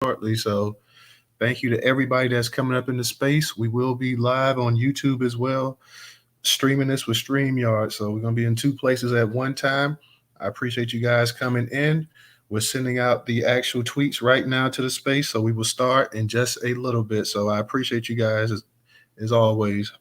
shortly. So thank you to everybody that's coming up in the space. We will be live on YouTube as well, streaming this with StreamYard. So we're going to be in two places at one time. I appreciate you guys coming in. We're sending out the actual tweets right now to the space. So we will start in just a little bit. So I appreciate you guys as always.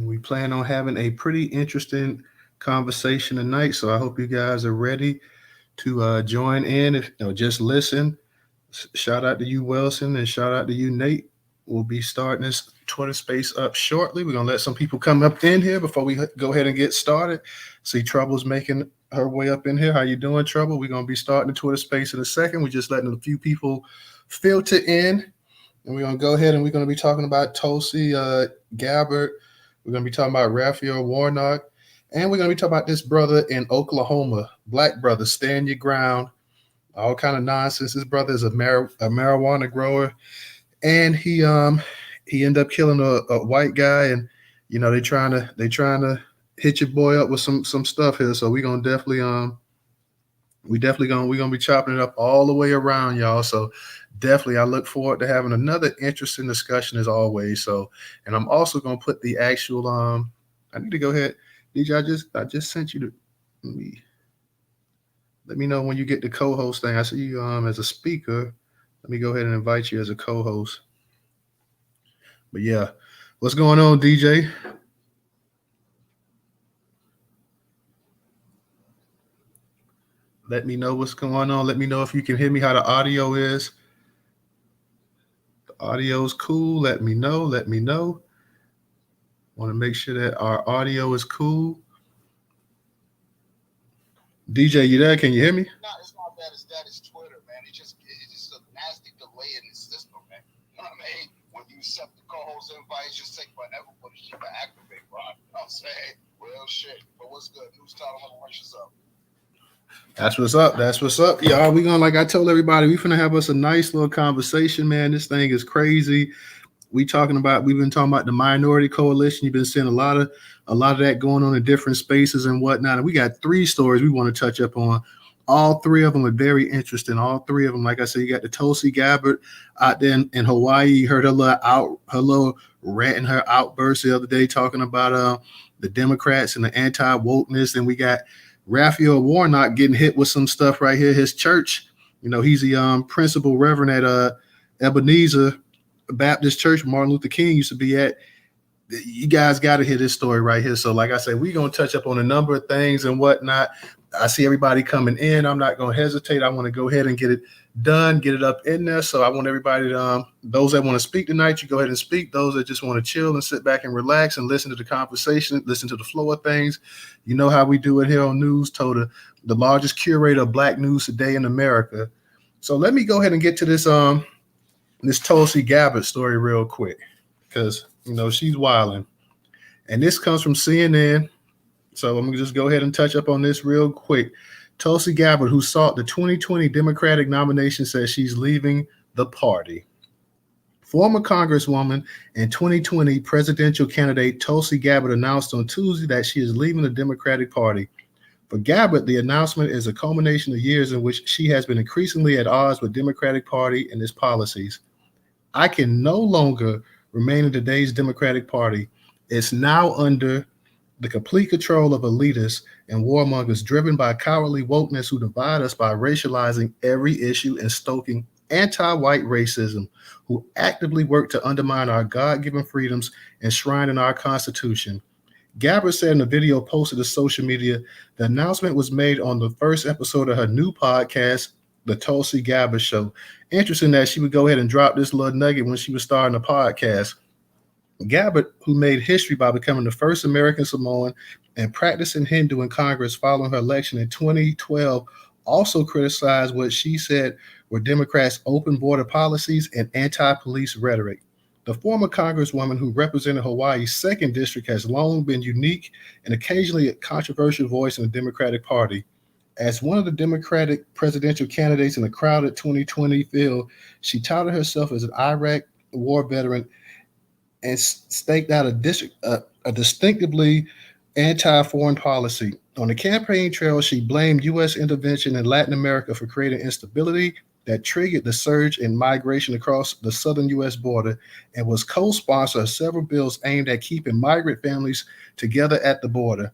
We plan on having a pretty interesting conversation tonight. So I hope you guys are ready to join in. If just listen. Shout out to you, Wilson, and shout out to you, Nate. We'll be starting this Twitter space up shortly. We're gonna let some people come up in here before we go ahead and get started. See, Trouble's making her way up in here. How you doing, Trouble? We're gonna be starting the Twitter space in a second. We're just letting a few people filter in, and we're gonna go ahead and we're gonna be talking about Tulsi Gabbard. We're gonna be talking about Raphael Warnock, and we're gonna be talking about this brother in Oklahoma, black brother, stand your ground, all kind of nonsense. His brother is a marijuana grower, and he ended up killing a white guy, and they trying to hit your boy up with some stuff here. So we're gonna be chopping it up all the way around, y'all. So definitely I look forward to having another interesting discussion as always. So, and I'm also gonna put the actual I need to go ahead. DJ, I just sent you the let me know when you get the co-host thing. I see you as a speaker. Let me go ahead and invite you as a co-host. But yeah, what's going on, DJ? Let me know what's going on. Let me know if you can hear me, how the audio is. The audio is cool. Let me know. Let me know. Want to make sure that our audio is cool. DJ, you there? Can you hear me? No, it's not bad as that. It's Twitter, man. It's just a nasty delay in the system, man. You know what I mean? When you accept the co-host invite, it just take forever for the shit to activate, bro. You know what I'm saying? Real shit. But what's good? News title operations up. That's what's up. That's what's up, y'all. We gonna, like I told everybody, we finna have us a nice little conversation, man. This thing is crazy. We've been talking about the minority coalition. You've been seeing a lot of that going on in different spaces and whatnot. And we got three stories we want to touch up on. All three of them are very interesting. All three of them, like I said, you got the Tulsi Gabbard out there in Hawaii. You heard her little rant and her outburst the other day talking about the Democrats and the anti-wokeness. And we got Raphael Warnock getting hit with some stuff right here. His church, he's the principal reverend at Ebenezer Baptist Church Martin Luther King used to be at. You guys got to hear this story right here. So, like I said, we're going to touch up on a number of things and whatnot. I see everybody coming in. I'm not going to hesitate. I want to go ahead and get it done, get it up in there. So I want everybody to, those that want to speak tonight, you go ahead and speak. Those that just want to chill and sit back and relax and listen to the conversation, listen to the flow of things. You know how we do it here on News Total, the largest curator of Black news today in America. So let me go ahead and get to this Tulsi Gabbard story real quick, because she's wilding, and this comes from CNN. So I'm gonna just go ahead and touch up on this real quick. Tulsi Gabbard, who sought the 2020 Democratic nomination, says she's leaving the party. Former Congresswoman and 2020 presidential candidate Tulsi Gabbard announced on Tuesday that she is leaving the Democratic Party. For Gabbard, the announcement is a culmination of years in which she has been increasingly at odds with Democratic Party and its policies. I can no longer remain in today's Democratic Party. It's now under the complete control of elitists and warmongers driven by cowardly wokeness who divide us by racializing every issue and stoking anti-white racism, who actively work to undermine our God-given freedoms enshrined in our Constitution. Gabbard said in a video posted to social media, the announcement was made on the first episode of her new podcast, The Tulsi Gabbard Show. Interesting that she would go ahead and drop this little nugget when she was starting a podcast. Gabbard, who made history by becoming the first American Samoan and practicing Hindu in Congress following her election in 2012, also criticized what she said were Democrats' open border policies and anti-police rhetoric. The former Congresswoman who represented Hawaii's 2nd District has long been unique and occasionally a controversial voice in the Democratic Party. As one of the Democratic presidential candidates in the crowded 2020 field, she touted herself as an Iraq war veteran and staked out a distinctively anti-foreign policy. On the campaign trail, she blamed U.S. intervention in Latin America for creating instability that triggered the surge in migration across the southern U.S. border and was co-sponsor of several bills aimed at keeping migrant families together at the border.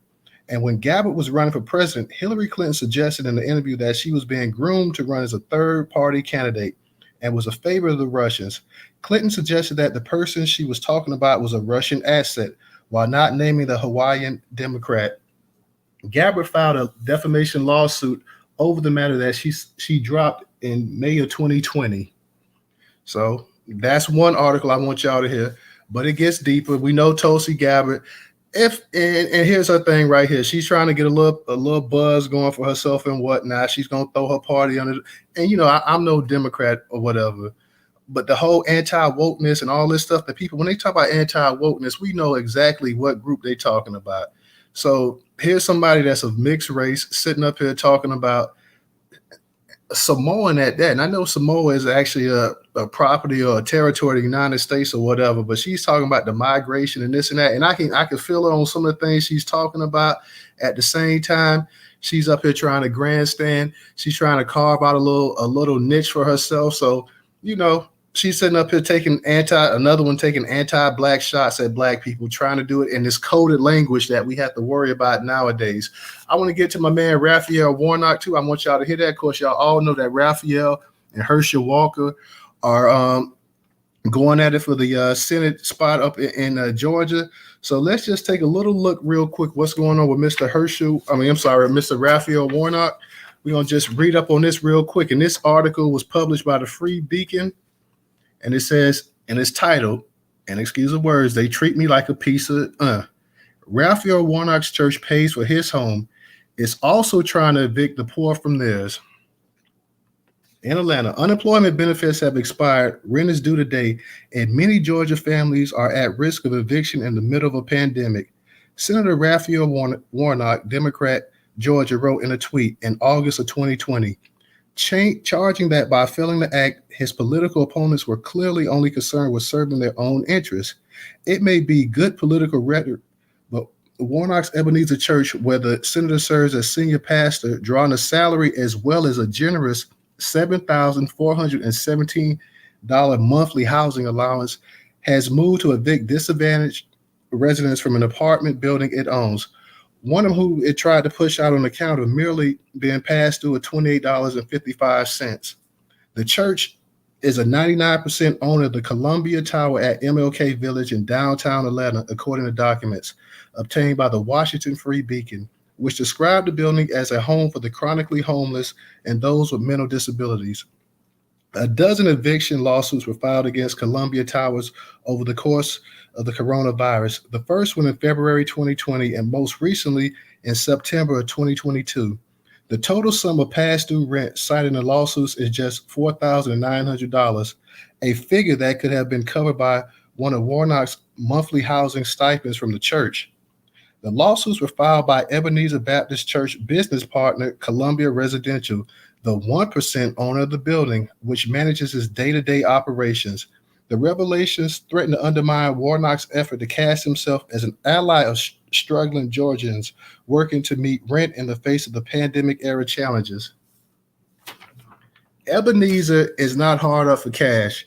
And when Gabbard was running for president, Hillary Clinton suggested in the interview that she was being groomed to run as a third-party candidate and was a favorite of the Russians. Clinton suggested that the person she was talking about was a Russian asset, while not naming the Hawaiian Democrat. Gabbard filed a defamation lawsuit over the matter that she dropped in May of 2020. So that's one article I want y'all to hear, but it gets deeper. We know Tulsi Gabbard. And here's her thing right here. She's trying to get a little buzz going for herself and whatnot. She's gonna throw her party on it. And I'm no Democrat or whatever, but the whole anti-wokeness and all this stuff that people, when they talk about anti-wokeness, we know exactly what group they're talking about. So here's somebody that's of mixed race sitting up here talking about Samoan at that. And I know Samoa is actually a property or a territory of the United States or whatever, but she's talking about the migration and this and that. And I can feel it on some of the things she's talking about. At the same time, she's up here trying to grandstand. She's trying to carve out a little niche for herself. So, she's sitting up here taking anti-black shots at black people, trying to do it in this coded language that we have to worry about nowadays. I want to get to my man Raphael Warnock too. I want y'all to hear that. Of course, y'all all know that Raphael and Herschel Walker are going at it for the Senate spot up in Georgia. So let's just take a little look real quick what's going on with Mr. Raphael Warnock. We're going to just read up on this real quick. And this article was published by the Free Beacon. And it says, and it's titled, and excuse the words, they treat me like a piece of, Raphael Warnock's church pays for his home. It's also trying to evict the poor from theirs. In Atlanta, unemployment benefits have expired, rent is due today, and many Georgia families are at risk of eviction in the middle of a pandemic. Senator Raphael Warnock, Democrat, Georgia, wrote in a tweet in August of 2020, charging that by failing to act, his political opponents were clearly only concerned with serving their own interests. It may be good political rhetoric, but Warnock's Ebenezer Church, where the senator serves as senior pastor, drawing a salary as well as a generous $7,417 monthly housing allowance, has moved to evict disadvantaged residents from an apartment building it owns. One of whom it tried to push out on account of merely being passed through at $28.55. The church is a 99% owner of the Columbia Tower at MLK Village in downtown Atlanta, according to documents obtained by the Washington Free Beacon, which described the building as a home for the chronically homeless and those with mental disabilities. A dozen eviction lawsuits were filed against Columbia Towers over the course of the coronavirus, the first one in February 2020 and most recently in September of 2022. The total sum of past due rent cited in the lawsuits is just $4,900, a figure that could have been covered by one of Warnock's monthly housing stipends from the church. The lawsuits were filed by Ebenezer Baptist Church business partner Columbia Residential, the 1% owner of the building, which manages its day-to-day operations. The revelations threaten to undermine Warnock's effort to cast himself as an ally of struggling Georgians working to meet rent in the face of the pandemic-era challenges. Ebenezer is not hard up for cash.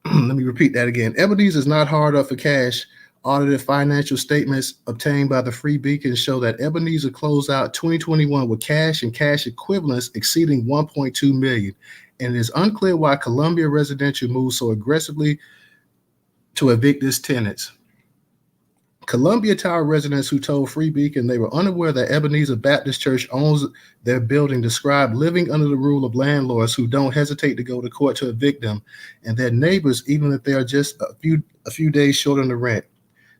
Let me repeat that again. Ebenezer is not hard up for cash. Audited financial statements obtained by the Free Beacon show that Ebenezer closed out 2021 with cash and cash equivalents exceeding $1.2 million. And it is unclear why Columbia Residential moved so aggressively to evict its tenants. Columbia Tower residents who told Free Beacon they were unaware that Ebenezer Baptist Church owns their building described living under the rule of landlords who don't hesitate to go to court to evict them and their neighbors, even if they are just a few days short on the rent.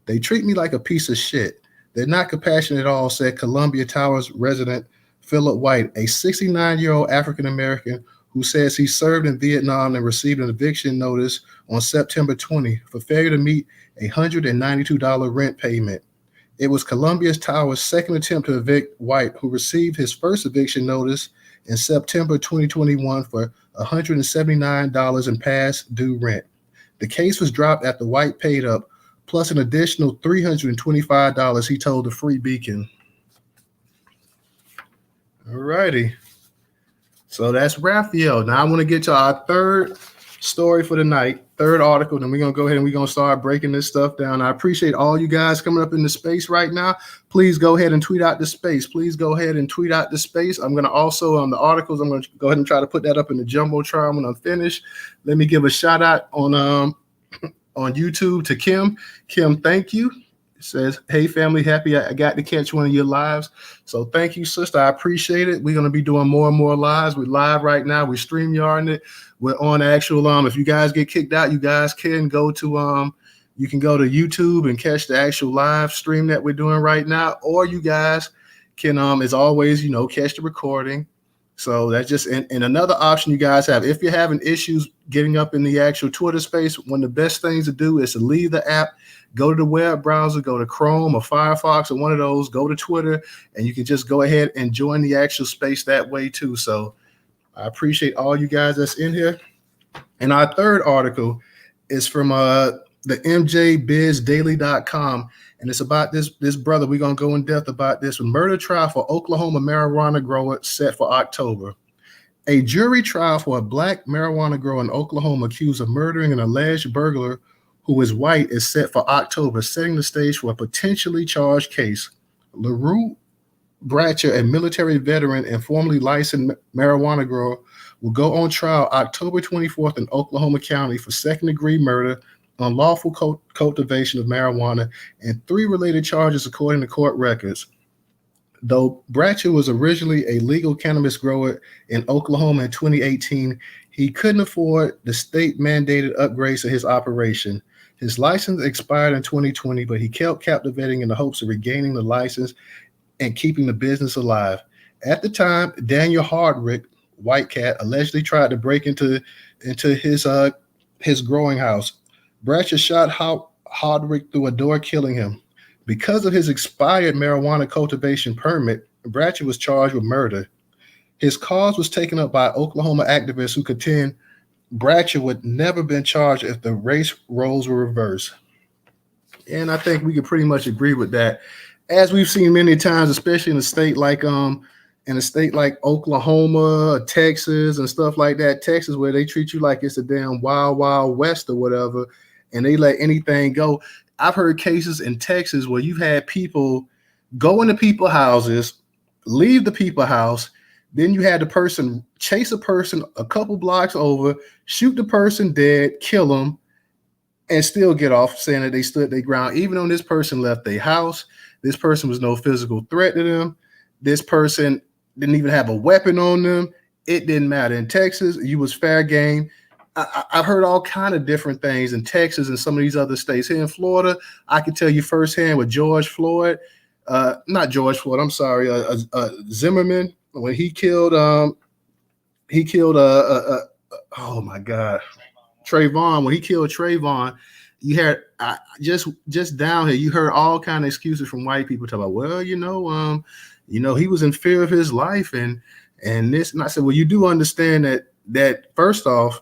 They treat me like a piece of shit. They're not compassionate at all, said Columbia Towers resident Philip White, a 69-year-old African-American who says he served in Vietnam and received an eviction notice on September 20 for failure to meet a $192 rent payment. It was Columbia Tower's second attempt to evict White, who received his first eviction notice in September 2021 for $179 in past due rent. The case was dropped after White paid up, plus an additional $325 he told the Free Beacon. All righty. So that's Raphael. Now I want to get to our third story for the night, third article. Then we're going to go ahead and we're going to start breaking this stuff down. I appreciate all you guys coming up in the space right now. Please go ahead and tweet out the space. Please go ahead and tweet out the space. I'm going to also, on the articles, I'm going to go ahead and try to put that up in the Jumbotron when I'm finished. Let me give a shout out on YouTube to Kim. Kim, thank you. It says, hey, family, happy I got to catch one of your lives. So thank you, sister. I appreciate it. We're going to be doing more and more lives. We're live right now. We're StreamYarding it. We're on actual, if you guys get kicked out, you guys can go to, you can go to YouTube and catch the actual live stream that we're doing right now. Or you guys can, as always, catch the recording. So that's just, and another option you guys have, if you're having issues getting up in the actual Twitter space, one of the best things to do is to leave the app, go to the web browser, go to Chrome or Firefox or one of those, go to Twitter, and you can just go ahead and join the actual space that way too. So I appreciate all you guys that's in here. And our third article is from the MJBizDaily.com. And it's about this brother. We're going to go in depth about this. Murder trial for Oklahoma marijuana grower set for October. A jury trial for a black marijuana grower in Oklahoma accused of murdering an alleged burglar who is white is set for October, setting the stage for a potentially charged case. LaRue Bratcher, a military veteran and formerly licensed marijuana grower, will go on trial October 24th in Oklahoma County for second-degree murder, unlawful cultivation of marijuana, and 3 related charges according to court records. Though Bratcher was originally a legal cannabis grower in Oklahoma in 2018, he couldn't afford the state-mandated upgrades to his operation. His license expired in 2020, but he kept captivating in the hopes of regaining the license and keeping the business alive. At the time, Daniel Hardwick, white cat, allegedly tried to break into his growing house. Bratcher shot Hardwick through a door, killing him. Because of his expired marijuana cultivation permit, Bratcher was charged with murder. His cause was taken up by Oklahoma activists who contend Bratcher would never been charged if the race roles were reversed. And I think we could pretty much agree with that. As we've seen many times, especially in a state like Oklahoma, Texas, and stuff like that, Texas, where they treat you like it's a damn wild, wild west or whatever, and they let anything go. I've heard cases in Texas where you've had people go into people's houses, leave the people's house, then you had the person chase a person a couple blocks over, shoot the person dead, kill them, and still get off saying that they stood their ground, even though this person left their house. This person was no physical threat to them. This person didn't even have a weapon on them. It didn't matter. In Texas, you was fair game. I've heard all kind of different things in Texas and some of these other states. Here in Florida, I can tell you firsthand with George Floyd, not George Floyd, I'm sorry, Zimmerman, when he killed, oh my God, Trayvon, when he killed Trayvon, you had just down here, you heard all kind of excuses from white people talking about, well, he was in fear of his life and this. And I said, well, you do understand that first off,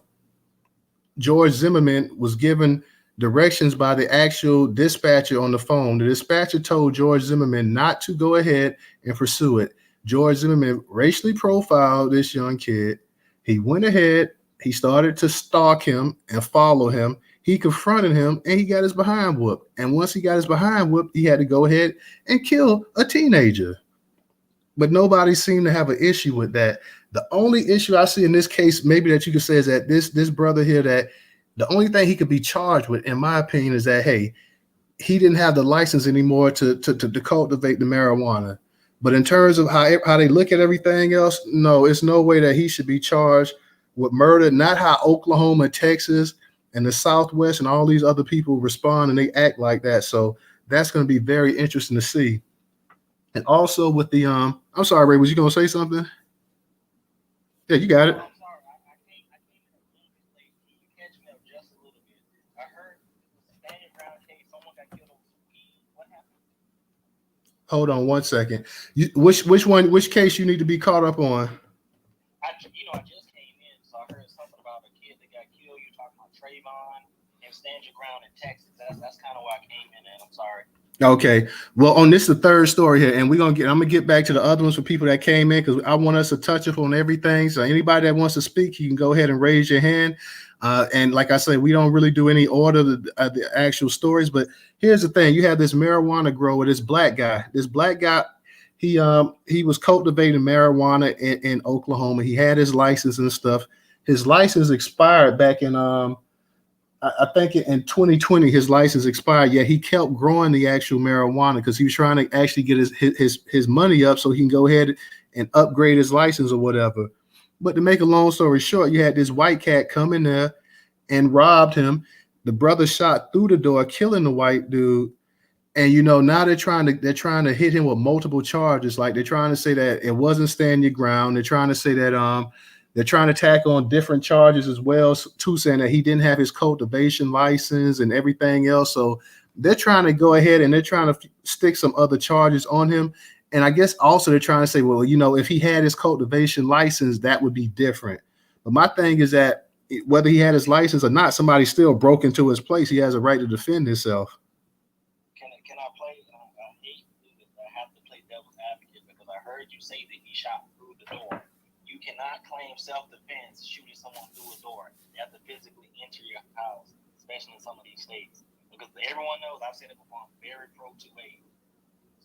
George Zimmerman was given directions by the actual dispatcher on the phone. The dispatcher told George Zimmerman not to go ahead and pursue it. George Zimmerman racially profiled this young kid. He went ahead, he started to stalk him and follow him. He confronted him and he got his behind whooped. And once he got his behind whooped, he had to go ahead and kill a teenager. But nobody seemed to have an issue with that. The only issue I see in this case, maybe that you could say, is that this brother here, that the only thing he could be charged with, in my opinion, is that, hey, he didn't have the license anymore to cultivate the marijuana. But in terms of how they look at everything else, no, it's no way that he should be charged with murder. Not how Oklahoma, Texas, and the Southwest and all these other people respond and they act like that. So that's going to be very interesting to see. And also with the I'm sorry, Ray. Was you gonna say something? Yeah, you got it. I'm sorry, I came in a little bit late. Can you catch me up just a little bit? I heard the standing ground case, someone got killed over some weed. What happened? Hold on one second. Which case you need to be caught up on? I just came in, so I heard something about a kid that got killed. You talking about Trayvon and stand your ground in Texas. That's kind of why I came in, and I'm sorry. Okay. Well, on this the third story here, and I'm gonna get back to the other ones for people that came in because I want us to touch up on everything. So anybody that wants to speak, you can go ahead and raise your hand. And like I said, we don't really do any order of the actual stories, but here's the thing: you have this marijuana grower, this black guy. He was cultivating marijuana in Oklahoma. He had his license and stuff. His license expired back in I think in 2020 his license expired. Yeah, he kept growing the actual marijuana because he was trying to actually get his money up so he can go ahead and upgrade his license or whatever. But to make a long story short, you had this white cat come in there and robbed him. The brother shot through the door, killing the white dude. And now they're trying to hit him with multiple charges. Like they're trying to say that it wasn't stand your ground. They're trying to say that they're trying to tack on different charges as well, too, saying that he didn't have his cultivation license and everything else. So they're trying to go ahead and they're trying to stick some other charges on him. And I guess also they're trying to say, well, if he had his cultivation license, that would be different. But my thing is that whether he had his license or not, somebody still broke into his place. He has a right to defend himself. Can I play? I have to play devil's advocate because I heard you say that he shot through the door. You cannot claim self-defense shooting someone through a door. You have to physically enter your house, especially in some of these states. Because everyone knows, I've said it before, I'm very pro 2A.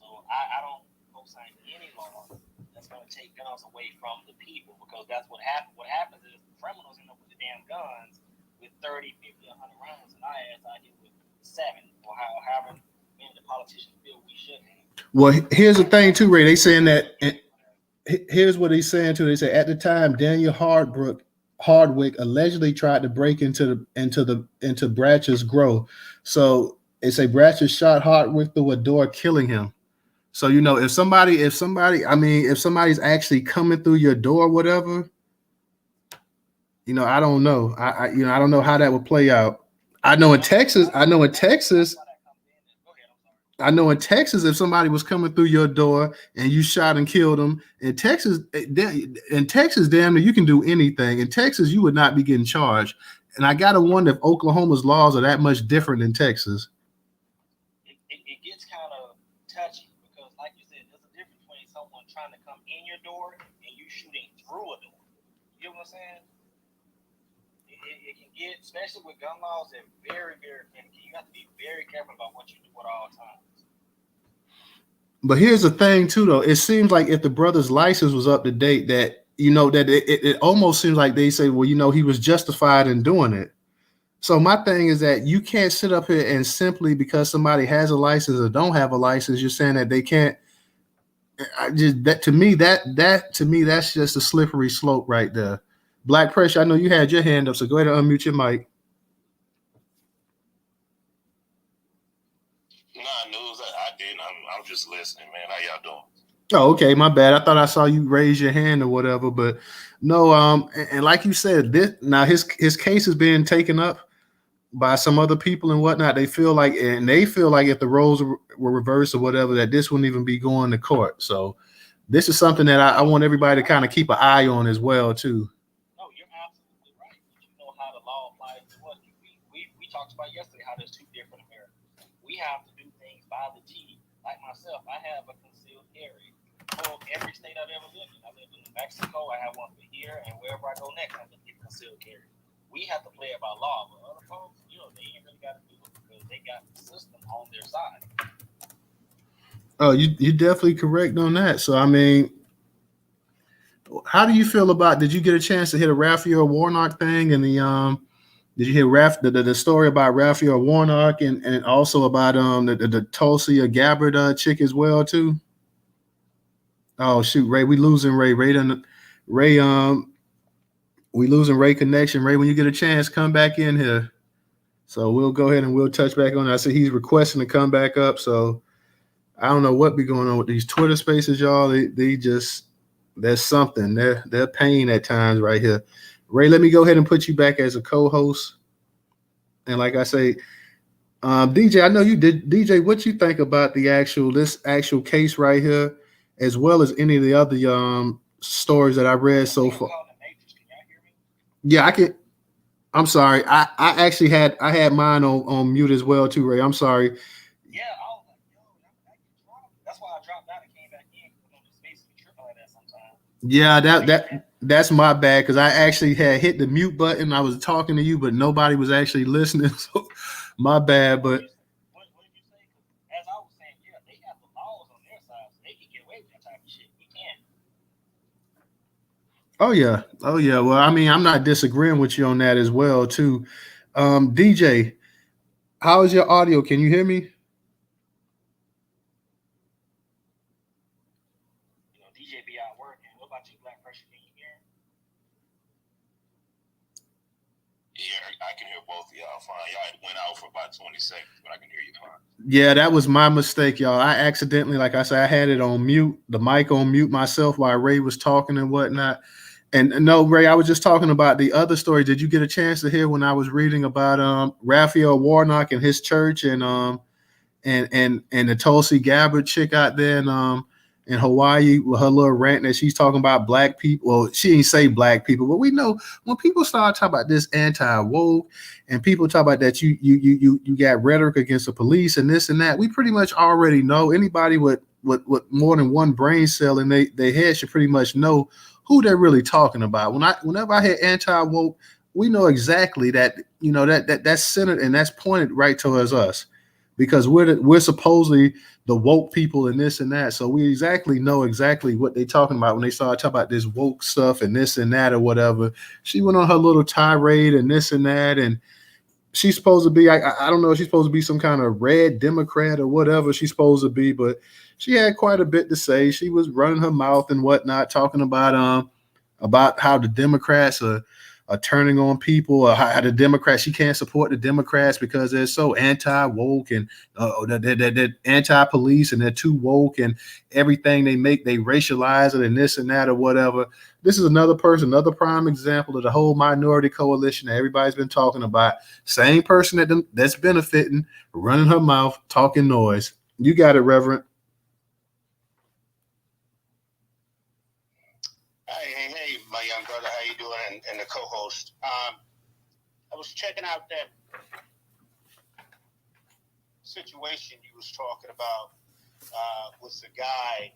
So I don't co-sign any law that's going to take guns away from the people because that's what happens. What happens is criminals end up with the damn guns with 30, 50, 100 rounds, and I out here with 7 or however many the politicians feel we should have. Well, here's the thing too, Ray. They saying that. Here's what he's saying too. They say at the time, Daniel Hardwick allegedly tried to break into Bratcher's grow. So they say Bratcher shot Hardwick through a door, killing him. So if somebody's actually coming through your door, or whatever, I don't know. I don't know how that would play out. I know in Texas, if somebody was coming through your door and you shot and killed them, in Texas, damn near you can do anything. In Texas, you would not be getting charged. And I gotta wonder if Oklahoma's laws are that much different than Texas. It gets kind of touchy because, like you said, there's a difference between someone trying to come in your door and you shooting through a door. You know what I'm saying? It can get, especially with gun laws, they're very, very finicky. You have to be very careful about what you do at all times. But here's the thing too, though. It seems like if the brother's license was up to date, that that it almost seems like they say, well, he was justified in doing it. So my thing is that you can't sit up here and simply because somebody has a license or don't have a license, you're saying that they can't. To me, that's just a slippery slope right there. Black Pressure, I know you had your hand up, so go ahead and unmute your mic. Nah, news. I didn't. I'm just listening, man. How y'all doing? Oh, okay, my bad. I thought I saw you raise your hand or whatever, but no. And like you said, his case is being taken up by some other people and whatnot. They feel like if the roles were reversed or whatever, that this wouldn't even be going to court. So this is something that I want everybody to kind of keep an eye on as well too. No, you're absolutely right. You know how the law applies to us. We talked about yesterday how there's two different Americas. We have to do things by the T. Like myself, I have a concealed carry for every state I've ever lived in. I lived in New Mexico. I have one for here, and wherever I go next, I have to get concealed carry. We have to play it by law, but other folks, they ain't really got to do it because they got the system on their side. Oh, you're definitely correct on that. So, I mean, how do you feel about? Did you get a chance to hit a Raphael Warnock thing and did you hear the story about Raphael Warnock and also about the Tulsi Gabbard chick as well too? Oh shoot, Ray, we losing Ray. We losing Ray connection. Ray, when you get a chance, come back in here. So we'll go ahead and we'll touch back on it. I see he's requesting to come back up. So I don't know what be going on with these Twitter spaces, y'all. They just there's something. They're pain at times right here. Ray, let me go ahead and put you back as a co-host. And like I say, DJ, I know you did. DJ, what you think about this actual case right here, as well as any of the other stories that I read so far? Yeah, I can. I'm sorry. I actually had mine on mute as well too, Ray. I'm sorry. Yeah, I was like, yo, that's why I dropped out and came back in. Just basically tripping like that sometimes. Yeah, that's my bad because I actually had hit the mute button. I was talking to you, but nobody was actually listening. So my bad. But what did you say? As I was saying, yeah, they have the laws on their side, so they can get away with that type of shit. We can't. oh yeah. Well, I mean, I'm not disagreeing with you on that as well too. DJ, how is your audio? Can you hear me? DJ be out working. What about you, Black Pressure? Can you hear? Yeah, I can hear both of y'all fine. Y'all went out for about 20 seconds, but I can hear you fine. Yeah, that was my mistake, y'all. I accidentally, like I said, I had it on mute, the mic on mute myself while Ray was talking and whatnot. And no, Ray, I was just talking about the other story. Did you get a chance to hear when I was reading about Raphael Warnock and his church and the Tulsi Gabbard chick out there in Hawaii with her little rant that she's talking about black people? Well, she didn't say black people, but we know when people start talking about this anti-woke and people talk about that you got rhetoric against the police and this and that, we pretty much already know. Anybody with more than one brain cell in their head should pretty much know who they're really talking about. Whenever I hear anti-woke, we know exactly that, that's centered and that's pointed right towards us because we're supposedly the woke people and this and that. So we exactly know exactly what they're talking about when they start talking about this woke stuff and this and that or whatever. She went on her little tirade and this and that. And she's supposed to be, I don't know if she's supposed to be some kind of red Democrat or whatever she's supposed to be, but she had quite a bit to say. She was running her mouth and whatnot, talking about how the Democrats are turning on people, or how the Democrats, she can't support the Democrats because they're so anti-woke and they're anti-police and they're too woke and everything they make, they racialize it and this and that or whatever. This is another another prime example of the whole minority coalition that everybody's been talking about. Same person that's benefiting, running her mouth, talking noise. You got it, Reverend. Hey, my young brother, how you doing? And the co-host. I was checking out that situation you was talking about with the guy.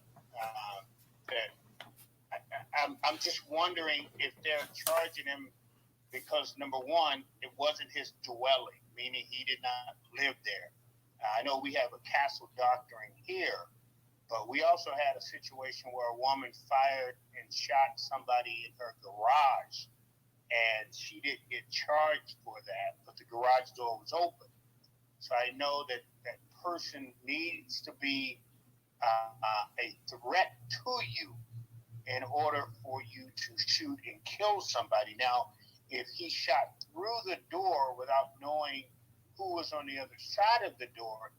I'm just wondering if they're charging him because, number one, it wasn't his dwelling, meaning he did not live there. I know we have a castle doctrine here, but we also had a situation where a woman fired and shot somebody in her garage, and she didn't get charged for that, but the garage door was open. So I know that that person needs to be a threat to you in order for you to shoot and kill somebody. Now, if he shot through the door without knowing who was on the other side of the door,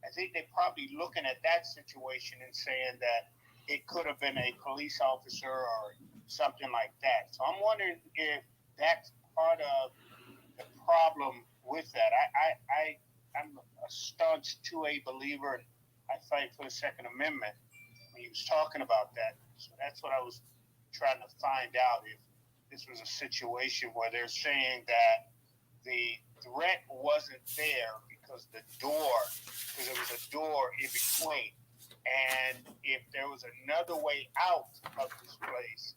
I think they're probably looking at that situation and saying that it could have been a police officer or something like that. So I'm wondering if that's part of the problem with that. I'm a staunch 2A believer, and I fight for the Second Amendment when he was talking about that. So that's what I was trying to find out, if this was a situation where they're saying that the threat wasn't there because there was a door in between. And if there was another way out of this place,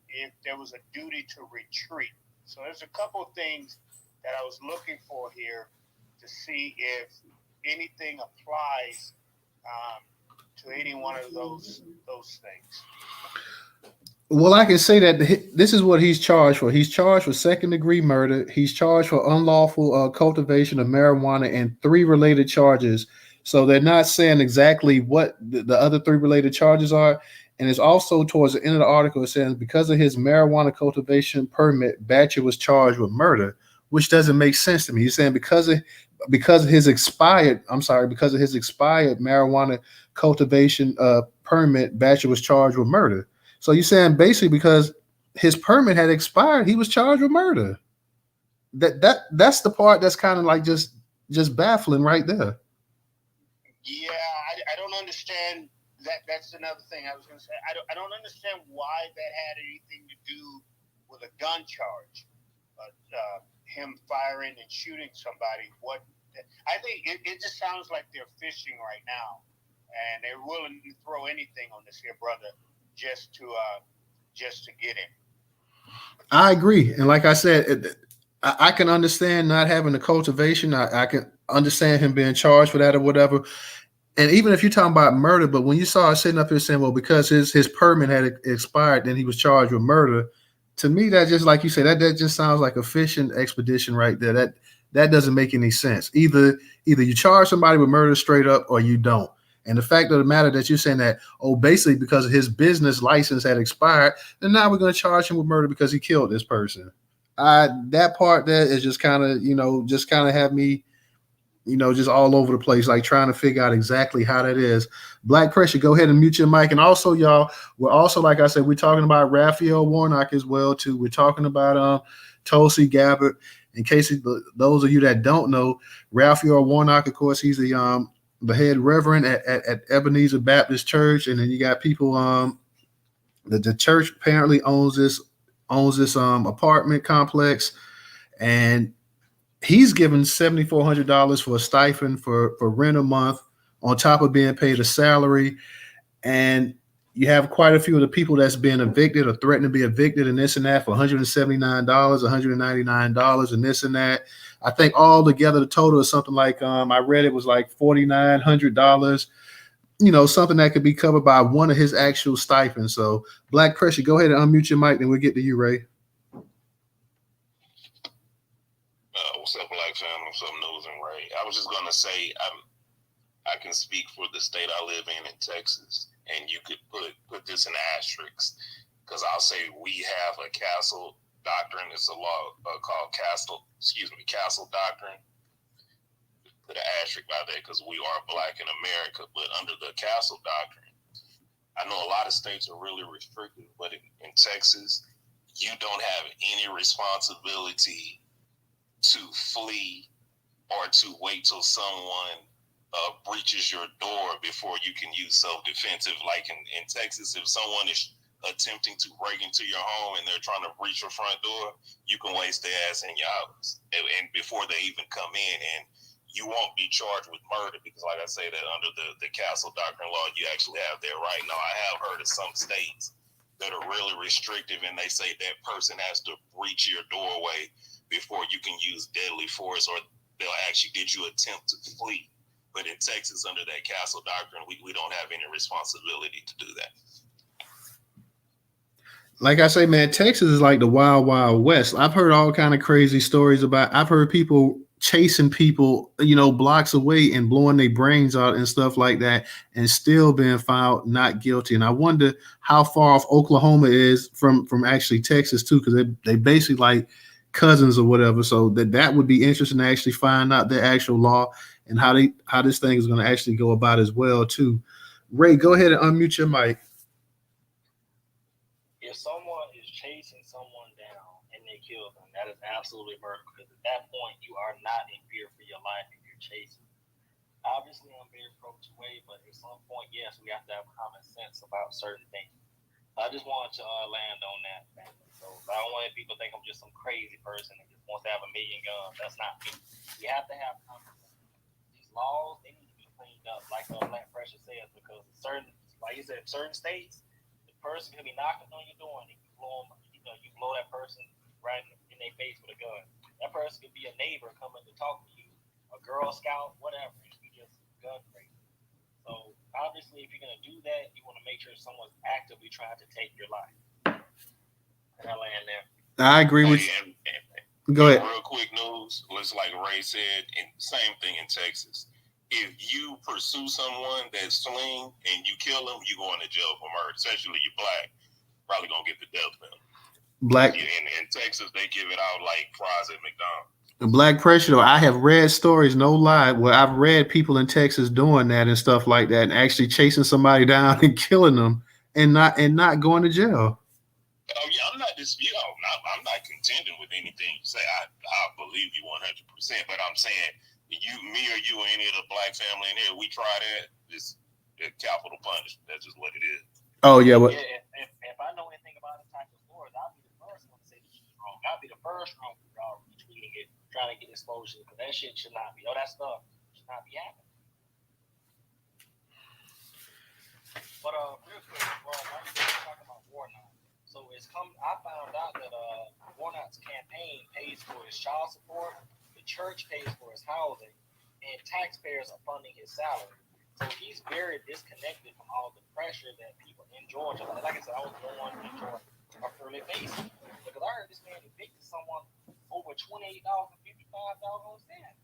if there was a duty to retreat. So there's a couple of things that I was looking for here to see if anything applies to any one of those things. Well, I can say that this is what he's charged for. He's charged for second-degree murder. He's charged for unlawful cultivation of marijuana and 3 related charges. So they're not saying exactly what the other 3 related charges are. And it's also towards the end of the article, it says because of his marijuana cultivation permit, Batcher was charged with murder, which doesn't make sense to me. He's saying because of because of his expired marijuana cultivation permit, Batcher was charged with murder. So you're saying basically because his permit had expired, he was charged with murder. That's the part that's kind of like just baffling right there. Yeah, I don't understand that. That's another thing I was going to say. I don't understand why that had anything to do with a gun charge, but him firing and shooting somebody. I think it just sounds like they're fishing right now, and they're willing to throw anything on this here brother just to get him. I agree, and like I said, I can understand not having the cultivation. I can understand him being charged for that or whatever. And even if you're talking about murder, but when you saw us sitting up here saying, well, because his permit had expired, then he was charged with murder. To me, that just like you said, that just sounds like a fishing expedition right there. That doesn't make any sense. Either you charge somebody with murder straight up or you don't. And the fact of the matter that you're saying that, basically because his business license had expired, and now we're going to charge him with murder because he killed this person. That part there is just kind of, have me, just all over the place, like trying to figure out exactly how that is. Black Pressure, go ahead and mute your mic. And also, y'all, we're also, like I said, we're talking about Raphael Warnock as well, too. We're talking about Tulsi Gabbard. In case those of you that don't know, Raphael Warnock, of course, he's the head reverend at Ebenezer Baptist Church. And then you got people, the church apparently owns this apartment complex, and he's given $7,400 for a stipend for rent a month on top of being paid a salary. And you have quite a few of the people that's being evicted or threatened to be evicted and this and that for $179, $199 and this and that. I think all together the total is something like, I read it was like $4,900, something that could be covered by one of his actual stipends. So Black Pressure, go ahead and unmute your mic, then we'll get to you, Ray. What's up, Black family? What's up, News and Ray? I was just going to say I can speak for the state I live in Texas, and you could put this in asterisks, because I'll say we have a castle doctrine. It's a law called castle doctrine. Put an asterisk by that because we are black in America, but under the castle doctrine, I know a lot of states are really restricted, but in Texas, you don't have any responsibility to flee or to wait till someone breaches your door before you can use self-defense. Like in Texas, if someone is attempting to break into your home and they're trying to breach your front door, you can waste their ass in your house and before they even come in, and you won't be charged with murder because, like I say, that under the castle doctrine law, you actually have that right. Now, I have heard of some states that are really restrictive, and they say that person has to breach your doorway before you can use deadly force, or they'll ask you, did you attempt to flee? But in Texas, under that castle doctrine, we don't have any responsibility to do that. Like I say, man, Texas is like the wild, wild west. I've heard all kind of crazy stories I've heard people chasing people, blocks away and blowing their brains out and stuff like that, and still being found not guilty. And I wonder how far off Oklahoma is from actually Texas too, because they basically like cousins or whatever. So that would be interesting to actually find out the actual law and how this thing is going to actually go about as well too. Ray, go ahead and unmute your mic. If someone is chasing someone down and they kill them, that is absolutely murder, because at that point you are not in fear for your life if you're chasing. Obviously, I'm very pro-way, but at some point, yes, we have to have common sense about certain things. I just want to land on that, man. So I don't want people to think I'm just some crazy person that just wants to have a million guns. That's not me. You have to have common sense. These laws, they need to be cleaned up, like Black Pressure says, because like you said, certain states, the person can be knocking on your door and you blow them, you blow that person right in their face with a gun. That person could be a neighbor coming to talk to you, a Girl Scout, whatever. You could be just gun crazy. So obviously, if you're going to do that, you want to make sure someone's actively trying to take your life. And I land there. I agree with you. Go ahead. Real quick news. Looks like Ray said, and same thing in Texas. If you pursue someone that's fleeing and you kill them, you going to jail for murder. Especially if you're black, probably going to get the death penalty. Black. In Texas, they give it out like fries at McDonald's. Black pressure, though, I have read stories, no lie, where I've read people in Texas doing that and stuff like that, and actually chasing somebody down and killing them, and not going to jail. Oh yeah, I'm not disputing. I'm not contending with anything you say. I believe you 100%. But I'm saying me or you or any of the black family in here, we try that. It's capital punishment. That's just what it is. Oh yeah, but if I know anything about the type of stories, I'll be the first one to say this is wrong. I'll be the first one retweeting it, trying to get exposure, because that shit should not be. That stuff should not be happening. But real quick, bro, I'm talking about Warnock. So I found out that Warnock's campaign pays for his child support, the church pays for his housing, and taxpayers are funding his salary. So he's very disconnected from all the pressure that people in Georgia. Like I said, I was born in Georgia on a fairly basis. Because I heard this man evicted someone over $28.55 on cent.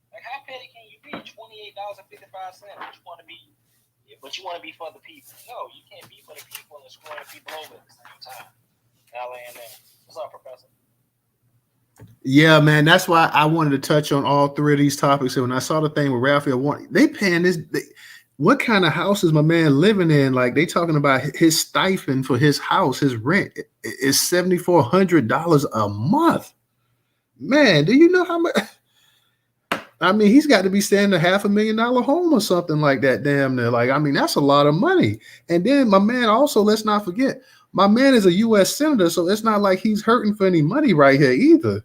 Like, how petty can you be? $28.55. But you want to be for the people. No, you can't be for the people and screwing the people over at the same time. What's up, Professor? yeah, man, that's why I wanted to touch on all three of these topics. And when I saw the thing with Raphael Warnock, they paying this. What kind of house is my man living in? Like, they talking about his stipend for his house, his rent is $7,400 a month. Man, do you know how much? I mean, he's got to be staying in a $500,000 home or something like that. Damn near. Like, I mean, that's a lot of money. And then my man also, let's not forget, my man is a U.S. senator, so it's not like he's hurting for any money right here either.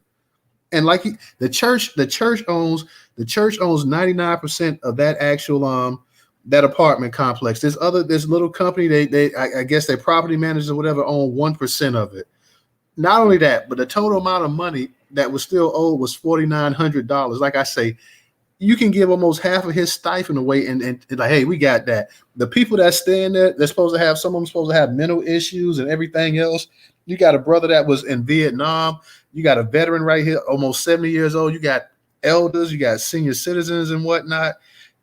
And like the church owns 99% of that actual that apartment complex. This little company, I guess their property managers or whatever own 1% of it. Not only that, but the total amount of money that was still owed was $4,900. Like I say, you can give almost half of his stipend away and like, hey, we got that. The people that stay in there, they're supposed to have, some of them supposed to have mental issues and everything else. You got a brother that was in Vietnam. You got a veteran right here, almost 70 years old. You got elders, you got senior citizens and whatnot.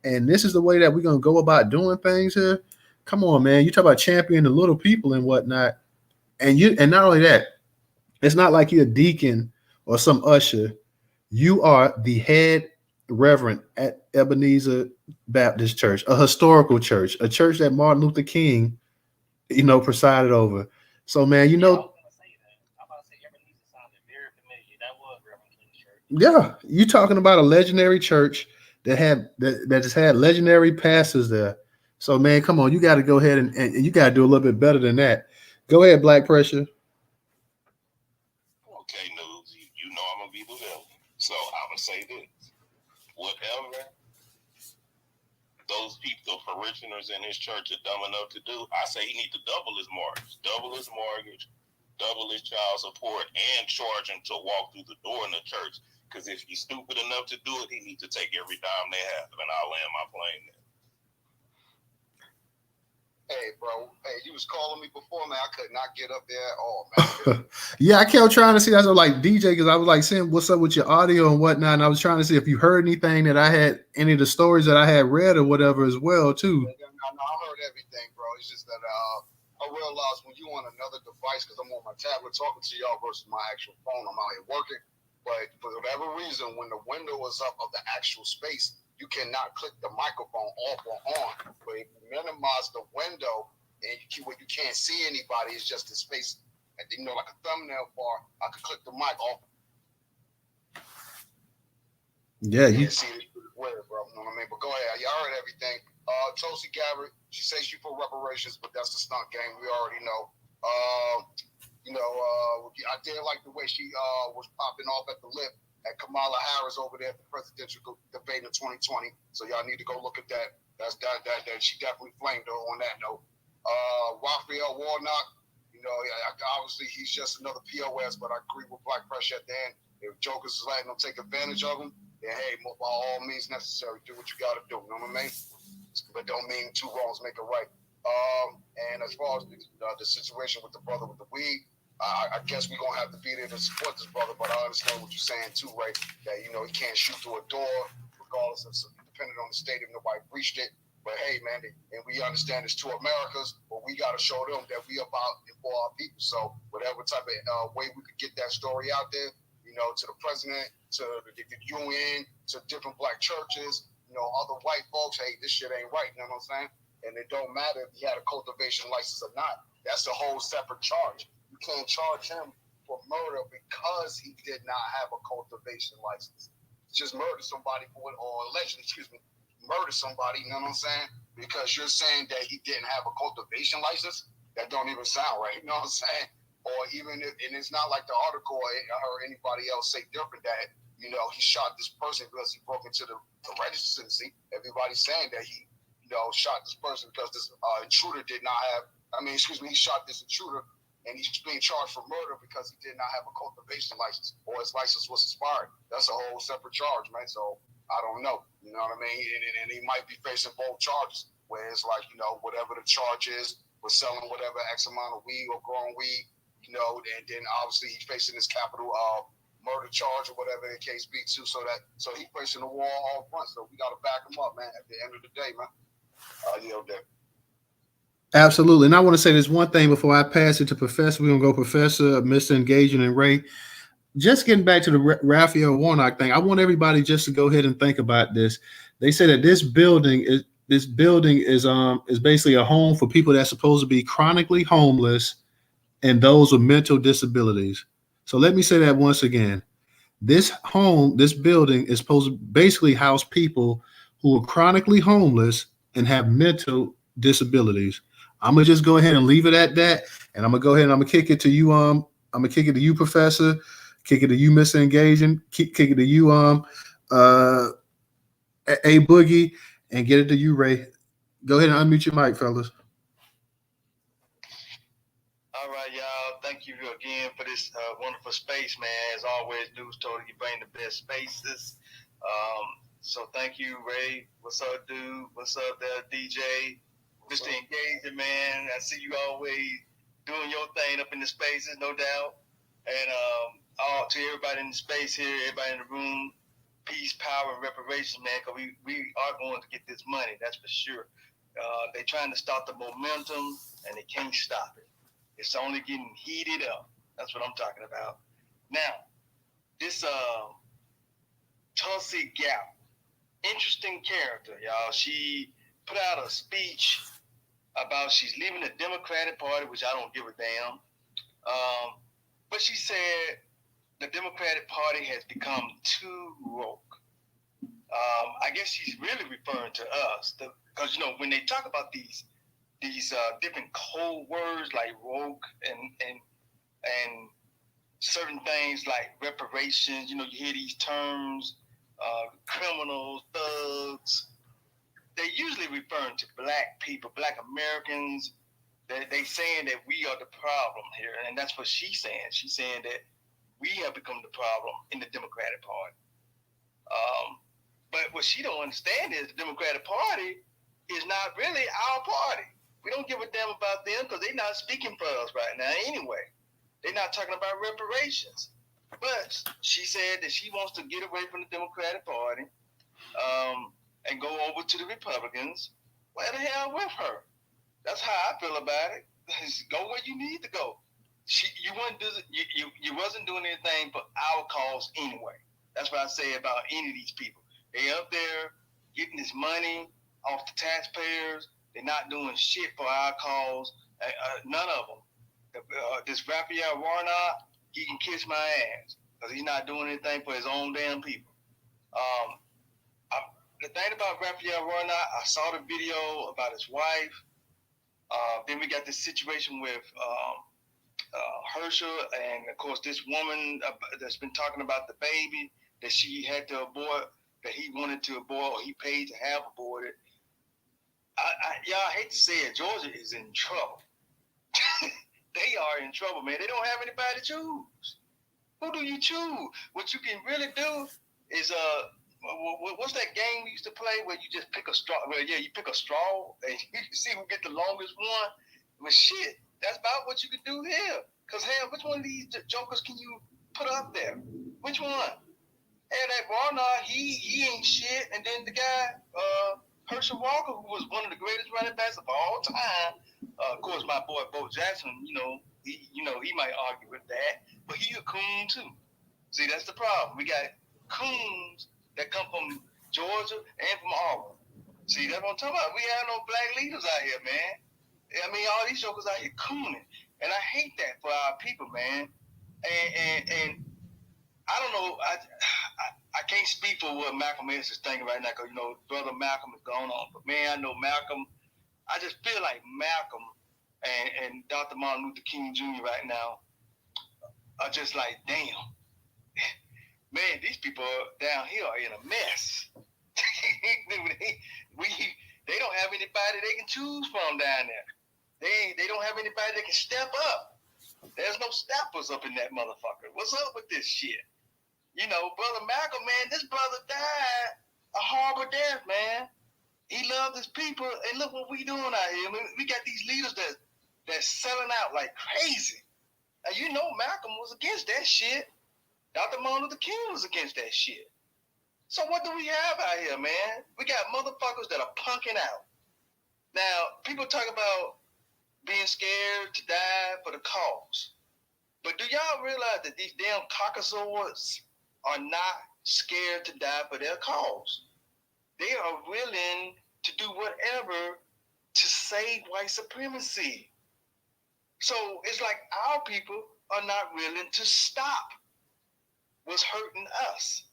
And this is the way that we're going to go about doing things here. Come on, man. You talk about championing the little people and whatnot. And not only that, it's not like you're a deacon or some usher. You are the head reverend at Ebenezer Baptist Church, a historical church, a church that Martin Luther King, presided over. So, man, I was going to say that. I'm about to say Ebenezer sounded very familiar. That was Reverend King's church. Yeah, you talking about a legendary church that has had legendary pastors there. So, man, come on, you got to go ahead and you got to do a little bit better than that. Go ahead, Black Pressure. Okay, News, you know I'm gonna be the villain. So I'm gonna say this: whatever those people, the parishioners in his church, are dumb enough to do, I say he need to double his mortgage, double his child support, and charge him to walk through the door in the church. Because if he's stupid enough to do it, he needs to take every dime they have, and I'll land my plane there. Hey, bro. Hey, you was calling me before, man. I could not get up there at all, man. Yeah, I kept trying to see. That's what, like, DJ, because I was like saying, what's up with your audio and whatnot. And I was trying to see if you heard anything that I had, any of the stories that I had read or whatever as well, too. No, I heard everything, bro. It's just that I realized when you on another device, because I'm on my tablet talking to y'all versus my actual phone, I'm out here working. But for whatever reason, when the window is up of the actual space, you cannot click the microphone off or on. But if you minimize the window and you can't see anybody, it's just the space, and like a thumbnail bar, I could click the mic off. Yeah, you see it weird, bro. You know what I mean? But go ahead. Y'all heard everything. Tulsi Gabbard, she says she for reparations, but that's the stunt game. We already know. I did like the way she was popping off at the lip at Kamala Harris over there at the presidential debate in 2020. So y'all need to go look at that. That she definitely flamed her on that note. Raphael Warnock, obviously he's just another POS, but I agree with Black Pressure at the end. If jokers is letting them take advantage of him, then hey, by all means necessary, do what you got to do. You know what I mean? But don't mean two wrongs make a right. And as far as the situation with the brother with the weed, I guess we're going to have to be there to support this brother, but I understand what you're saying too, right? That, he can't shoot through a door, regardless of, depending on the state, if nobody breached it. But hey, man, and we understand it's two Americas, but we got to show them that we about and for our people. So whatever type of way we could get that story out there, to the president, to the UN, to different black churches, other white folks. Hey, this shit ain't right. You know what I'm saying? And it don't matter if he had a cultivation license or not. That's a whole separate charge. You can't charge him for murder because he did not have a cultivation license. Just murder somebody or allegedly, murder somebody, you know what I'm saying? Because you're saying that he didn't have a cultivation license? That don't even sound right, you know what I'm saying? Or even if, and it's not like the article I heard anybody else say different that, he shot this person because he broke into the register. See, everybody's saying that he, shot this person because this intruder did not have, he shot this intruder and he's being charged for murder because he did not have a cultivation license or his license was expired. That's a whole separate charge, man. So I don't know, you know what I mean? And he might be facing both charges, where it's like, whatever the charge is for selling whatever X amount of weed or growing weed, and then obviously he's facing this capital murder charge or whatever the case be too. So he's facing the wall all front. So we got to back him up, man, at the end of the day, man. Absolutely. And I want to say this one thing before I pass it to Professor. We're going to go Professor, Mr. Engaging, and Ray. Just getting back to the Raphael Warnock thing, I want everybody just to go ahead and think about this. They say that this building is basically a home for people that's supposed to be chronically homeless and those with mental disabilities. So let me say that once again. This building is supposed to basically house people who are chronically homeless and have mental disabilities. I'm gonna just go ahead and leave it at that, and I'm gonna go ahead and I'm gonna kick it to you. I'm gonna kick it to you, Professor. Kick it to you, Mr. Engaging. Kick it to you, A Boogie, and get it to you, Ray. Go ahead and unmute your mic, fellas. All right, y'all. Thank you again for this wonderful space, man. As always, News Total, you bring the best spaces. So thank you, Ray. What's up, dude? What's up there, DJ? Mr. Engaging, man. I see you always doing your thing up in the spaces, no doubt. And all to everybody in the space here, everybody in the room, peace, power, and reparation, man, because we are going to get this money, that's for sure. They're trying to stop the momentum, and they can't stop it. It's only getting heated up. That's what I'm talking about. Now, this Tulsi Gabbard, interesting character, y'all. She put out a speech about she's leaving the Democratic Party, which I don't give a damn. But she said the Democratic Party has become too woke. I guess she's really referring to us, because when they talk about these different code words like woke and certain things like reparations, you hear these terms, criminals, thugs. They usually referring to black people, black Americans. They saying that we are the problem here, and that's what she's saying. She's saying that we have become the problem in the Democratic Party. But what she don't understand is the Democratic Party is not really our party. We don't give a damn about them because they're not speaking for us right now anyway. They're not talking about reparations. But she said that she wants to get away from the Democratic Party and go over to the Republicans. Well, the hell with her. That's how I feel about it. Go where you need to go. You wasn't doing anything for our cause anyway. That's what I say about any of these people. They up there getting this money off the taxpayers. They're not doing shit for our cause. None of them. This Raphael Warnock, he can kiss my ass because he's not doing anything for his own damn people. The thing about Raphael Warnock, I saw the video about his wife. Then we got this situation with Herschel, and of course this woman that's been talking about the baby that she had to abort, that he wanted to abort or he paid to have aborted. I hate to say it, Georgia is in trouble. They are in trouble, man. They don't have anybody to choose. Who do you choose? What you can really do is what's that game we used to play where you just pick a straw? Well, yeah, you pick a straw and you see who get the longest one. Well, shit, that's about what you can do here. Because, hell, which one of these jokers can you put up there? Which one? Hell, that Warnock, he ain't shit. And then the guy, Herschel Walker, who was one of the greatest running backs of all time. Of course, my boy Bo Jackson, he might argue with that, but he a coon too. See, that's the problem. We got coons that come from Georgia and from Auburn. See, that's what I'm talking about. We have no black leaders out here, man. I mean, all these jokers out here cooning, and I hate that for our people, man. And I don't know. I can't speak for what Malcolm X is thinking right now, because brother Malcolm is going on. But man, I know Malcolm. I just feel like Malcolm and Dr. Martin Luther King Jr. right now are just like, damn, man, these people down here are in a mess. They don't have anybody they can choose from down there. They don't have anybody that can step up. There's no steppers up in that motherfucker. What's up with this shit? Brother Malcolm, man, this brother died a horrible death, man. He loved his people, and look what we doing out here. I mean, we got these leaders that's selling out like crazy. And Malcolm was against that shit. Dr. Martin Luther King was against that shit. So what do we have out here, man? We got motherfuckers that are punking out. Now, people talk about being scared to die for the cause. But do y'all realize that these damn caucasoids are not scared to die for their cause? They are willing to do whatever to save white supremacy. So it's like our people are not willing to stop what's hurting us.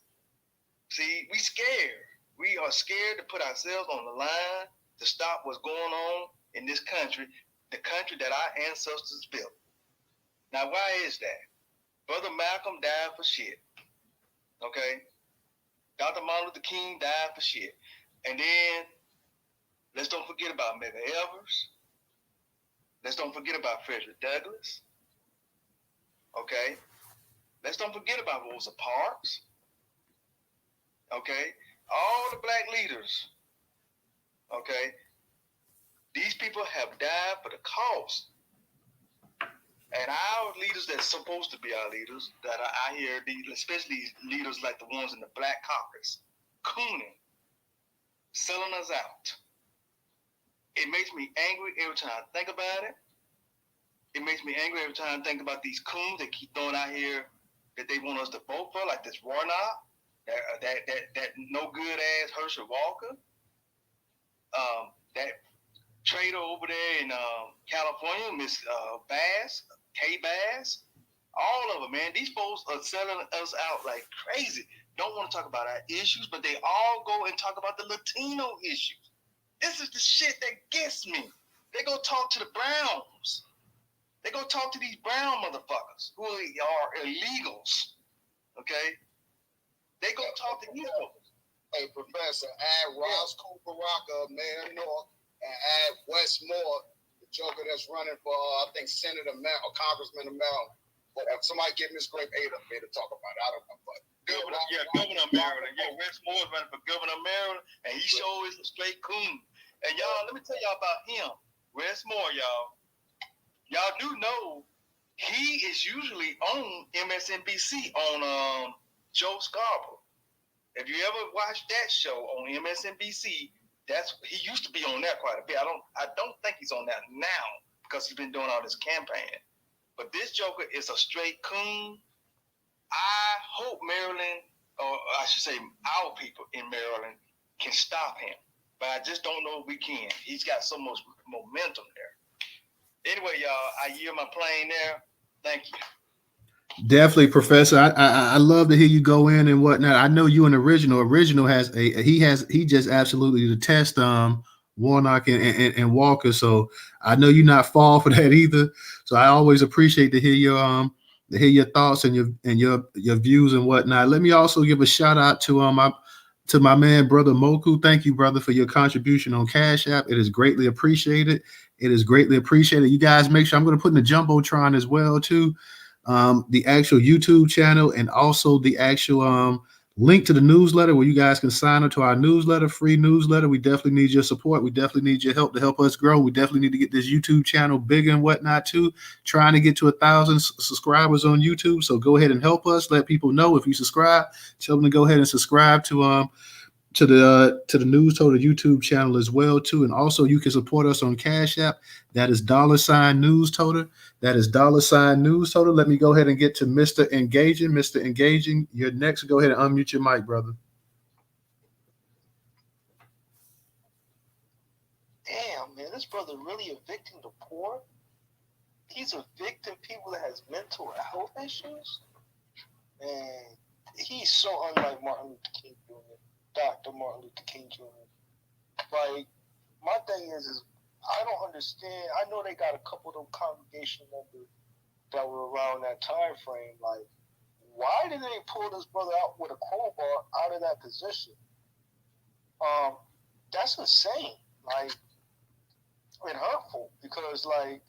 See, we scared. We are scared to put ourselves on the line to stop what's going on in this country, the country that our ancestors built. Now, why is that? Brother Malcolm died for shit. Okay? Dr. Martin Luther King died for shit. And then, let's don't forget about Medgar Evers. Let's don't forget about Frederick Douglass. Okay? Let's don't forget about Rosa Parks. Okay? All the black leaders. Okay? These people have died for the cause. And our leaders that's supposed to be our leaders, that are out here, especially leaders like the ones in the Black Caucus, cooning, selling us out. It makes me angry every time I think about it. It makes me angry every time I think about these coons that keep throwing out here that they want us to vote for, like this Warnock, that no good ass Herschel Walker, that trader over there in California, Miss Bass, K Bass, all of them, man. These folks are selling us out like crazy. Don't want to talk about our issues, but they all go and talk about the Latino issues. This is the shit that gets me. They go talk to the Browns. They go talk to these brown motherfuckers who are illegals. Okay? They go talk to these folks. Hey, Professor, add Ross Cooper Rocker, Mayor North, and add Wes Moore, the joker that's running for, I think, Senator Maryland or Congressman of Maryland. But somebody get Miss Grape Ada up here to talk about it. I don't know. But Governor of Maryland. Yeah, Wes Moore's running for governor of Maryland, and he sure is a straight coon. And y'all, let me tell y'all about him. Wes Moore, y'all. Y'all do know he is usually on MSNBC on Joe Scarborough. If you ever watched that show on MSNBC, he used to be on there quite a bit. I don't think he's on that now because he's been doing all this campaign. But this joker is a straight coon. I hope Maryland, or I should say our people in Maryland, can stop him. But I just don't know if we can. He's got so much momentum there. Anyway, y'all, I yield my plane there. Thank you. Definitely, Professor. I love to hear you go in and whatnot. I know you and Original has he just absolutely detests Warnock and Walker. So I know you're not fall for that either. So I always appreciate to hear your thoughts and your views and whatnot. Let me also give a shout out to my man, Brother Moku. Thank you, brother, for your contribution on Cash App. It is greatly appreciated. It is greatly appreciated. You guys make sure I'm going to put in the Jumbotron as well too. The actual YouTube channel and also the actual link to the newsletter where you guys can sign up to our newsletter, free newsletter. We definitely need your support. We definitely need your help to help us grow. We definitely need to get this YouTube channel bigger and whatnot too. Trying to get to 1,000 subscribers on YouTube. So go ahead and help us. Let people know if you subscribe. Tell them to go ahead and subscribe to to the News Total YouTube channel as well too, and also you can support us on Cash App. That is $News Total. That is $News Total. Let me go ahead and get to Mr. Engaging. Mr. Engaging, you're next. Go ahead and unmute your mic, brother. Damn, man, this brother really evicting the poor? He's evicting people that has mental health issues? And he's so unlike Martin Luther King Jr., Dr. Martin Luther King Jr. Like, my thing is I don't understand. I know they got a couple of them congregation members that were around that time frame. Like, why did they pull this brother out with a crowbar out of that position? That's insane. Like, and hurtful, because like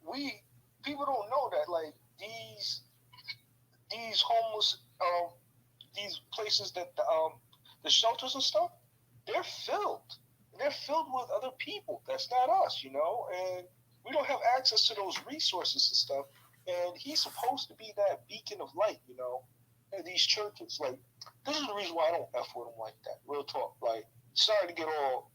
we people don't know that like these homeless these places that the shelters and stuff, they're filled with other people that's not us, you know, and we don't have access to those resources and stuff. And he's supposed to be that beacon of light, you know, in these churches. Like, this is the reason why I don't F with him like that. Real talk. Like, sorry to get all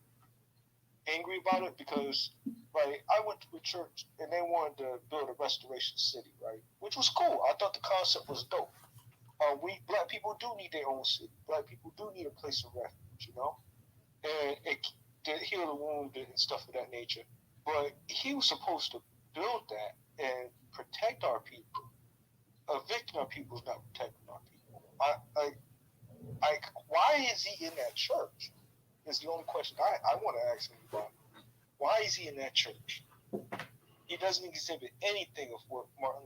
angry about it, because like I went to a church and they wanted to build a restoration city, right? Which was cool. I thought the concept was dope. We black people do need their own city. Black people do need a place of refuge, you know, and to heal the wound and stuff of that nature. But he was supposed to build that and protect our people. Evicting our people is not protecting our people. Why is he in that church? Is the only question I want to ask him about. Why is he in that church? He doesn't exhibit anything of what Dr. Martin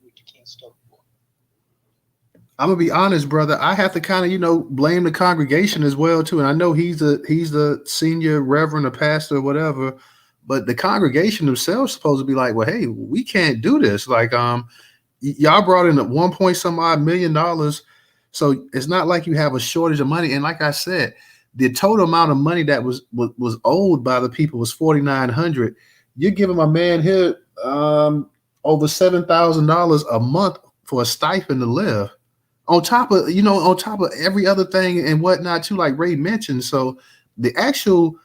Luther King stood for. I'm gonna be honest, brother. I have to kind of, blame the congregation as well too. And I know he's the senior reverend or pastor or whatever, but the congregation themselves supposed to be like, well, hey, we can't do this. Like, y'all brought in at $1 million. So it's not like you have a shortage of money. And like I said, the total amount of money that was owed by the people was $4,900. You're giving my man here over $7,000 a month for a stipend to live, on top of every other thing and whatnot too, like Ray mentioned. So the actual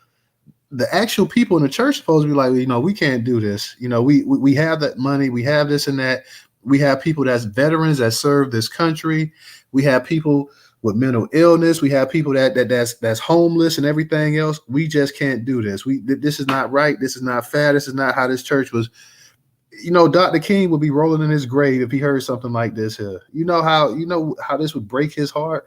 people in the church supposed to be like, we can't do this. We have that money, we have this and that. We have people that's veterans that serve this country. We have people with mental illness. We have people that's homeless and everything else. We just can't do this. This is not right. This is not fair. This is not how this church was. Dr. King would be rolling in his grave if he heard something like this here. You know how this would break his heart?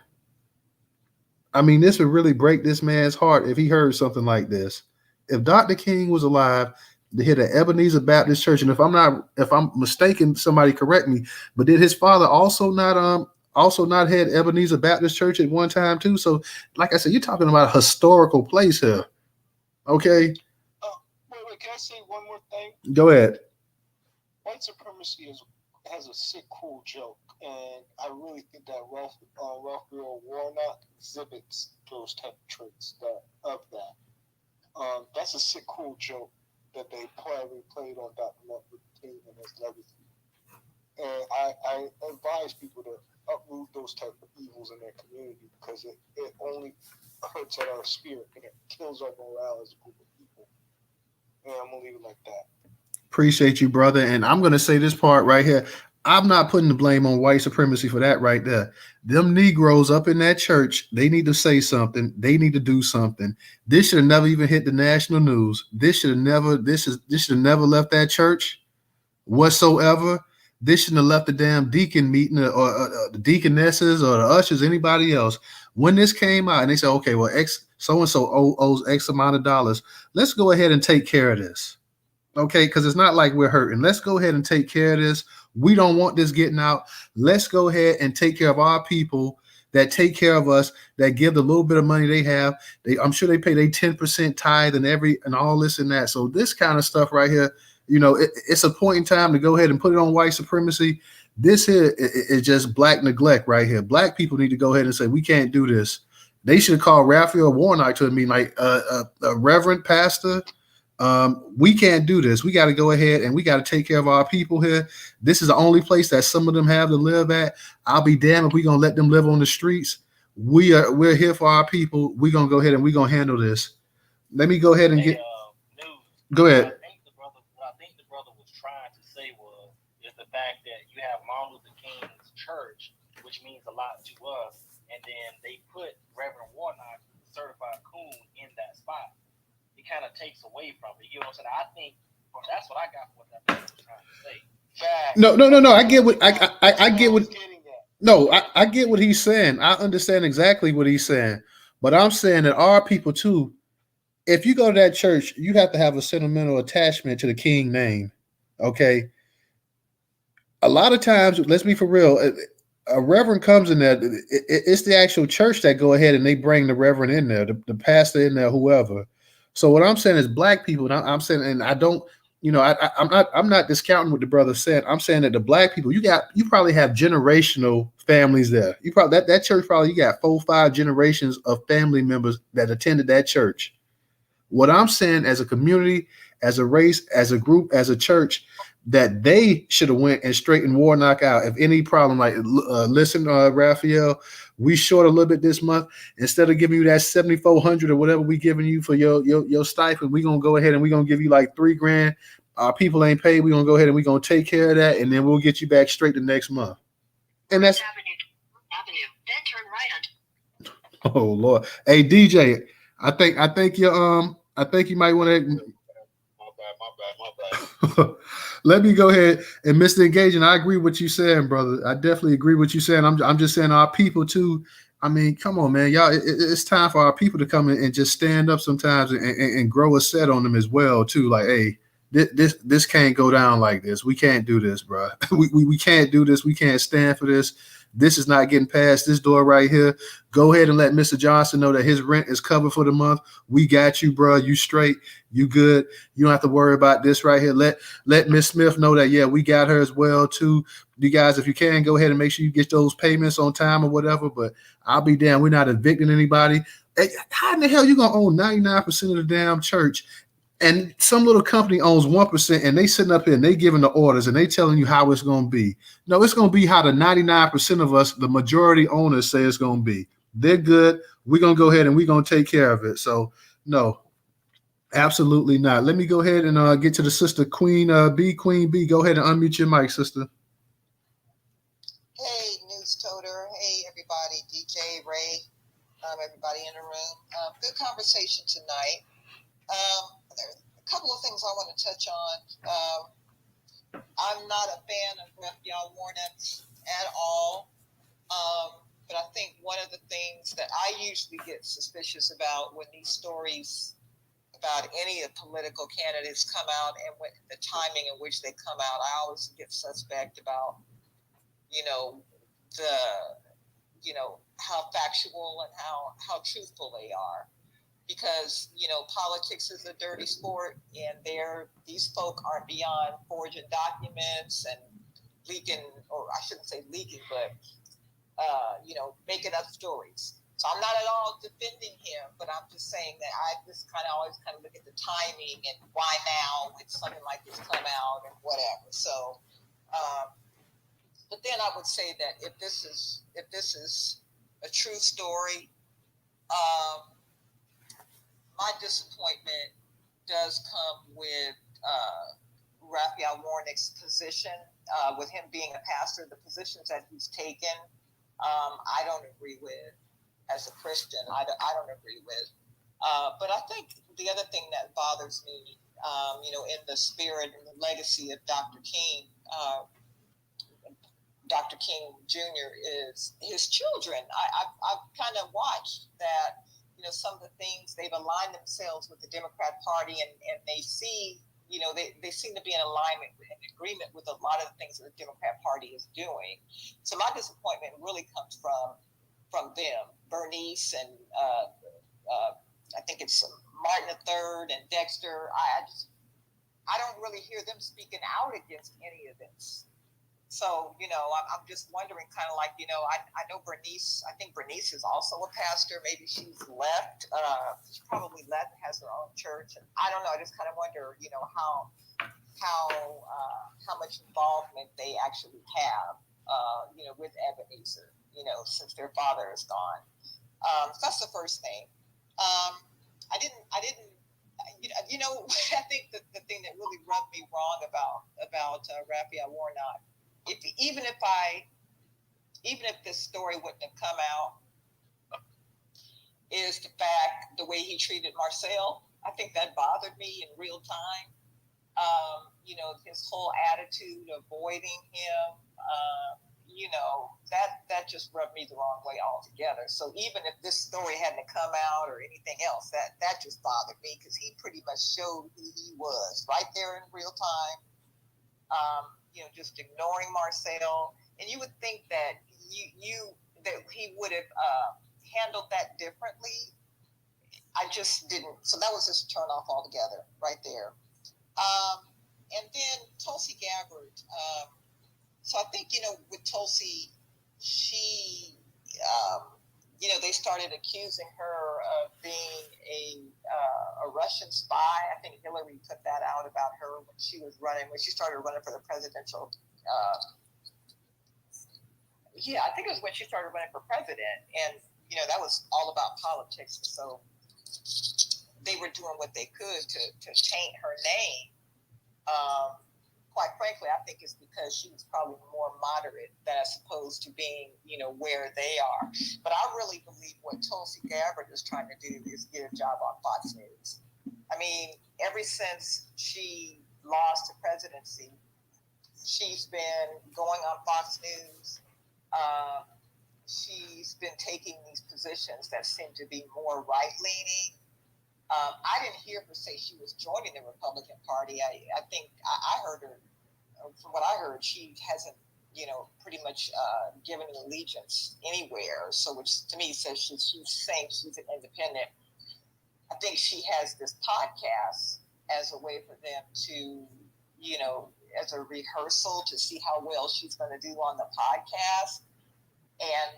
I mean, this would really break this man's heart if he heard something like this. If Dr. King was alive, to hit an Ebenezer Baptist Church, and if I'm mistaken, somebody correct me, but did his father also not had Ebenezer Baptist Church at one time too? So, like I said, you're talking about a historical place here. Okay. Wait, can I say one more thing? Go ahead. White supremacy has a sick, cool joke, and I really think that Raphael Warnock exhibits those type of traits of that. That's a sick, cool joke that they played on Dr. Martin Luther King and his legacy. And I advise people to uproot those type of evils in their community, because it only hurts at our spirit and it kills our morale as a group of people. And I'm gonna leave it like that. Appreciate you, brother. And I'm gonna say this part right here. I'm not putting the blame on white supremacy for that right there. Them Negroes up in that church, they need to say something. They need to do something. This should have never even hit the national news. This should have never left that church whatsoever. This shouldn't have left the damn deacon meeting or the deaconesses or the ushers, anybody else. When this came out and they said, okay, well, so-and-so owes X amount of dollars. Let's go ahead and take care of this. Okay, because it's not like we're hurting. Let's go ahead and take care of this. We don't want this getting out. Let's go ahead and take care of our people that take care of us, that give the little bit of money they have. I'm sure they pay their 10% tithe and all this and that. So this kind of stuff right here, it's a point in time to go ahead and put it on white supremacy. This here is just black neglect right here. Black people need to go ahead and say, we can't do this. They should have called Raphael Warnock to me, like a reverend pastor. We can't do this. We got to go ahead and we got to take care of our people here. This is the only place that some of them have to live at. I'll be damned if we're going to let them live on the streets. we're here for our people. We're gonna go ahead and we're gonna handle this. Let me go ahead and Hey, get news. go What ahead. I think the brother, what I think the brother was trying to say was, is the fact that you have Martin Luther King's church, which means a lot to us, and then they put Reverend Warnock, who's a certified coon, in that spot. It kind of takes away from it. You know what I'm saying? I think that's what I got from what that brother was trying to say. Facts. No. I get what I get what. Getting that. No, I get what he's saying. I understand exactly what he's saying. But I'm saying that our people too, if you go to that church, you have to have a sentimental attachment to the King name. Okay. A lot of times, let's be for real, a reverend comes in there, it's the actual church that go ahead and they bring the reverend in there, the pastor in there, whoever. So what I'm saying is black people, and I'm saying, and I don't, I'm not discounting what the brother said. I'm saying that the black people, you probably have generational families there. You probably that church probably you got 4-5 generations of family members that attended that church. What I'm saying as a community, as a race, as a group, as a church, that they should have went and straightened Warnock out. If any problem, like listen, Raphael, we short a little bit this month. Instead of giving you that 7,400 or whatever we giving you for your stipend, we're gonna go ahead and we're gonna give you like $3,000. Our people ain't paid. We're gonna go ahead and we're gonna take care of that, and then we'll get you back straight the next month. And that's Avenue. Then turn right on. oh Lord. Hey DJ, I think you might want to My bad. let me go ahead and Mr. Engaging. I agree with you saying, brother. I definitely agree with you saying. I'm just saying our people too. I mean, come on, man, y'all. It's time for our people to come in and just stand up sometimes and grow a set on them as well too. Like, hey, this can't go down like this. We can't do this, bro. We can't do this. We can't stand for this. This is not getting past this door right here. Go ahead and let Mr. Johnson know that his rent is covered for the month. We got you, bro. You straight. You good. You don't have to worry about this right here. Let Miss Smith know that, yeah, we got her as well, too. You guys, if you can, go ahead and make sure you get those payments on time or whatever. But I'll be damned. We're not evicting anybody. Hey, how in the hell you going to own 99% of the damn church? And some little company owns 1%, and they sitting up here and they giving the orders and they telling you how it's going to be. No, it's going to be how the 99% of us, the majority owners, say it's going to be. They're good. We're going to go ahead and we're going to take care of it. So, no, absolutely not. Let me go ahead and get to the sister, Queen B. Queen B. Go ahead and unmute your mic, sister. Hey, News Toter. Hey, everybody. DJ, Ray, everybody in the room. Good conversation tonight. There's a couple of things I want to touch on. I'm not a fan of Raphael Warnock at all. But I think one of the things that I usually get suspicious about when these stories about any of political candidates come out and when the timing in which they come out, I always get suspect about, how factual and how truthful they are. Because, politics is a dirty sport, and these folk aren't beyond forging documents and leaking, or I shouldn't say leaking, but, making up stories. So I'm not at all defending him, but I'm just saying that I just always look at the timing and why now when something like this come out and whatever. So, but then I would say that if this is a true story, my disappointment does come with Raphael Warnock's position, with him being a pastor, the positions that he's taken, I don't agree with. As a Christian, I don't agree with. But I think the other thing that bothers me, in the spirit and the legacy of Dr. King Jr. is his children. I've kind of watched that, some of the things they've aligned themselves with the Democrat Party and they see, they seem to be in alignment and agreement with a lot of the things that the Democrat Party is doing. So my disappointment really comes from them, Bernice and I think it's Martin III and Dexter. I don't really hear them speaking out against any of this. So, I'm just wondering I know Bernice, I think Bernice is also a pastor. Maybe she's left. She probably left, has her own church. And I don't know. I just kind of wonder, how much involvement they actually have, with Ebenezer, since their father is gone. That's the first thing. I didn't. I think that the thing that really rubbed me wrong about Raphael Warnock, even if this story wouldn't have come out, is the way he treated Marcel. I think that bothered me in real time. His whole attitude, avoiding him. That just rubbed me the wrong way altogether. So even if this story hadn't come out or anything else, that just bothered me because he pretty much showed who he was right there in real time. Just ignoring Marcel, and you would think that that he would have handled that differently. I just didn't. So that was just a turn off altogether right there. And then Tulsi Gabbard. So I think, with Tulsi, she, they started accusing her of being a Russian spy. I think Hillary put that out about her when she started running for the presidential. I think it was when she started running for president. And, that was all about politics. So they were doing what they could to taint her name. Quite frankly, I think it's because she was probably more moderate as opposed to being, where they are. But I really believe what Tulsi Gabbard is trying to do is get a job on Fox News. I mean, ever since she lost the presidency, she's been going on Fox News. She's been taking these positions that seem to be more right-leaning. I didn't hear her say she was joining the Republican Party. I think I heard her, from what I heard, she hasn't, pretty much given an allegiance anywhere. So, which to me says she's saying she's an independent. I think she has this podcast as a way for them to, as a rehearsal to see how well she's going to do on the podcast. And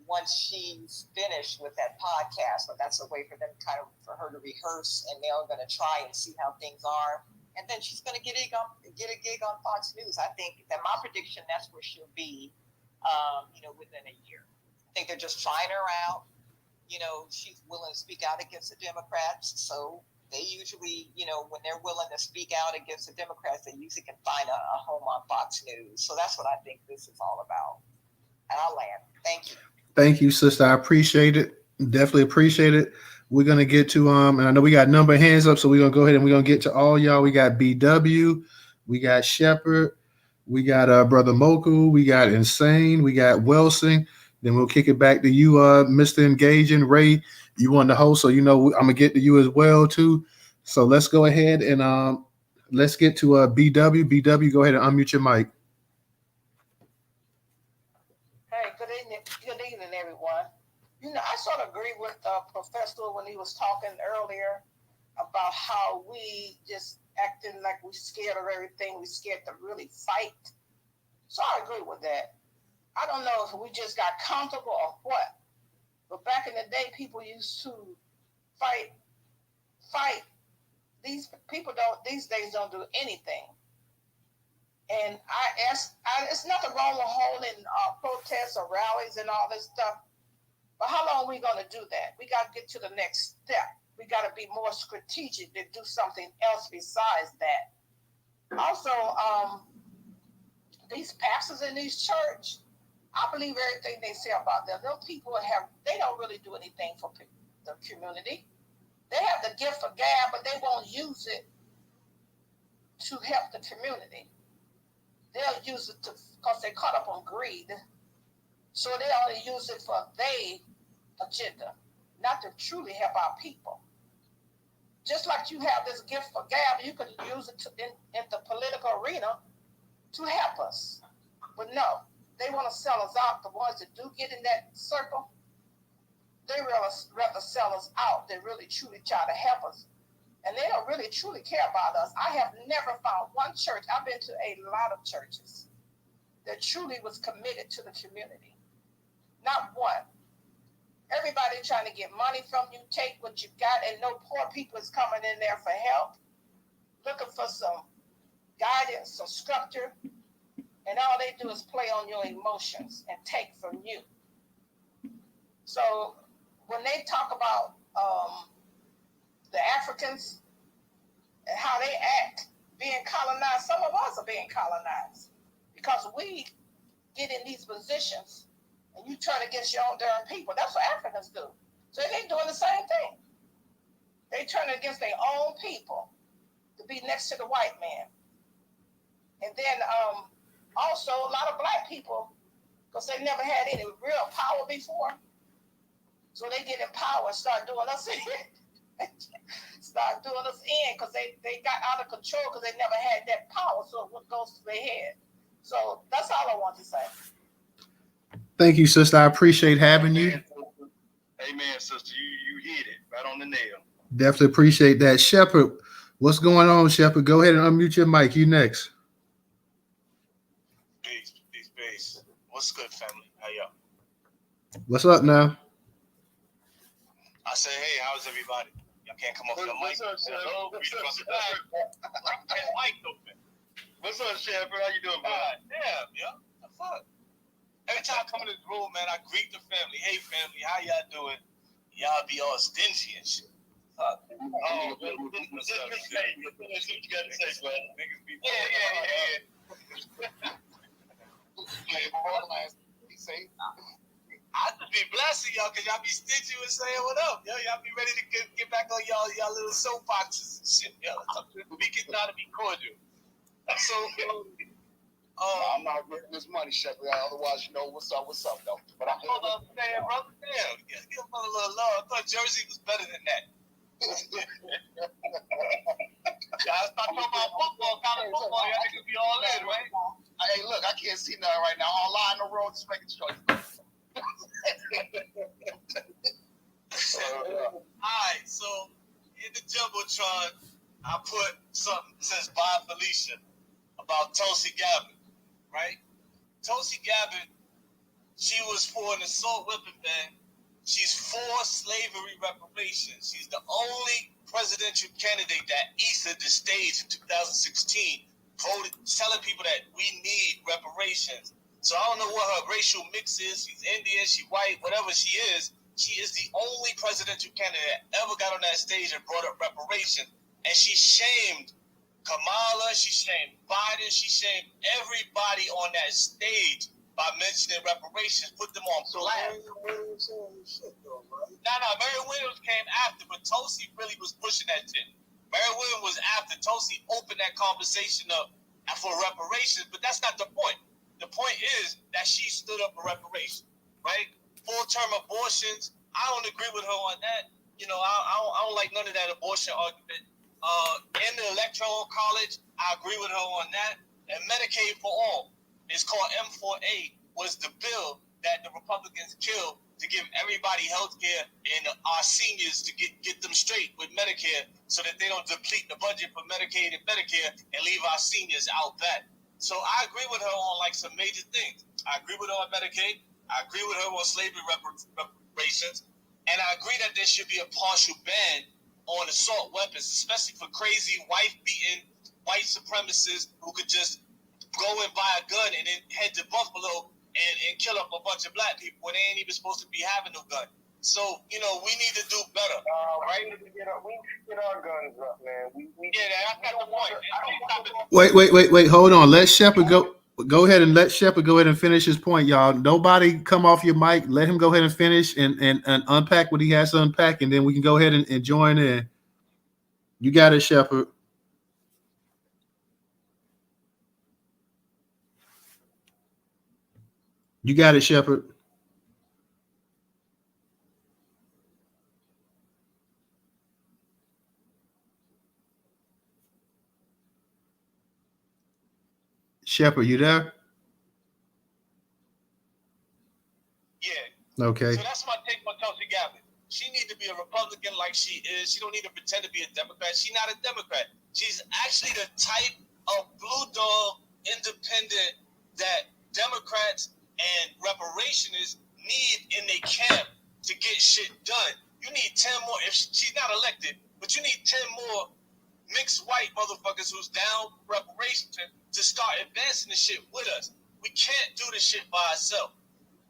once she's finished with that podcast, but that's a way for them for her to rehearse, and they're going to try and see how things are. And then she's going to get a gig on Fox News. I think that my prediction, that's where she'll be, within a year. I think they're just trying her out. She's willing to speak out against the Democrats. So they usually, when they're willing to speak out against the Democrats, they usually can find a home on Fox News. So that's what I think this is all about. And I'll land. Thank you. Thank you, sister. I appreciate it. Definitely appreciate it. We're gonna get to and I know we got a number of hands up, so we're gonna go ahead and we're gonna get to all y'all. We got BW, we got Shepherd, we got Brother Moku, we got Insane, we got Wilson. Then we'll kick it back to you, Mr. Engaging. Ray, you want the host, so I'm gonna get to you as well too. So let's go ahead and let's get to BW. BW, go ahead and unmute your mic. Good evening, everyone. I sort of agree with Professor when he was talking earlier about how we just acting like we're scared of everything. We're scared to really fight. So I agree with that. I don't know if we just got comfortable or what. But back in the day, people used to fight. These people these days don't do anything. And it's nothing wrong with holding protests or rallies and all this stuff. But how long are we going to do that? We got to get to the next step. We got to be more strategic to do something else besides that. Also, these pastors in these church, I believe everything they say about them. Those people they don't really do anything for the community. They have the gift of gab, but they won't use it to help the community. They'll use it because they're caught up on greed. So they only use it for their agenda, not to truly help our people. Just like you have this gift for gab, you can use it in the political arena to help us. But no, they want to sell us out. The ones that do get in that circle, they rather sell us out than really truly try to help us. And they don't really truly care about us. I have never found one church, I've been to a lot of churches, that truly was committed to the community. Not one. Everybody trying to get money from you, take what you got, and no poor people is coming in there for help, looking for some guidance, some structure, and all they do is play on your emotions and take from you. So when they talk about the Africans and how they act being colonized, some of us are being colonized because we get in these positions and you turn against your own darn people. That's what Africans do. So they're doing the same thing. They turn against their own people to be next to the white man. And then also a lot of black people, because they never had any real power before. So they get in power and start doing us in. Start doing us in because they got out of control because they never had that power. So what goes to their head. So that's all I want to say. Thank you, sister. I appreciate having you. Amen, sister. You hit it right on the nail. Definitely appreciate that. Shepherd, what's going on, Shepherd? Go ahead and unmute your mic. You next. Peace. What's good, family? How y'all? What's up now? I say, hey, how's everybody? Y'all can't come up with the mic. Hello, What's up, Shepherd? How you doing, bro? Damn, yo. The fuck? Every time I come in this room, man, I greet the family. Hey, family, how y'all doing? Y'all be all stingy and shit. What you got to say, bro? I just be blessing y'all because y'all be stingy and saying what up. Yo, y'all be ready to get back on y'all little soapboxes and shit. Yo, we can try to be cordial. So, I'm not getting this money, Shepherd. Otherwise, you know what's up, though. But I'm hold on, man, brother. Damn, give him a little love. I thought Jersey was better than that. Y'all start talking about football, college football. Y'all niggas be all in, right? Hey, look, I can't see nothing right now. All line in the road, just making choices. Alright, so in the Jumbotron, I put something that says Bob Felicia about Tulsi Gabbard, right? Tulsi Gabbard, she was for an assault weapon ban. She's for slavery reparations. She's the only presidential candidate that eased the stage in 2016, telling people that we need reparations. So I don't know what her racial mix is. She's Indian, she's white, whatever she is the only presidential candidate that ever got on that stage and brought up reparations. And she shamed Kamala, she shamed Biden, she shamed everybody on that stage by mentioning reparations, put them on blast. Mary Williams came after, but Tulsi really was pushing that shit. Mary Williams was after Tulsi opened that conversation up for reparations, but that's not the point. The point is that she stood up for reparations, right? Full-term abortions, I don't agree with her on that. You know, I don't like none of that abortion argument. In the electoral college, I agree with her on that. And Medicaid for all, it's called M4A, was the bill that the Republicans killed to give everybody health care and our seniors to get them straight with Medicare so that they don't deplete the budget for Medicaid and Medicare and leave our seniors out back. So I agree with her on like some major things. I agree with her on Medicaid. I agree with her on slavery reparations. And I agree that there should be a partial ban on assault weapons, especially for crazy wife-beating white supremacists who could just go and buy a gun and then head to Buffalo and kill up a bunch of black people when they ain't even supposed to be having no gun. So, you know, we need to do better, right? We need to get our guns up, man. That's not the point. Wait. Hold on. Let Shepherd go. Go ahead and let Shepherd go ahead and finish his point, y'all. Nobody come off your mic. Let him go ahead and finish and unpack what he has to unpack, and then we can go ahead and join in. You got it, Shepherd. You got it, Shepherd. Shepherd, you there? Yeah. Okay. So that's my take on Tulsi Gabbard. She needs to be a Republican like she is. She don't need to pretend to be a Democrat. She's not a Democrat. She's actually the type of blue dog independent that Democrats and reparationists need in their camp to get shit done. You need 10 more. If she's not elected, but you need 10 more mixed white motherfuckers who's down reparations to start advancing the shit with us. We can't do this shit by ourselves.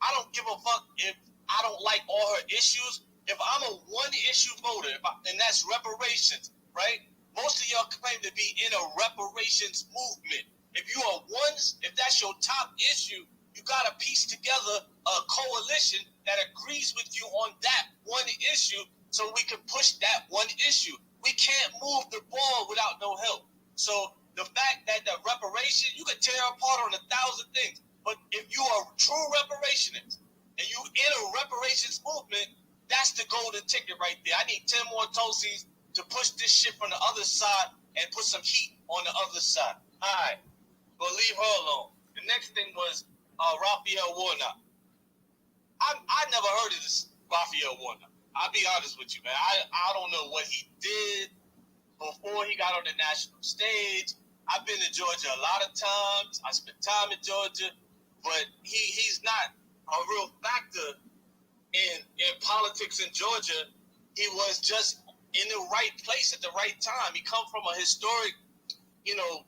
I don't give a fuck if I don't like all her issues, if I'm a one-issue voter, and that's reparations, right? Most of y'all claim to be in a reparations movement. If that's your top issue, you got to piece together a coalition that agrees with you on that one issue so we can push that one issue. We can't move the ball without no help. So the fact that the reparation, you can tear apart on 1,000 things, but if you are a true reparationist and you in a reparations movement, that's the golden ticket right there. I need 10 more Tulsis to push this shit from the other side and put some heat on the other side. All right, but leave her alone. The next thing was Raphael Warnock. I never heard of this Raphael Warnock. I'll be honest with you, man. I don't know what he did before he got on the national stage. I've been to Georgia a lot of times. I spent time in Georgia, but he's not a real factor in politics in Georgia. He was just in the right place at the right time. He come from a historic,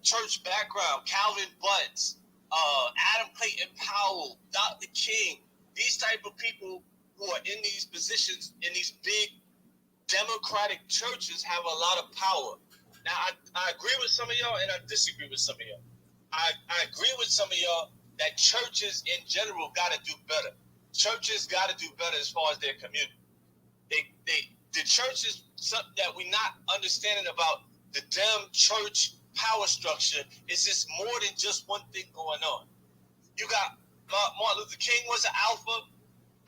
church background. Calvin Butts, Adam Clayton Powell, Dr. King, these type of people who are in these positions in these big democratic churches have a lot of power. Now, I agree with some of y'all and I disagree with some of y'all. I agree with some of y'all that churches in general got to do better. Churches got to do better as far as their community. The churches, something that we're not understanding about the damn church power structure is just more than just one thing going on. You got Martin Luther King was an alpha.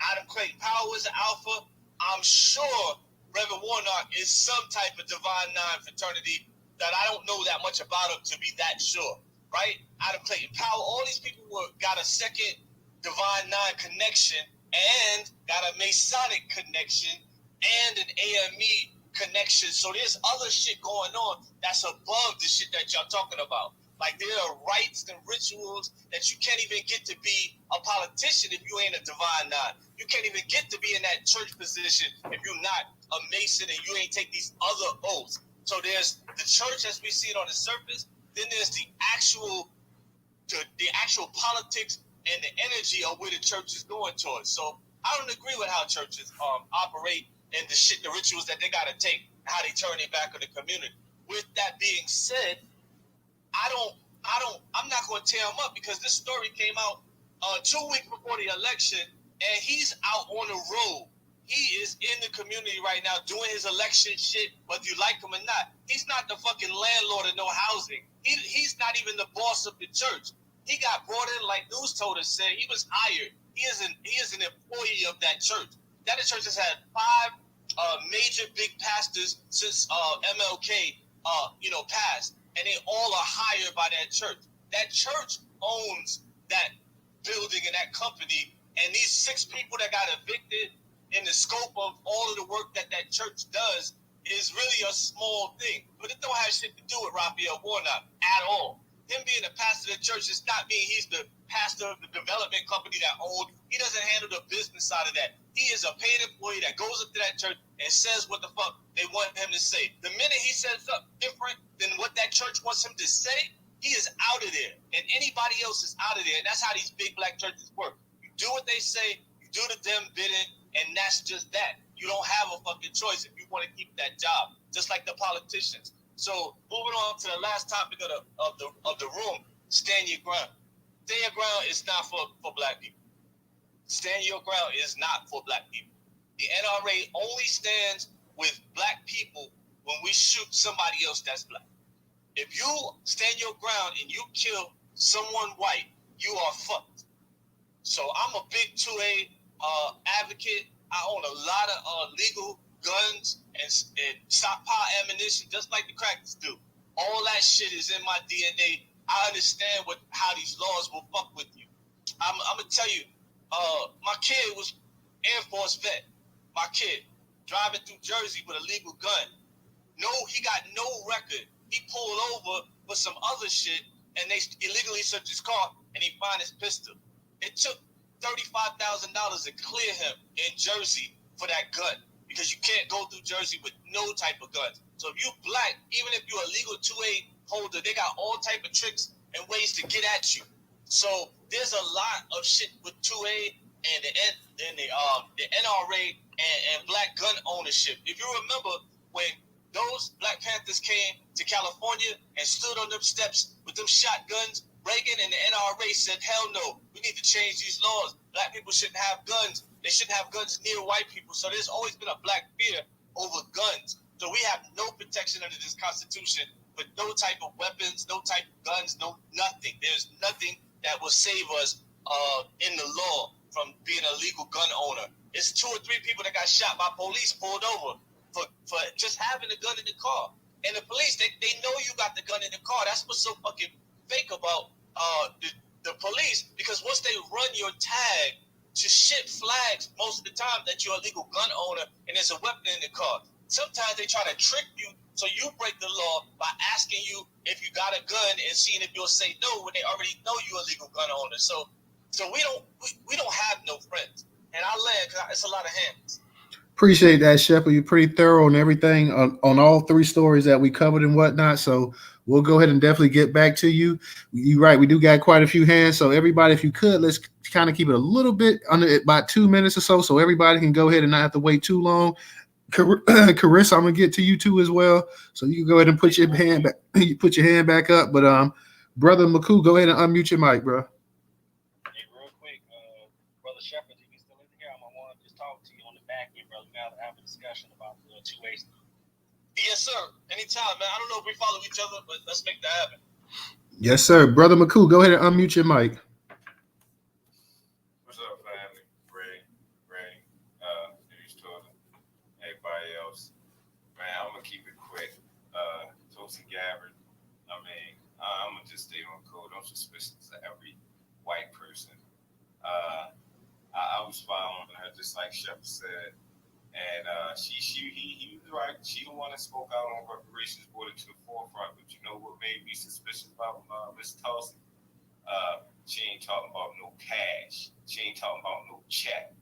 Adam Clayton Powell was an alpha. I'm sure Reverend Warnock is some type of divine nine fraternity that I don't know that much about him to be that sure, right? Adam Clayton Powell, all these people got a second divine nine connection and got a Masonic connection and an AME connection. So there's other shit going on that's above the shit that y'all talking about. Like there are rites and rituals that you can't even get to be a politician if you ain't a divine nine. You can't even get to be in that church position if you're not a Mason and you ain't take these other oaths. So there's the church as we see it on the surface. Then there's the actual politics and the energy of where the church is going towards. So I don't agree with how churches operate and the rituals that they got to take, how they turn it back on the community. With that being said, I'm not going to tear him up because this story came out 2 weeks before the election, and he's out on the road. He is in the community right now doing his election shit, whether you like him or not. He's not the fucking landlord of no housing. He's not even the boss of the church. He got brought in, like news told us, said he was hired. He is an employee of that church. That church has had 5 major big pastors since MLK, passed, and they all are hired by that church. That church owns that building and that company, and these 6 people that got evicted in the scope of all of the work that church does is really a small thing. But it don't have shit to do with Raphael Warnock at all. Him being a pastor of the church does not mean he's the pastor of the development company that owned. He doesn't handle the business side of that. He is a paid employee that goes up to that church and says what the fuck they want him to say. The minute he says something different than what that church wants him to say, he is out of there. And anybody else is out of there. And that's how these big black churches work. You do what they say, you do the them bidding, and that's just that. You don't have a fucking choice if you want to keep that job, just like the politicians. So moving on to the last topic of the room, stand your ground. Stand your ground is not for black people. Stand your ground is not for black people. The NRA only stands with black people when we shoot somebody else that's black. If you stand your ground and you kill someone white, you are fucked. So I'm a big 2A advocate. I own a lot of legal guns and stockpile ammunition, just like the crackers do. All that shit is in my DNA. I understand how these laws will fuck with you. I'm gonna tell you, my kid was Air Force vet. My kid driving through Jersey with a legal gun. No, he got no record. He pulled over with some other shit, and they illegally searched his car, and he found his pistol. It took $35,000 to clear him in Jersey for that gun, because you can't go through Jersey with no type of guns. So if you black, even if you're a legal 2A holder, they got all type of tricks and ways to get at you. So there's a lot of shit with 2A and the NRA and black gun ownership. If you remember when those Black Panthers came to California and stood on them steps with them shotguns, Reagan and the NRA said, hell no, we need to change these laws. Black people shouldn't have guns. They shouldn't have guns near white people. So there's always been a black fear over guns. So we have no protection under this Constitution for no type of weapons, no type of guns, no nothing. There's nothing that will save us in the law from being a legal gun owner. It's 2 or 3 people that got shot by police, pulled over for just having a gun in the car. And the police, they know you got the gun in the car. That's what's so fucking fake about the police, because once they run your tag to ship flags most of the time that you're a legal gun owner and there's a weapon in the car. Sometimes they try to trick you so you break the law by asking you if you got a gun and seeing if you'll say no when they already know you're a legal gun owner. So we don't have no friends. And I land because it's a lot of hands. Appreciate that, Shepard. You're pretty thorough on everything on all 3 stories that we covered and whatnot. So we'll go ahead and definitely get back to you. You're right. We do got quite a few hands. So everybody, if you could, let's kind of keep it a little bit under about 2 minutes or so everybody can go ahead and not have to wait too long. Carissa, I'm gonna get to you too as well. So you can go ahead and put your hand back. You put your hand back up. But Brother McCoo, go ahead and unmute your mic, bro. Hey, real quick, Brother Shepard, if you're still in here, I'm gonna want to just talk to you on the back end, brother. We gotta have a discussion about the 2 ways. Yes, sir. Anytime, man. I don't know if we follow each other, but let's make that happen. Yes, sir. Brother McCoo, go ahead and unmute your mic. What's up, family? Ray, everybody else. Man, I'm gonna keep it quick. Tulsi Gabbard. I mean, I'm gonna just stay on code. I'm suspicious of every white person. I was following her just like Shepard said, and he was right. She the one that spoke out on reparations, brought it to the forefront. But you know what made me suspicious about Miss Tulsi? She ain't talking about no cash. She ain't talking about no check.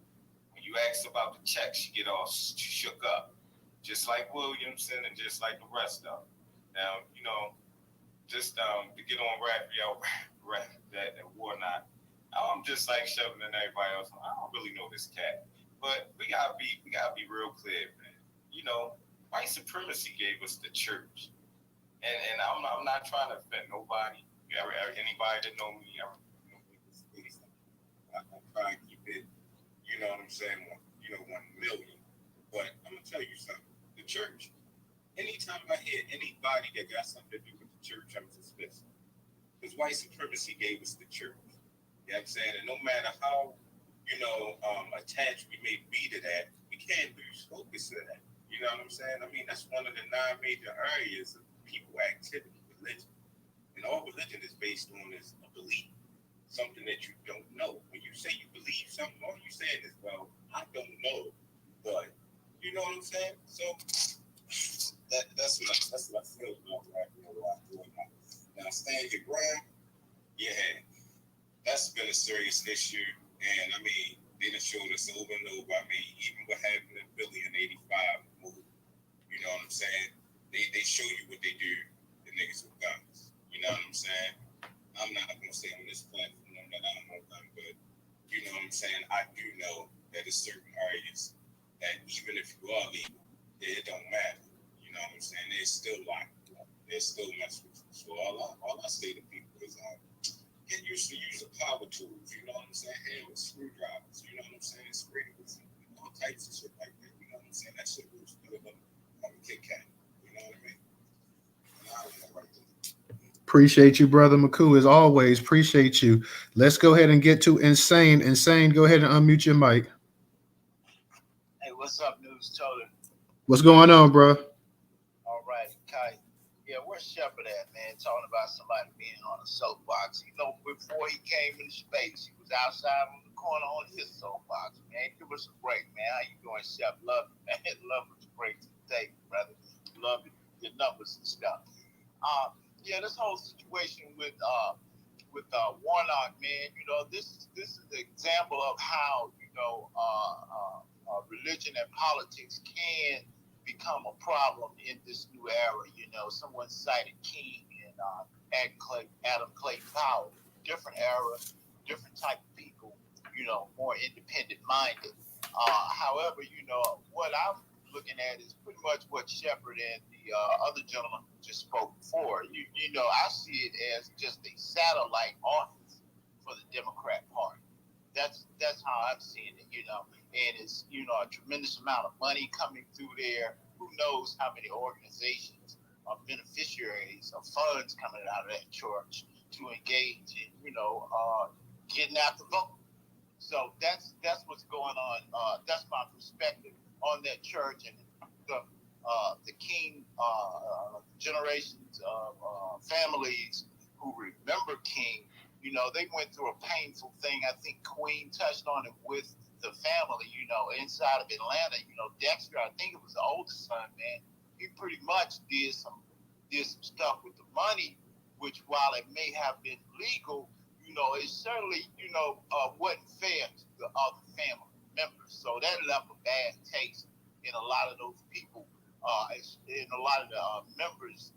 When you ask about the check, she get all shook up, just like Williamson and just like the rest of them. Now, you know, just to get on Raphael, that Warnock, I'm just like Shepard and everybody else. I don't really know this cat, but we gotta be real clear, man. You know, white supremacy gave us the church, and I'm not trying to offend nobody. Anybody that know me, I'm trying to keep it, you know what I'm saying, 1 million. But I'm gonna tell you something. The church, anytime I hear anybody that got something to do with the church, I'm suspicious. Because white supremacy gave us the church. You know what I'm saying? And no matter how, attached we may be to that, we can't lose focus of that. You know what I'm saying? I mean, that's one of the 9 major areas of people activity, religion. And all religion is based on is a belief, something that you don't know. When you say you believe something, all you saying is, well, I don't know, but you know what I'm saying? So that's what I feel about Raphael. Now, stand your ground, yeah, that's been a serious issue. And I mean, they done showed us over and over. I mean, even with having the Billion 85 move, you know what I'm saying? They show you what they do, the niggas with guns. You know what I'm saying? I'm not going to say on this platform that I don't know gun, but you know what I'm saying? I do know that there's certain areas that even if you are legal, it don't matter. You know what I'm saying? They're still locked up. They're still messing with you. So all I say to people is get used to using power tools. You know what I'm saying? Hammer, screwdrivers. You know what I'm saying? Sprinklers, all types of shit like that. You know what I'm saying? That shit will still have a Kit Kat. You know what I mean? And I don't know right there. Appreciate you, Brother McCoo, as always. Appreciate you. Let's go ahead and get to Insane. Insane, go ahead and unmute your mic. Hey, what's up, News Toter? What's going on, bro? All right, Kai. Yeah, where's Shepard at, man? Talking about somebody being on a soapbox. You know, before he came into space, he was outside on the corner on his soapbox, man. Give us a break, man. How you doing, Shep? Love it, man. Love it. Break today, brother. Love it. Your numbers and stuff. Yeah, this whole situation with Warnock, man, you know, this is the example of how, religion and politics can become a problem in this new era. You know, someone cited King and Adam Clay Powell. Different era, different type of people, you know, more independent minded. However, what I'm looking at is pretty much what Shepard and the other gentleman just spoke for. I see it as just a satellite office for the Democrat Party. That's how I'm seeing it, and it's, a tremendous amount of money coming through there. Who knows how many organizations are beneficiaries of funds coming out of that church to engage in, getting out the vote. So that's what's going on. That's my perspective on that church and the King generations of families who remember King. They went through a painful thing. I think Queen touched on it with the family, inside of Atlanta. Dexter, I think it was the oldest son, man. He pretty much did some stuff with the money, which while it may have been legal, it certainly, wasn't fair to the other family members. So that left a bad taste in a lot of those people, in a lot of the members'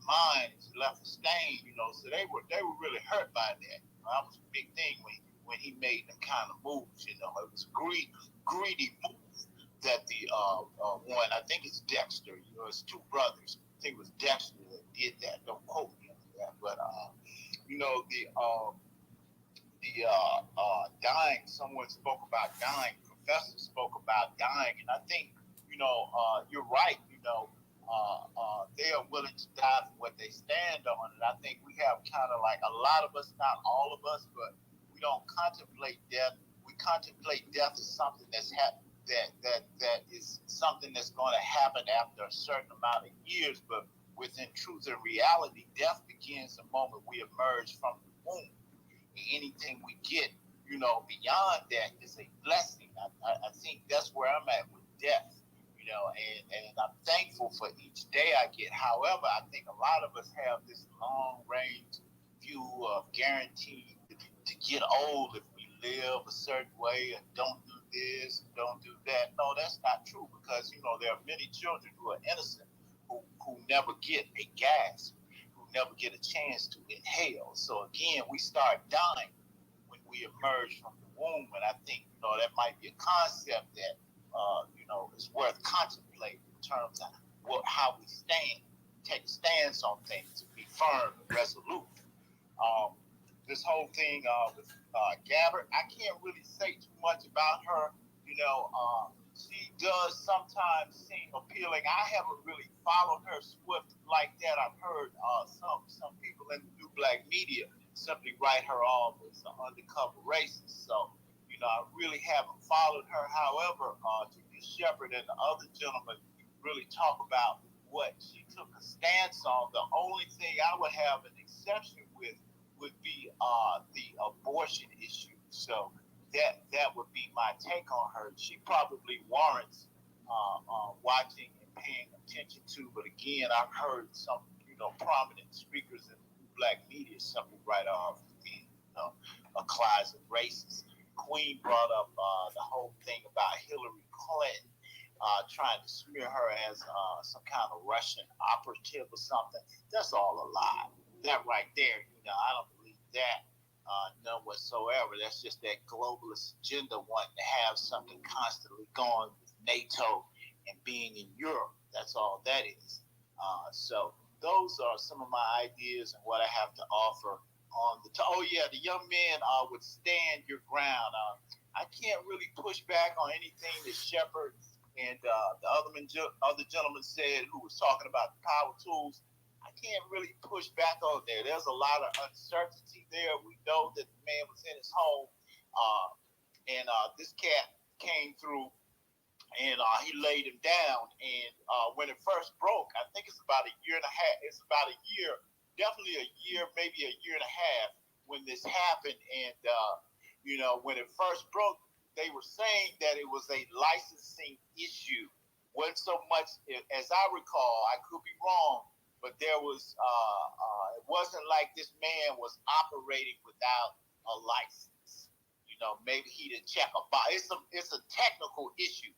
minds, left a stain, so they were really hurt by that. That was a big thing when he made them kind of moves, it was greedy moves that the one, I think it's Dexter, it's two brothers. I think it was Dexter that did that. Don't quote me on that, but dying. Someone spoke about dying. Professor spoke about dying, and I think you're right. They are willing to die for what they stand on, and I think we have kind of like a lot of us, not all of us, but we don't contemplate death. We contemplate death as something that's that is something that's going to happen after a certain amount of years, but within truth and reality, death begins the moment we emerge from the womb. And anything we get, beyond that is a blessing. I think that's where I'm at with death, and I'm thankful for each day I get. However, I think a lot of us have this long range view of guaranteed to get old if we live a certain way and don't do this, and don't do that. No, that's not true, because, there are many children who are innocent who never get a gasp, who never get a chance to inhale. So again, we start dying when we emerge from the womb, and I think that might be a concept that is worth contemplating in terms of how we take a stance on things, to be firm and resolute. This whole thing with Gabbard, I can't really say too much about her. She does sometimes seem appealing. I haven't really followed her swift like that. I've heard some people in the new black media simply write her off as an undercover racist. So, I really haven't followed her. However, to be Shepard and the other gentleman really talk about what she took a stance on, the only thing I would have an exception with would be the abortion issue. So that would be my take on her. She probably warrants watching and paying attention to. But again, I've heard some prominent speakers in black media simply write off being a closet racist. Queen brought up the whole thing about Hillary Clinton trying to smear her as some kind of Russian operative or something. That's all a lie. That right there, I don't believe that none whatsoever. That's just that globalist agenda wanting to have something constantly going with NATO and being in Europe. That's all that is. So those are some of my ideas and what I have to offer on the the young man would stand your ground. I can't really push back on anything that Shepard and the other gentleman said, who was talking about the power tools. I can't really push back on there. There's a lot of uncertainty there. We know that the man was in his home, and this cat came through, and he laid him down. And when it first broke, I think it's about a year and a half. It's about a year, definitely a year, maybe a year and a half when this happened. And when it first broke, they were saying that it was a licensing issue. Wasn't so much, as I recall, I could be wrong, but there was, it wasn't like this man was operating without a license. Maybe he didn't check a box. It's a technical issue,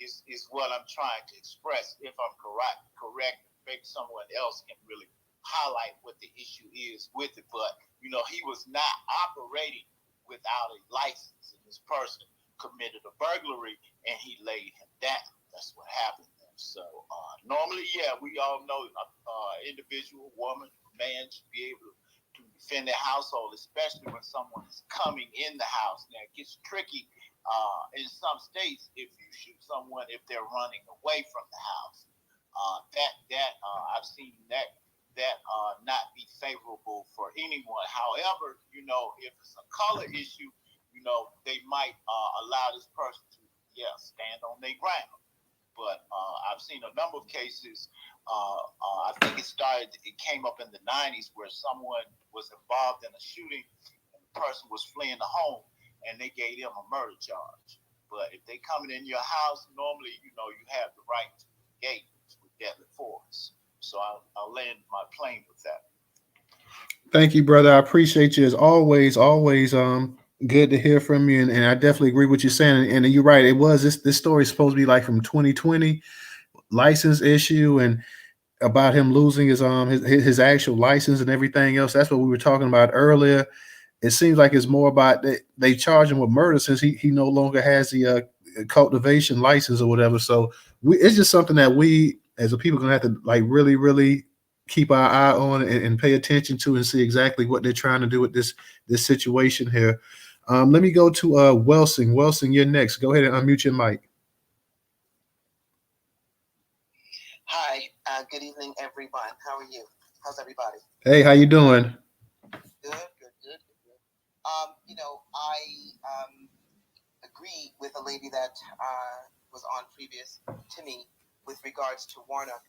is what I'm trying to express. If I'm correct, maybe someone else can really highlight what the issue is with it. But, he was not operating without a license, and this person committed a burglary and he laid him down. That's what happened there. So normally, yeah, we all know individual, woman, man should be able to defend their household, especially when someone is coming in the house. Now, it gets tricky in some states if you shoot someone if they're running away from the house. I've seen that not be favorable for anyone. However, if it's a color issue, they might allow this person to stand on their ground. But I've seen a number of cases. I think it came up in the 90s where someone was involved in a shooting and the person was fleeing the home and they gave him a murder charge. But if they coming in your house, normally, you have the right to engage with deadly force. So I'll land my plane with that. Thank you, brother. I appreciate you as always. Always good to hear from you. And I definitely agree with you saying. And you're right. It was this story is supposed to be like from 2020 license issue and about him losing his actual license and everything else. That's what we were talking about earlier. It seems like it's more about they charge him with murder since he no longer has the cultivation license or whatever. So it's just something that we as a people gonna have to like really, really keep our eye on and pay attention to and see exactly what they're trying to do with this situation here. Let me go to Welsing. Welsing, you're next. Go ahead and unmute your mic. Hi, good evening, everyone. How are you? How's everybody? Hey, how you doing? Good. I agree with a lady that was on previous to me with regards to Warnock.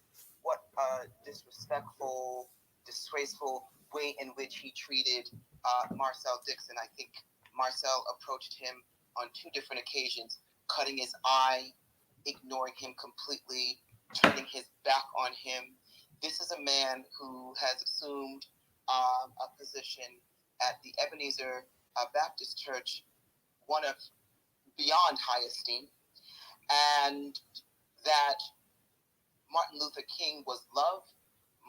What a disrespectful, disgraceful way in which he treated Marcel Dixon. I think Marcel approached him on 2 different occasions, cutting his eye, ignoring him completely, turning his back on him. This is a man who has assumed a position at the Ebenezer Baptist Church, one of beyond high esteem, and that Martin Luther King was love,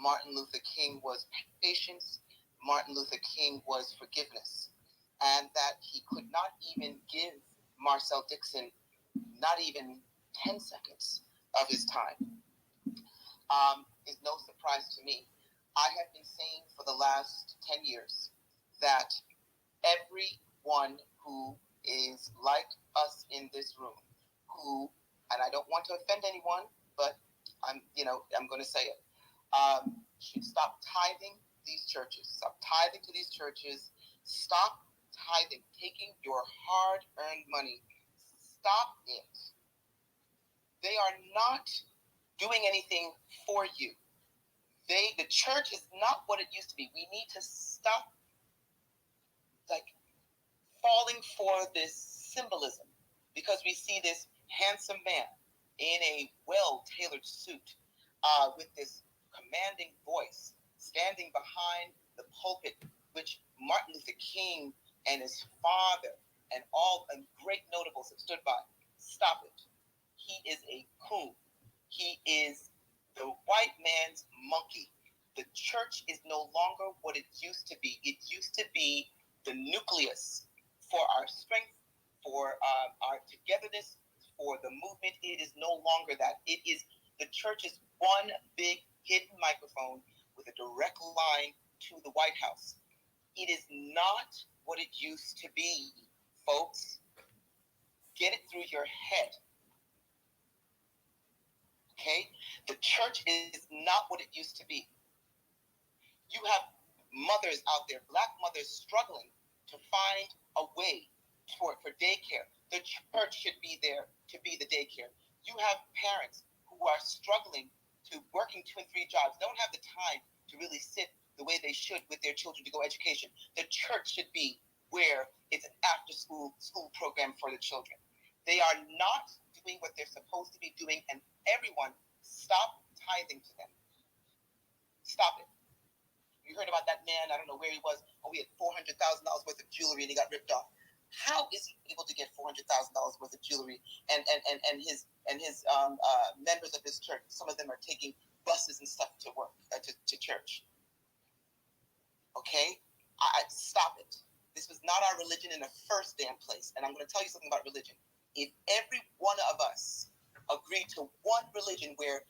Martin Luther King was patience, Martin Luther King was forgiveness, and that he could not even give Marcel Dixon not even 10 seconds of his time. Is no surprise to me. I have been saying for the last 10 years that everyone who is like us in this room, who, and I don't want to offend anyone, but I'm going to say it, should stop tithing these churches. Stop tithing to these churches. Stop tithing, taking your hard-earned money. Stop it. They are not doing anything for you. The church is not what it used to be. We need to stop falling for this symbolism, because we see this handsome man in a well-tailored suit with this commanding voice standing behind the pulpit, which Martin Luther King and his father and all great notables have stood by. Stop it. He is a coon. He is the white man's monkey. The church is no longer what it used to be. It used to be the nucleus for our strength, for our togetherness, for the movement. It is no longer that. The church is one big hidden microphone with a direct line to the White House. It is not what it used to be, folks. Get it through your head. Okay? The church is not what it used to be. You have mothers out there, black mothers, struggling to find a way for daycare. The church should be there to be the daycare. You have parents who are struggling to working 2 and 3 jobs, don't have the time to really sit the way they should with their children to go education. The church should be where it's an after-school program for the children. They are not doing what they're supposed to be doing, and everyone, stop tithing to them. Stop it. You heard about that man, I don't know where he was, we had $400,000 worth of jewelry and he got ripped off. How is he able to get $400,000 worth of jewelry and his members of his church, some of them are taking buses and stuff to work, to church. Okay? Stop it. This was not our religion in the first damn place. And I'm going to tell you something about religion. if every one of us agreed to one religion where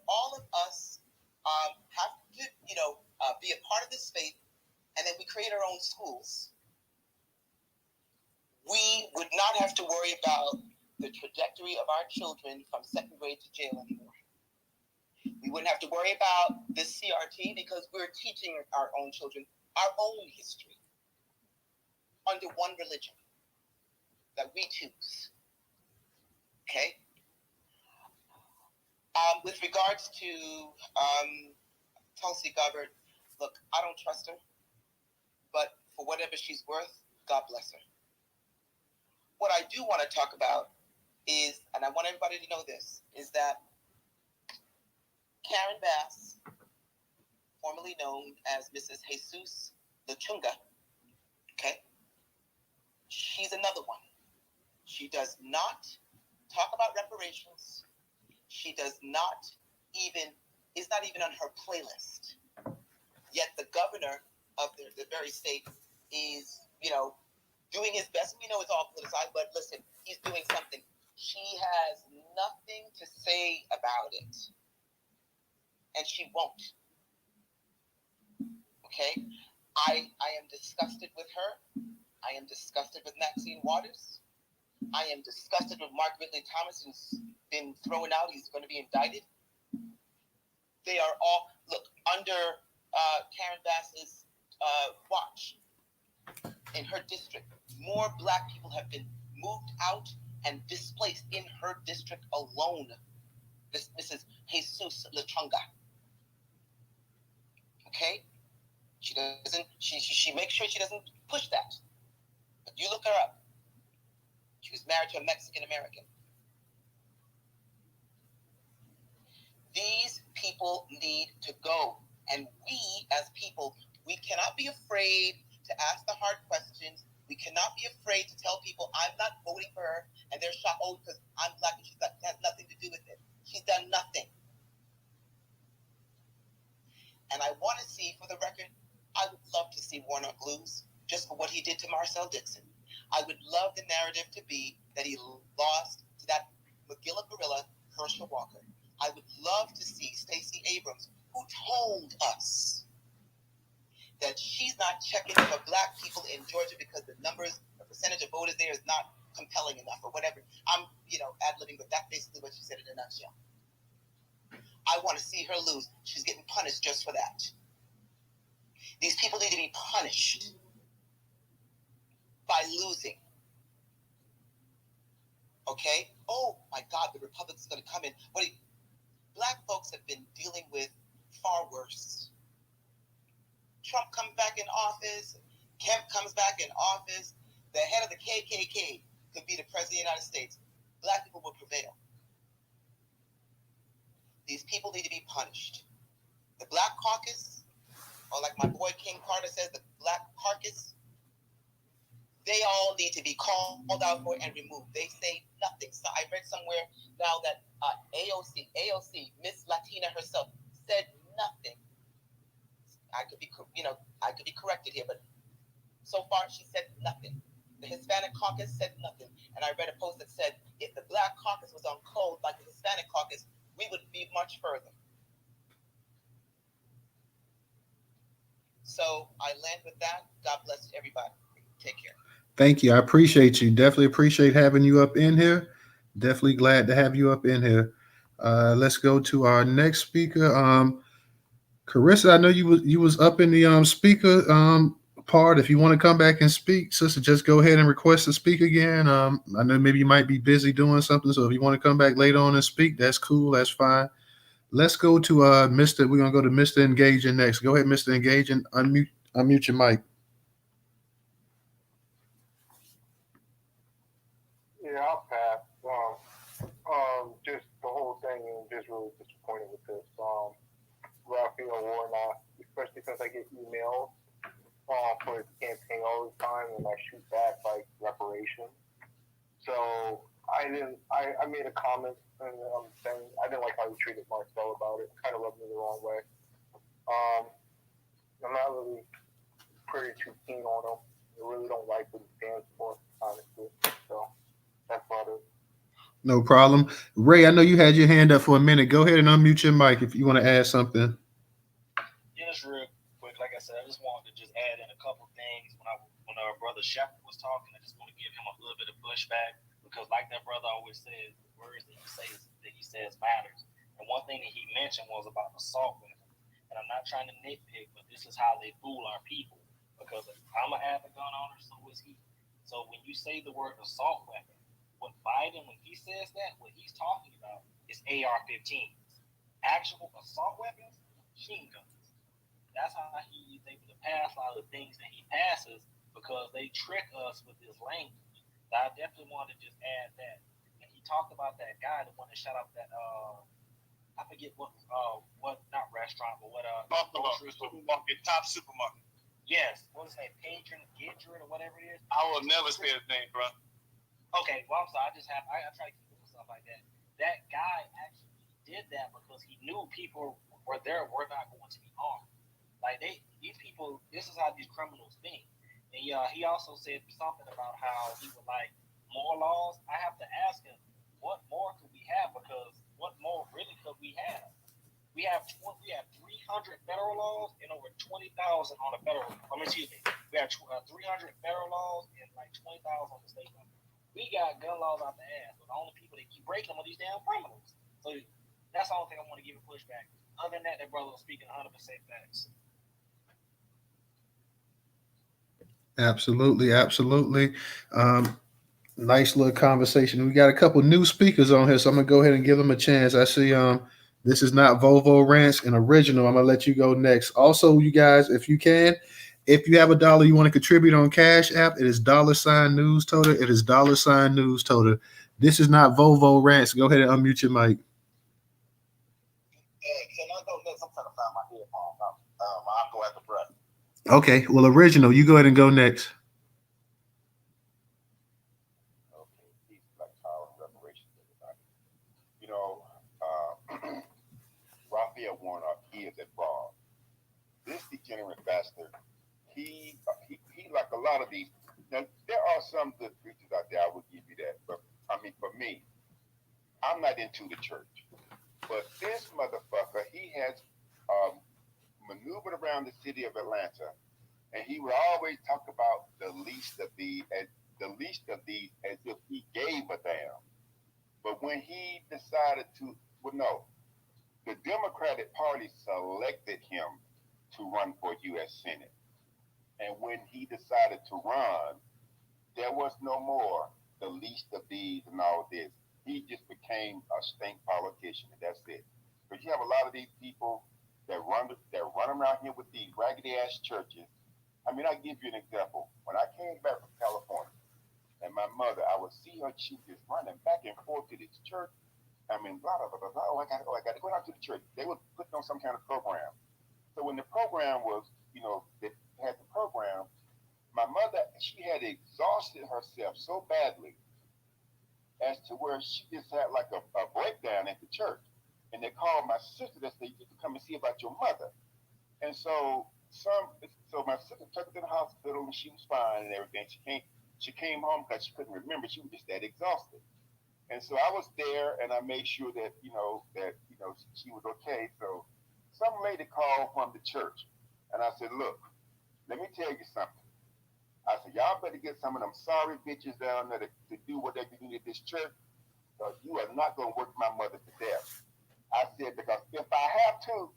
all of us have to, be a part of this faith, and then we create our own schools, we would not have to worry about the trajectory of our children from second grade to jail anymore. We wouldn't have to worry about this CRT because we're teaching our own children our own history under one religion that we choose. Okay? With regards to Tulsi Gabbard, look, I don't trust her, but for whatever she's worth, God bless her. What I do want to talk about is, and I want everybody to know this, is that Karen Bass, formerly known as Mrs. Jesus Lachunga, okay, she's another one. She does not talk about reparations. She does not even, is not even on her playlist. Yet the governor of the very state is, doing his best. We know it's all politicized, but listen, he's doing something. She has nothing to say about it. And she won't. Okay? I am disgusted with her. I am disgusted with Maxine Waters. I am disgusted with Mark Ridley Thomas, who's been thrown out. He's going to be indicted. They are all, look, under Karen Bass's watch in her district, more Black people have been moved out and displaced in her district alone. This Mrs. Jesus Lachunga. Okay? She doesn't, she makes sure she doesn't push that. But you look her up. She was married to a Mexican American. These people need to go. And we, as people, we cannot be afraid to ask the hard questions. We cannot be afraid to tell people, I'm not voting for her, and they're shocked, because I'm Black and that has nothing to do with it. She's done nothing. And I want to see, for the record, I would love to see Warnock lose just for what he did to Marcel Dixon. I would love the narrative to be that he lost to that McGilla gorilla, Herschel Walker. I would love to see Stacey Abrams, who told us that she's not checking for Black people in Georgia because the percentage of voters there is not compelling enough or whatever. I'm, ad-libbing, but that's basically what she said in a nutshell. I want to see her lose. She's getting punished just for that. These people need to be punished by losing. Okay? Oh my God, the Republicans are going to come in. Black folks have been dealing with far worse. Trump comes back in office. Kemp comes back in office. The head of the KKK could be the president of the United States. Black people will prevail. These people need to be punished. The Black Caucus, or like my boy King Carter says, the Black Carcass, they all need to be called out for and removed. They say nothing. So I read somewhere now that AOC, Miss Latina herself, said nothing. I could be corrected here, but so far she said nothing. The Hispanic Caucus said nothing. And I read a post that said, if the Black Caucus was on code like the Hispanic Caucus, we would be much further. So I land with that. God bless everybody. Take care. Thank you. I appreciate you. Definitely appreciate having you up in here. Definitely glad to have you up in here. Let's go to our next speaker. Carissa, I know you was up in the speaker part. If you want to come back and speak, sister, just go ahead and request to speak again. I know maybe you might be busy doing something, so if you want to come back later on and speak, that's cool. That's fine. Let's go to Mr. We're gonna go to Mr. Engaging next. Go ahead, Mr. Engaging. Unmute your mic. Yeah, I'll pass. Just the whole thing, I'm just really disappointed with this. Raphael Warnock, especially since I get emails for his campaign all the time, and I shoot back like reparations. So I made a comment, and I'm saying I didn't like how he treated Marcel about it. It kind of rubbed me the wrong way. I'm not really pretty too keen on him. I really don't like what he stands for, honestly. So No problem. Ray, I know you had your hand up for a minute. Go ahead and unmute your mic if you want to add something. Yeah, just real quick. Like I said, I just wanted to just add in a couple things when our brother Shepard was talking. I just want to give him a little bit of pushback because, like that brother always says, the words that he says matters. And one thing that he mentioned was about assault weapons. And I'm not trying to nitpick, but this is how they fool our people. Because I'm an avid gun owner, so is he. So when you say the word assault weapon, what Biden, when he says that, what he's talking about is AR-15s, actual assault weapons, machine guns. That's how he's able to pass a lot of the things that he passes because they trick us with this language. So I definitely want to just add that. And he talked about that guy, the one that shot up that I forget what not restaurant, but what Buffalo supermarket, top supermarket. Yes, what is his name? Patron Gidget or whatever it is. I will never say his name, bro. Okay, well I'm sorry. I try to keep it with stuff like that. That guy actually did that because he knew people were not going to be armed. Like these people, this is how these criminals think. And he also said something about how he would like more laws. I have to ask him, what more could we have? Because what more really could we have? We have 300 federal laws and over 20,000 on the federal. Excuse me. We have 300 federal laws and like 20,000 on the state level. We got gun laws out the ass, but the only people that keep breaking them are these damn criminals. So that's the only thing I want to give a pushback. Other than that, brother was speaking 100% facts. Absolutely, absolutely. Nice little conversation. We got a couple new speakers on here, so I'm gonna go ahead and give them a chance. I see this is not Volvo Rants and original. I'm gonna let you go next. Also, you guys, if you can, if you have $1 you want to contribute on Cash App, it is $News Total. It is $News Total. This is not Volvo Rants. Go ahead and unmute your mic. Can I go next? I'm trying to find my headphones. I'll go after breath. Okay, well, original, you go ahead and go next. Okay, peace, black power, and reparations, everybody. You know, Raphael Warnock, he is a fraud. This degenerate bastard, he like a lot of these. Now, there are some good preachers out there, I will give you that. But, I mean, for me, I'm not into the church. But this motherfucker, he has maneuvered around the city of Atlanta, and he would always talk about the least of these as if he gave a damn. But when he decided to, the Democratic Party selected him to run for U.S. Senate. And when he decided to run, there was no more the least of these and all this. He just became a stink politician, and that's it. But you have a lot of these people that run around here with these raggedy ass churches. I mean, I'll give you an example. When I came back from California, and my mother, I would see her, she was running back and forth to this church. I mean, blah, blah, blah, blah, blah. Oh, I got to go out to the church. They were putting on some kind of program. So when the program was, they had the program, my mother, she had exhausted herself so badly as to where she just had like a breakdown at the church. And they called my sister that said, you can come and see about your mother. And so my sister took her to the hospital and she was fine and everything. She came home because she couldn't remember. She was just that exhausted. And so I was there and I made sure that, she was okay. So some lady called from the church and I said, look, let me tell you something. I said, y'all better get some of them sorry bitches down there to do whatever you need at this church. You are not going to work my mother to death. I said, because if I have to,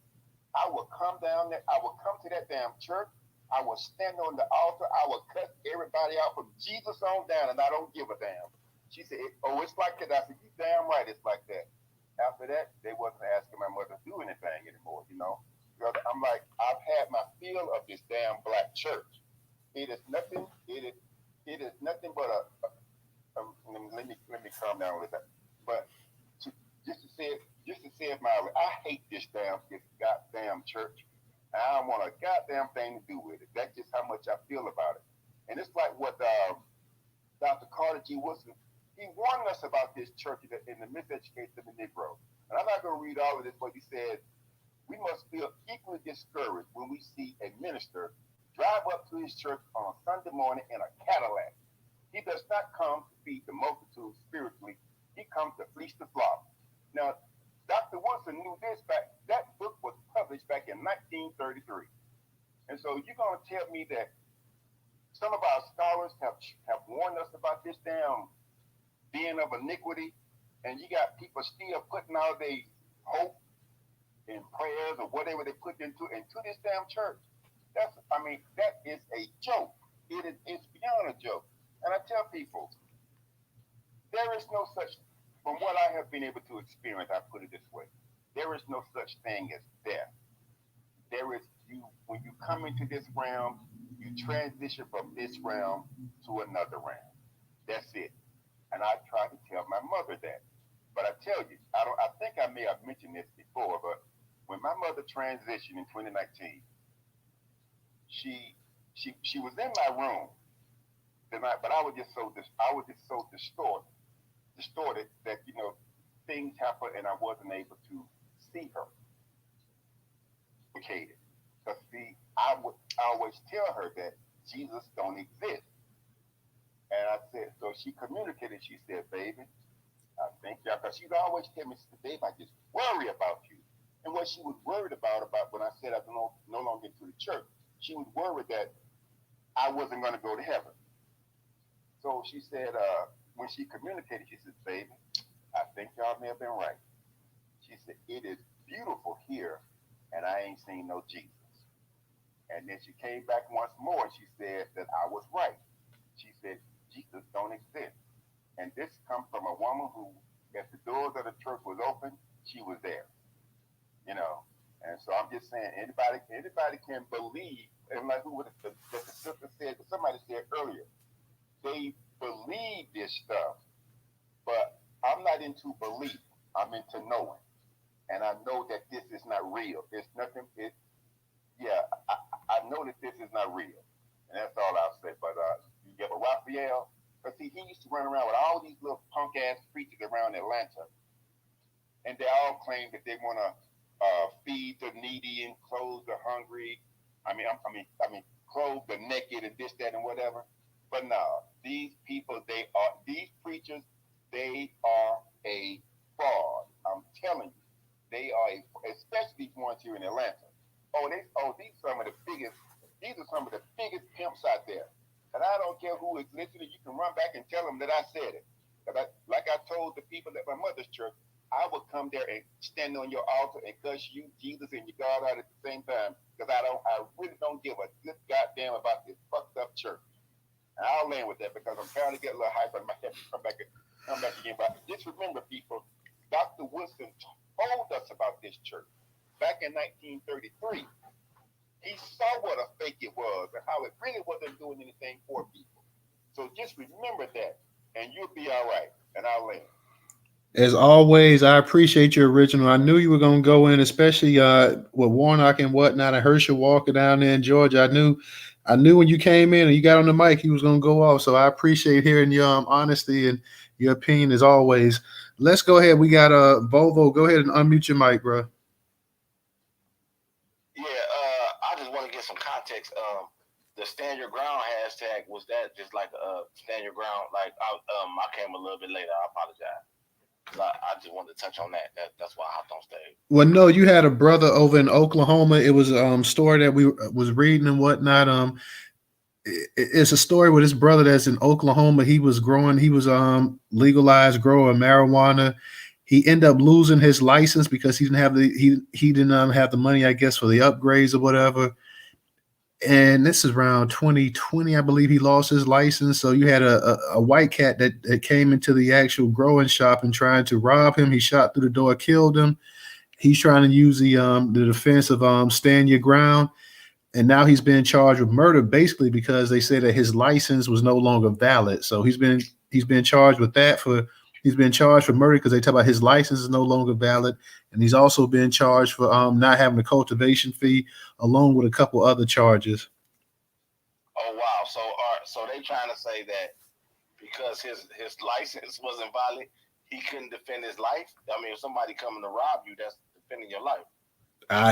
I will come down there. I will come to that damn church. I will stand on the altar. I will cut everybody out from Jesus on down, and I don't give a damn. She said, oh, it's like that. I said, you damn right it's like that. After that, they wasn't asking my mother to do anything anymore, Because I'm like, I've had my fill of this damn black church. It is nothing but let me calm down with that. But just to say it mildly, I hate this goddamn church. I don't want a goddamn thing to do with it. That's just how much I feel about it. And it's like what Dr. Carter G. Woodson, he warned us about this church in the miseducation of the Negro. And I'm not going to read all of this, but he said, we must feel equally discouraged when we see a minister drive up to his church on a Sunday morning in a Cadillac. He does not come to feed the multitude spiritually, He comes to fleece the flock. Now, Dr. Woodson knew this back. That book was published back in 1933. And so you're going to tell me that some of our scholars have warned us about this damn being of iniquity, and you got people still putting out their hope and prayers or whatever they put into this damn church. That is a joke. It's beyond a joke. And I tell people, there is no such, from what I have been able to experience, I put it this way, there is no such thing as death. There is, when you come into this realm, you transition from this realm to another realm. That's it. And I try to tell my mother that. But I tell you, I think I may have mentioned this before, but when my mother transitioned in 2019, she was in my room, but I was just so distorted that things happened and I wasn't able to see her. Because see, I always tell her that Jesus don't exist. And I said, so she communicated, she said, baby, I think y'all, because she'd always tell me, babe, I just worry about you. And what she was worried about when I said I no longer into the church, she was worried that I wasn't going to go to heaven. So she said, when she communicated, she said, baby, I think y'all may have been right. She said, it is beautiful here, and I ain't seen no Jesus. And then she came back once more, and she said that I was right. She said, Jesus don't exist. And this comes from a woman who, if the doors of the church was open, she was there. And so I'm just saying, anybody can believe, and like the sister said, somebody said earlier, they believe this stuff, but I'm not into belief. I'm into knowing. And I know that this is not real. It's nothing. I know that this is not real. And that's all I'll say. But you have a Raphael, because see, he used to run around with all these little punk ass preachers around Atlanta. And they all claim that they want to feed the needy and clothe the hungry. I mean, clothe the naked and this, that, and whatever. But no, these people, these preachers, they are a fraud. I'm telling you, they are, especially ones here in Atlanta. These are some of the biggest pimps out there. And I don't care who is listening, you can run back and tell them that I said it. Like I told the people at my mother's church, I would come there and stand on your altar and cuss you, Jesus, and your God out at the same time, because I really don't give a good goddamn about this fucked up church. And I'll land with that because I'm trying to get a little hype on my head to come back again. But just remember, people, Dr. Woodson told us about this church back in 1933. He saw what a fake it was and how it really wasn't doing anything for people. So just remember that, and you'll be all right. And I'll land. As always, I appreciate your original. I knew you were going to go in, especially with Warnock and whatnot. I heard you walking down there in Georgia. I knew when you came in and you got on the mic, he was going to go off. So I appreciate hearing your honesty and your opinion as always. Let's go ahead. We got Volvo. Go ahead and unmute your mic, bro. Yeah, I just want to get some context. The stand your ground hashtag, was that just like a stand your ground? Like I came a little bit later. I apologize. I just wanted to touch on that. That's why I hopped on stage. Well, no, you had a brother over in Oklahoma. It was a story that we was reading and whatnot. It's a story with his brother that's in Oklahoma. He was legalized growing marijuana. He ended up losing his license because he didn't have the money, I guess, for the upgrades or whatever. And this is around 2020, I believe he lost his license. So you had a white cat that came into the actual growing shop and trying to rob him. He shot through the door, killed him. He's trying to use the defense of stand your ground. And now he's been charged with murder, basically because they say that his license was no longer valid. So he's been charged with that he's been charged for murder because they talk about his license is no longer valid. And he's also been charged for not having a cultivation fee, along with a couple other charges. Oh wow! So they trying to say that because his license wasn't valid, he couldn't defend his life. I mean, if somebody coming to rob you, that's defending your life.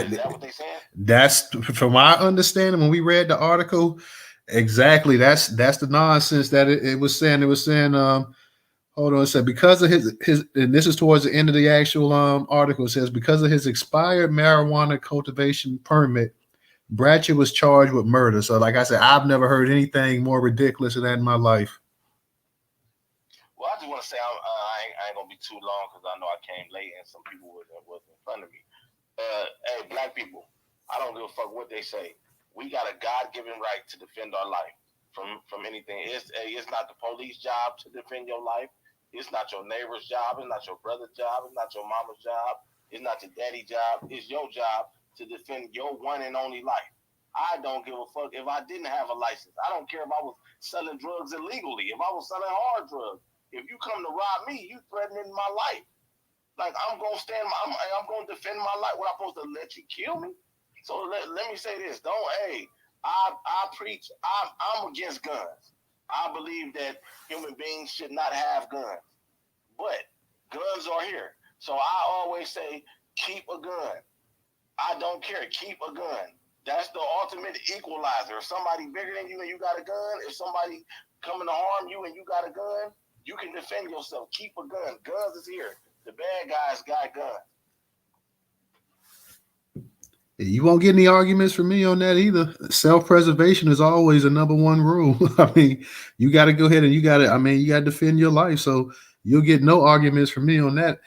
Is that what they saying? That's from my understanding when we read the article. Exactly. That's the nonsense that it was saying. It was saying. Hold on a second. Because of his, and this is towards the end of the actual article, it says because of his expired marijuana cultivation permit, Bratcher was charged with murder. So, like I said, I've never heard anything more ridiculous than that in my life. Well, I just want to say I ain't gonna be too long because I know I came late and some people was in front of me. Hey, black people, I don't give a fuck what they say. We got a God-given right to defend our life from anything. It's not the police job to defend your life. It's not your neighbor's job. It's not your brother's job. It's not your mama's job. It's not your daddy's job. It's your job to defend your one and only life. I don't give a fuck if I didn't have a license. I don't care if I was selling drugs illegally. If I was selling hard drugs. If you come to rob me, you threatening my life. Like I'm gonna I'm gonna defend my life. What, I'm supposed to let you kill me? So let me say this. I preach. I'm against guns. I believe that human beings should not have guns, but guns are here. So I always say, keep a gun. I don't care. Keep a gun. That's the ultimate equalizer. If somebody bigger than you and you got a gun, if somebody coming to harm you and you got a gun, you can defend yourself. Keep a gun. Guns is here. The bad guys got guns. You won't get any arguments from me on that either. Self-preservation is always a number one rule. I mean, you got to go ahead and you got to defend your life. So you'll get no arguments from me on that.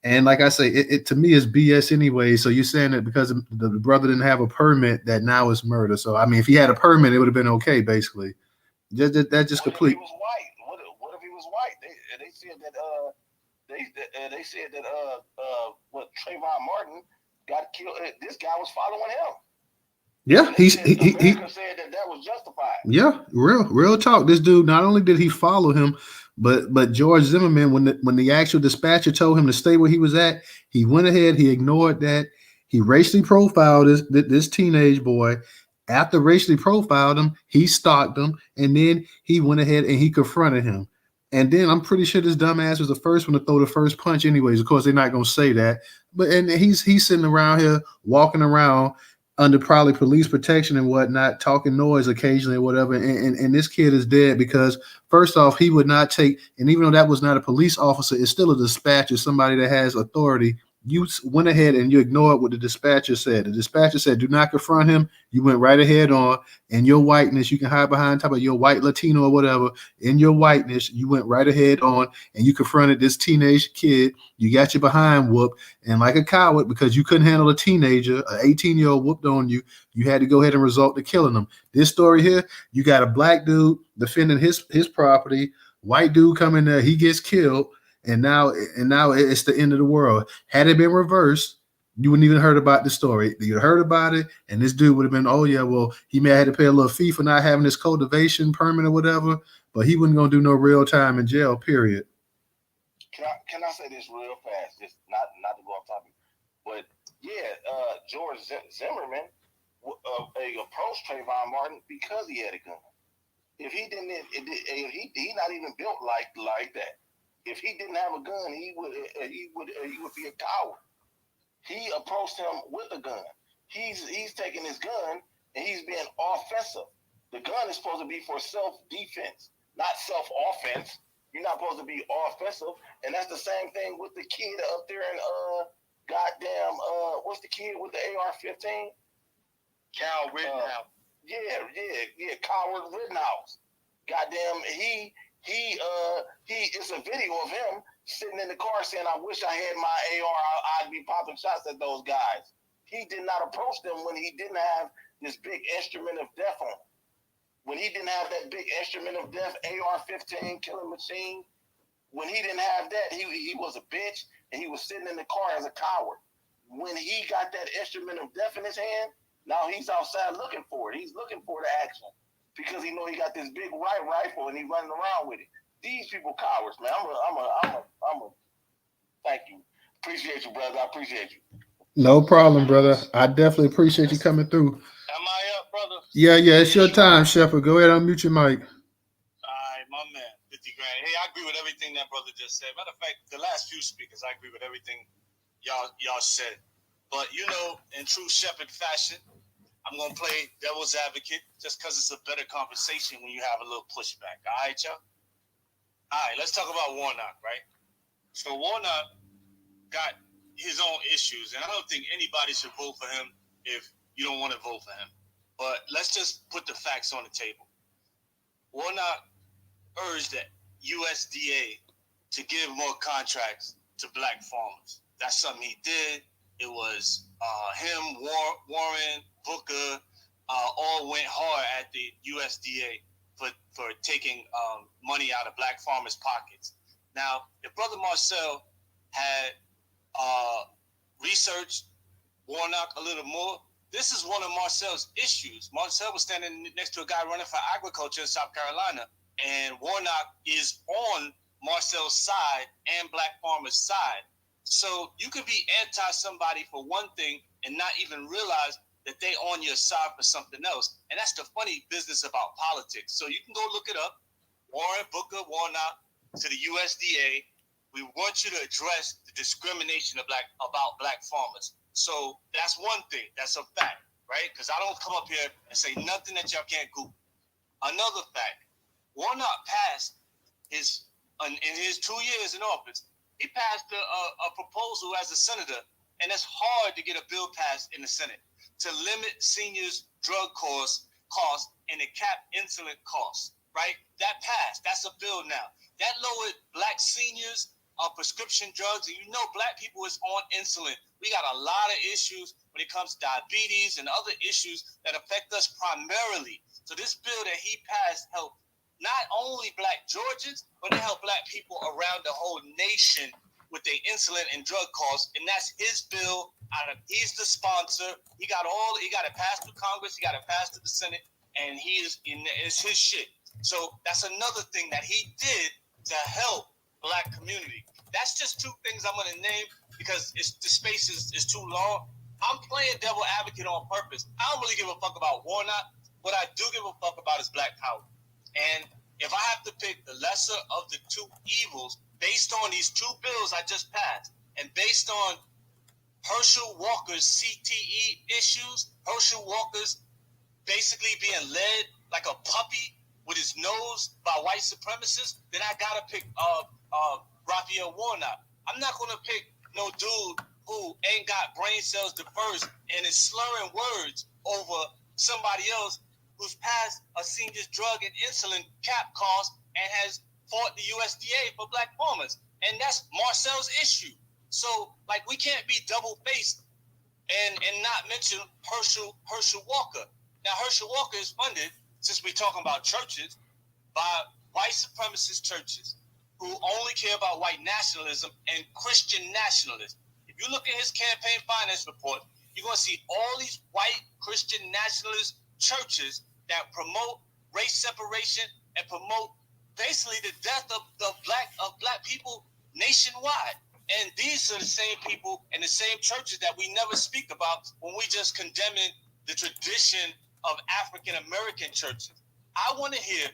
And like I say, it to me is BS anyway. So you're saying that because the brother didn't have a permit, that now it's murder. So I mean, if he had a permit, it would have been okay, basically. That just complete. If he was white? What if he was white? They said that they said that what Trayvon Martin got killed. This guy was following him. Yeah, he said that was justified. Yeah, real talk. This dude, not only did he follow him, but George Zimmerman, when the actual dispatcher told him to stay where he was at, he went ahead, he ignored that. He racially profiled this teenage boy. After racially profiled him, he stalked him, and then he went ahead and he confronted him. And then I'm pretty sure this dumbass was the first one to throw the first punch anyways. Of course, they're not going to say that. And he's sitting around here, walking around under probably police protection and whatnot, talking noise occasionally or whatever. And this kid is dead because, first off, he would not take, and even though that was not a police officer, it's still a dispatcher, somebody that has authority. You went ahead and you ignored what the dispatcher said. The dispatcher said, do not confront him. You went right ahead on. And your whiteness, you can hide behind top of your white Latino or whatever. In your whiteness, you went right ahead on and you confronted this teenage kid. You got your behind whooped. And like a coward, because you couldn't handle a teenager, an 18-year-old whooped on you, you had to go ahead and resort to killing them. This story here, you got a black dude defending his property. White dude coming there, he gets killed. And now it's the end of the world. Had it been reversed, you wouldn't even heard about the story. You'd heard about it, and this dude would have been, oh yeah, well, he may have had to pay a little fee for not having his cultivation permit or whatever, but he wasn't gonna do no real time in jail, period. Can I say this real fast? Just not to go off topic, but yeah, George Zimmerman approached Trayvon Martin because he had a gun. If he didn't, he not even built like that. If he didn't have a gun, he would be a coward. He approached him with a gun. He's taking his gun and he's being offensive. The gun is supposed to be for self-defense, not self-offense. You're not supposed to be offensive. And that's the same thing with the kid up there in what's the kid with the AR-15? Cal Rittenhouse. Yeah, Coward Rittenhouse. Goddamn, it's a video of him sitting in the car saying, I wish I had my AR, I'd be popping shots at those guys. He did not approach them when he didn't have this big instrument of death on him. When he didn't have that big instrument of death, AR-15 killing machine, when he didn't have that, he was a bitch and he was sitting in the car as a coward. When he got that instrument of death in his hand, now he's outside looking for it. He's looking for the action because he know he got this big rifle and he's running around with it. These people cowards, man. I'm a thank you. Appreciate you, brother. I appreciate you. No problem, brother. I definitely appreciate you coming through. Am I up, brother? Yeah, it's your time, Shepard. Go ahead, unmute your mic. All right, my man, 50 grand. Hey, I agree with everything that brother just said. Matter of fact, the last few speakers, I agree with everything y'all said. But, in true Shepard fashion, I'm going to play devil's advocate just because it's a better conversation when you have a little pushback. All right, y'all? All right, let's talk about Warnock, right? So Warnock got his own issues, and I don't think anybody should vote for him if you don't want to vote for him. But let's just put the facts on the table. Warnock urged the USDA to give more contracts to black farmers. That's something he did. It was him, Warren, Booker, all went hard at the USDA for taking money out of black farmers' pockets. Now, if Brother Marcel had researched Warnock a little more, this is one of Marcel's issues. Marcel was standing next to a guy running for agriculture in South Carolina, and Warnock is on Marcel's side and black farmers' side. So you could be anti somebody for one thing and not even realize that they on your side for something else. And that's the funny business about politics. So you can go look it up. Warren, Booker, Warnock to the USDA. We want you to address the discrimination of about black farmers. So that's one thing. That's a fact, right? Because I don't come up here and say nothing that y'all can't Google. Another fact, Warnock passed in his 2 years in office, he passed a proposal as a senator, and it's hard to get a bill passed in the Senate to limit seniors' drug costs and to cap insulin costs, right? That passed. That's a bill now. That lowered black seniors on prescription drugs, and you know black people is on insulin. We got a lot of issues when it comes to diabetes and other issues that affect us primarily. So this bill that he passed helped not only black Georgians, but it helped black people around the whole nation with their insulin and drug costs. And that's his bill. He's the sponsor. He got it passed through Congress. He got it passed through the Senate, and it's his shit. So that's another thing that he did to help black community. That's just two things I'm going to name because the space is too long. I'm playing devil advocate on purpose. I don't really give a fuck about Warnock. What I do give a fuck about is black power. And if I have to pick the lesser of the two evils based on these two bills I just passed and based on Herschel Walker's CTE issues, Herschel Walker's basically being led like a puppy with his nose by white supremacists, then I gotta pick Raphael Warnock. I'm not gonna pick no dude who ain't got brain cells diverse and is slurring words over somebody else who's passed a senior's drug and insulin cap cost and has fought the USDA for black farmers. And that's Marcel's issue. So, like, we can't be double-faced and not mention Herschel Walker. Now, Herschel Walker is funded, since we're talking about churches, by white supremacist churches who only care about white nationalism and Christian nationalism. If you look at his campaign finance report, you're going to see all these white Christian nationalist churches that promote race separation and promote basically the death of black people nationwide. And these are the same people and the same churches that we never speak about when we just condemning the tradition of African American churches. I want to hear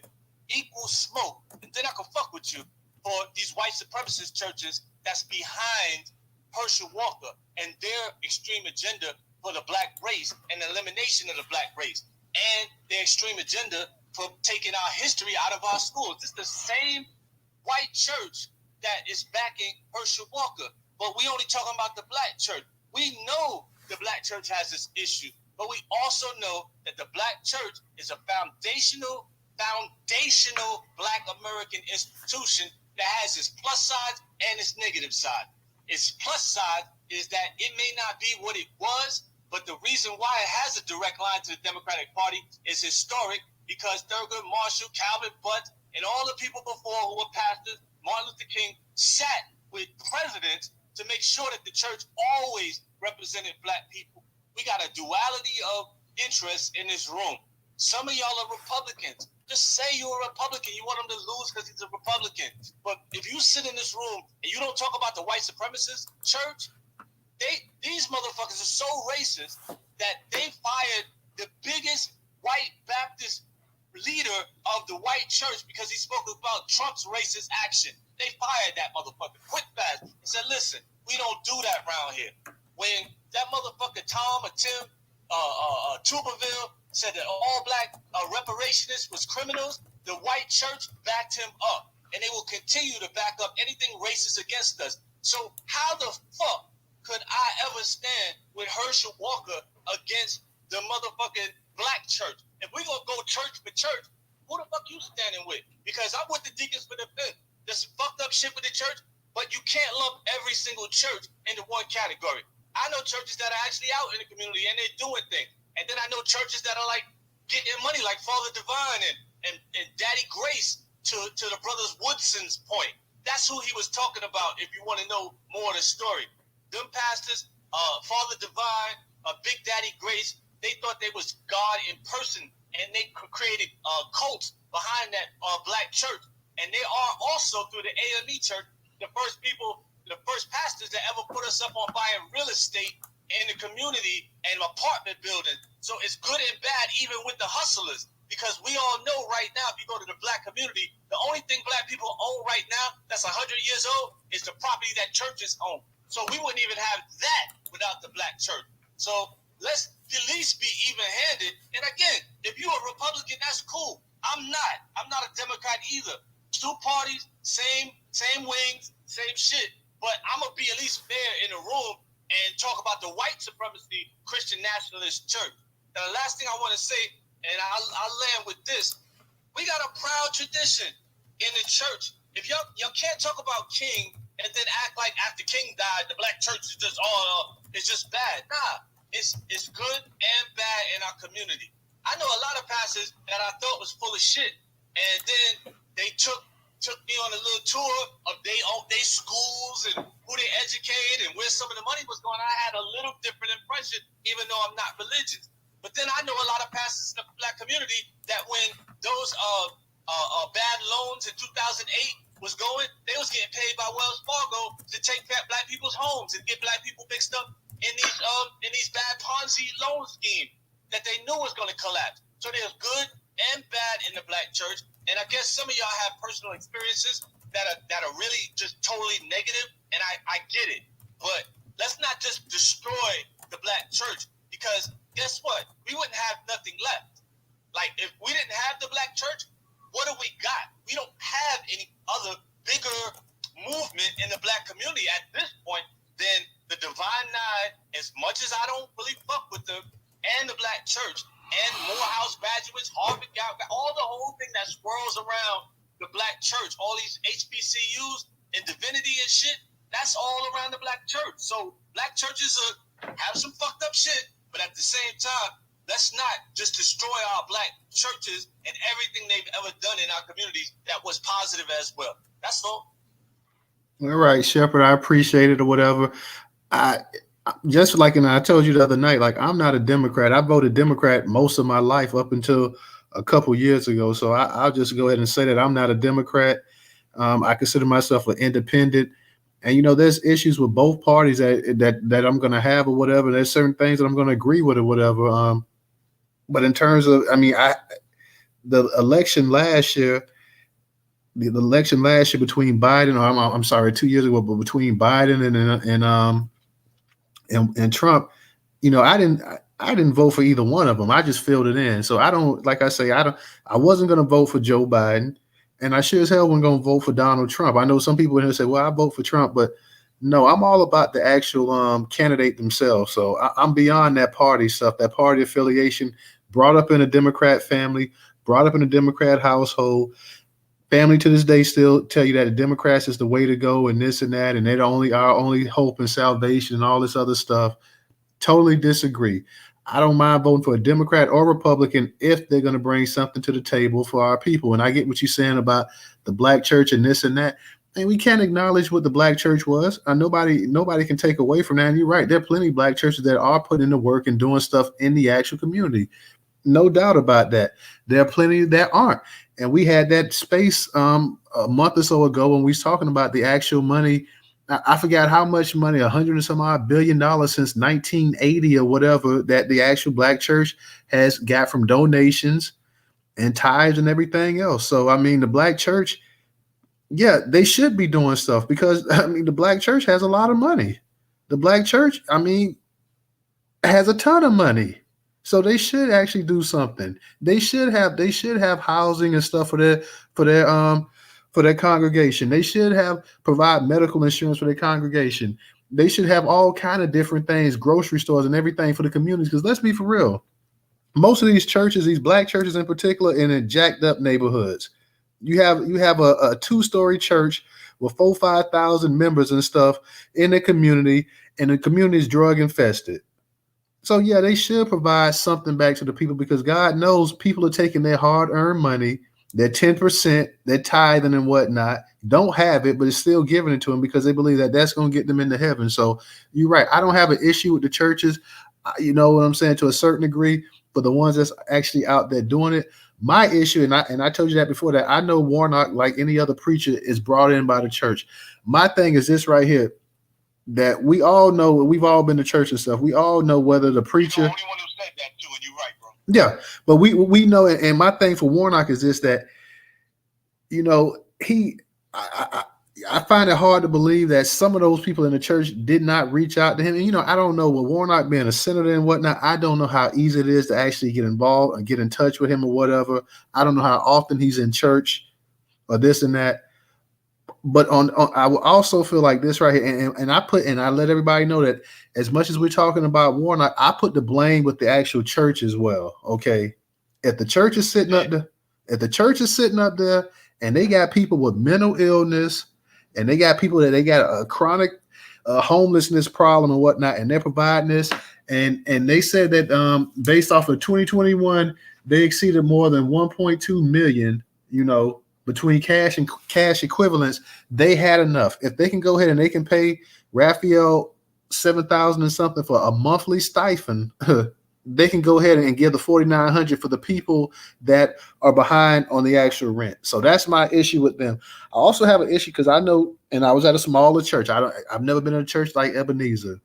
equal smoke, and then I can fuck with you for these white supremacist churches that's behind Herschel Walker and their extreme agenda for the black race and the elimination of the black race, and their extreme agenda for taking our history out of our schools. This is the same white church that is backing Herschel Walker, but we only talking about the black church. We know the black church has this issue, but we also know that the black church is a foundational black American institution that has its plus side and its negative side. Its plus side is that it may not be what it was, but the reason why it has a direct line to the Democratic Party is historic, because Thurgood Marshall, Calvin Butt, and all the people before who were pastors, Martin Luther King, sat with presidents to make sure that the church always represented black people. We got a duality of interests in this room. Some of y'all are Republicans. Just say you're a Republican. You want him to lose because he's a Republican. But if you sit in this room and you don't talk about the white supremacist church, these motherfuckers are so racist that they fired the biggest white Baptist leader of the white church because he spoke about Trump's racist action. They fired that motherfucker quick fast and said, listen, we don't do that around here. When that motherfucker Tom or Tim Tuberville said that all black reparationists was criminals, the white church backed him up. and they will continue to back up anything racist against us. So how the fuck could I ever stand with Herschel Walker against the motherfucking black church? If we gonna go church for church, who the fuck you standing with? Because I'm with the Deacons for Defense. There's some fucked up shit with the church, but you can't lump every single church into one category. I know churches that are actually out in the community and they're doing things. And then I know churches that are like getting money, like Father Divine and Daddy Grace, to the brothers Woodson's point. That's who he was talking about if you want to know more of the story. Them pastors, Father Divine, Big Daddy Grace, they thought they was God in person, and they created cults behind that black church. And they are also, through the AME church, the first pastors that ever put us up on buying real estate in the community and apartment buildings. So it's good and bad even with the hustlers, because we all know right now, if you go to the black community, the only thing black people own right now that's 100 years old is the property that churches own. So we wouldn't even have that without the black church. So let's at least be even-handed. And again, if you're a Republican, that's cool. I'm not. I'm not a Democrat either. Two parties, same wings, same shit. But I'm going to be at least fair in the room and talk about the white supremacy Christian nationalist church. And the last thing I want to say, and I'll land with this, we got a proud tradition in the church. If y'all can't talk about King and then act like after King died, the black church is just it's just bad. Nah, it's good and bad in our community. I know a lot of pastors that I thought was full of shit, and then they took me on a little tour of they schools and who they educated and where some of the money was going. I had a little different impression, even though I'm not religious. But then I know a lot of pastors in the black community that when those bad loans in 2008 was going, they was getting paid by Wells Fargo to take back black people's homes and get black people mixed up in these bad Ponzi loan schemes that they knew was going to collapse. So there's good and bad in the black church. And I guess some of y'all have personal experiences that are really just totally negative, and I get it. But let's not just destroy the black church, because guess what? We wouldn't have nothing left. Like, if we didn't have the black church, what do we got? We don't have any other bigger movement in the black community at this point than the Divine Nine, as much as I don't really fuck with them, and the black church, and Morehouse graduates, Harvard, all the whole thing that swirls around the black church, all these HBCUs and divinity and shit, that's all around the black church. So black churches have some fucked up shit, but at the same time, let's not just destroy our black churches and everything they've ever done in our communities that was positive as well. That's all. All right, Shepherd, I appreciate it or whatever. Just like, and I told you the other night, like, I'm not a Democrat. I voted Democrat most of my life up until a couple years ago. So I'll just go ahead and say that I'm not a Democrat. I consider myself an independent. And, you know, there's issues with both parties that I'm going to have or whatever. There's certain things that I'm going to agree with or whatever. But in terms of, I mean, the election last year between Biden, or I'm sorry, 2 years ago, but between Biden and Trump, you know, I didn't vote for either one of them. I just filled it in. So I don't, like I say, I wasn't going to vote for Joe Biden, and I sure as hell wasn't going to vote for Donald Trump. I know some people in here say, well, I vote for Trump, but no, I'm all about the actual candidate themselves. So I'm beyond that party stuff, that party affiliation, brought up in a Democrat family, brought up in a Democrat household. Family to this day still tell you that the Democrats is the way to go and this and that, and they're our only hope and salvation and all this other stuff. Totally disagree. I don't mind voting for a Democrat or Republican if they're going to bring something to the table for our people. And I get what you're saying about the black church and this and that. And we can't acknowledge what the black church was. Nobody can take away from that. And you're right. There are plenty of black churches that are putting in the work and doing stuff in the actual community. No doubt about that. There are plenty that aren't. And we had that space a month or so ago when we was talking about the actual money. I forgot how much money, $100 and some odd billion since 1980 or whatever, that the actual black church has got from donations and tithes and everything else. So, I mean, the black church, yeah, they should be doing stuff because, I mean, the black church has a lot of money. The black church, I mean, has a ton of money. So they should actually do something. They should have housing and stuff for their for their congregation. They should provide medical insurance for their congregation. They should have all kind of different things, grocery stores and everything for the communities. Because let's be for real, most of these churches, these black churches in particular, in jacked up neighborhoods. You have a 2-story church with 4,000-5,000 members and stuff in the community, and the community is drug infested. So yeah, they should provide something back to the people, because God knows people are taking their hard-earned money, their 10%, their tithing and whatnot, don't have it, but it's still giving it to them because they believe that that's going to get them into heaven. So you're right. I don't have an issue with the churches, you know what I'm saying, to a certain degree, for the ones that's actually out there doing it. My issue, and I told you that before, that I know Warnock, like any other preacher, is brought in by the church. My thing is this right here, that we all know, we've all been to church and stuff. We all know whether the preacher. You're the only one who said that too, and you're right, bro. Yeah, but we know, and my thing for Warnock is this, that, you know, I find it hard to believe that some of those people in the church did not reach out to him. And, you know, I don't know, with Warnock being a senator and whatnot, I don't know how easy it is to actually get involved and get in touch with him or whatever. I don't know how often he's in church or this and that. But I will also feel like this right here, and I let everybody know that as much as we're talking about Warnock, I put the blame with the actual church as well. Okay, if the church is sitting up there, and they got people with mental illness, and they got people that they got a chronic homelessness problem and whatnot, and they're providing this, and they said that based off of 2021, they exceeded more than 1.2 million, you know, between cash and cash equivalents. They had enough. If they can go ahead and they can pay Raphael $7,000 and something for a monthly stipend, they can go ahead and give the $4,900 for the people that are behind on the actual rent. So that's my issue with them. I also have an issue because I know, and I was at a smaller church. I've never been in a church like Ebenezer.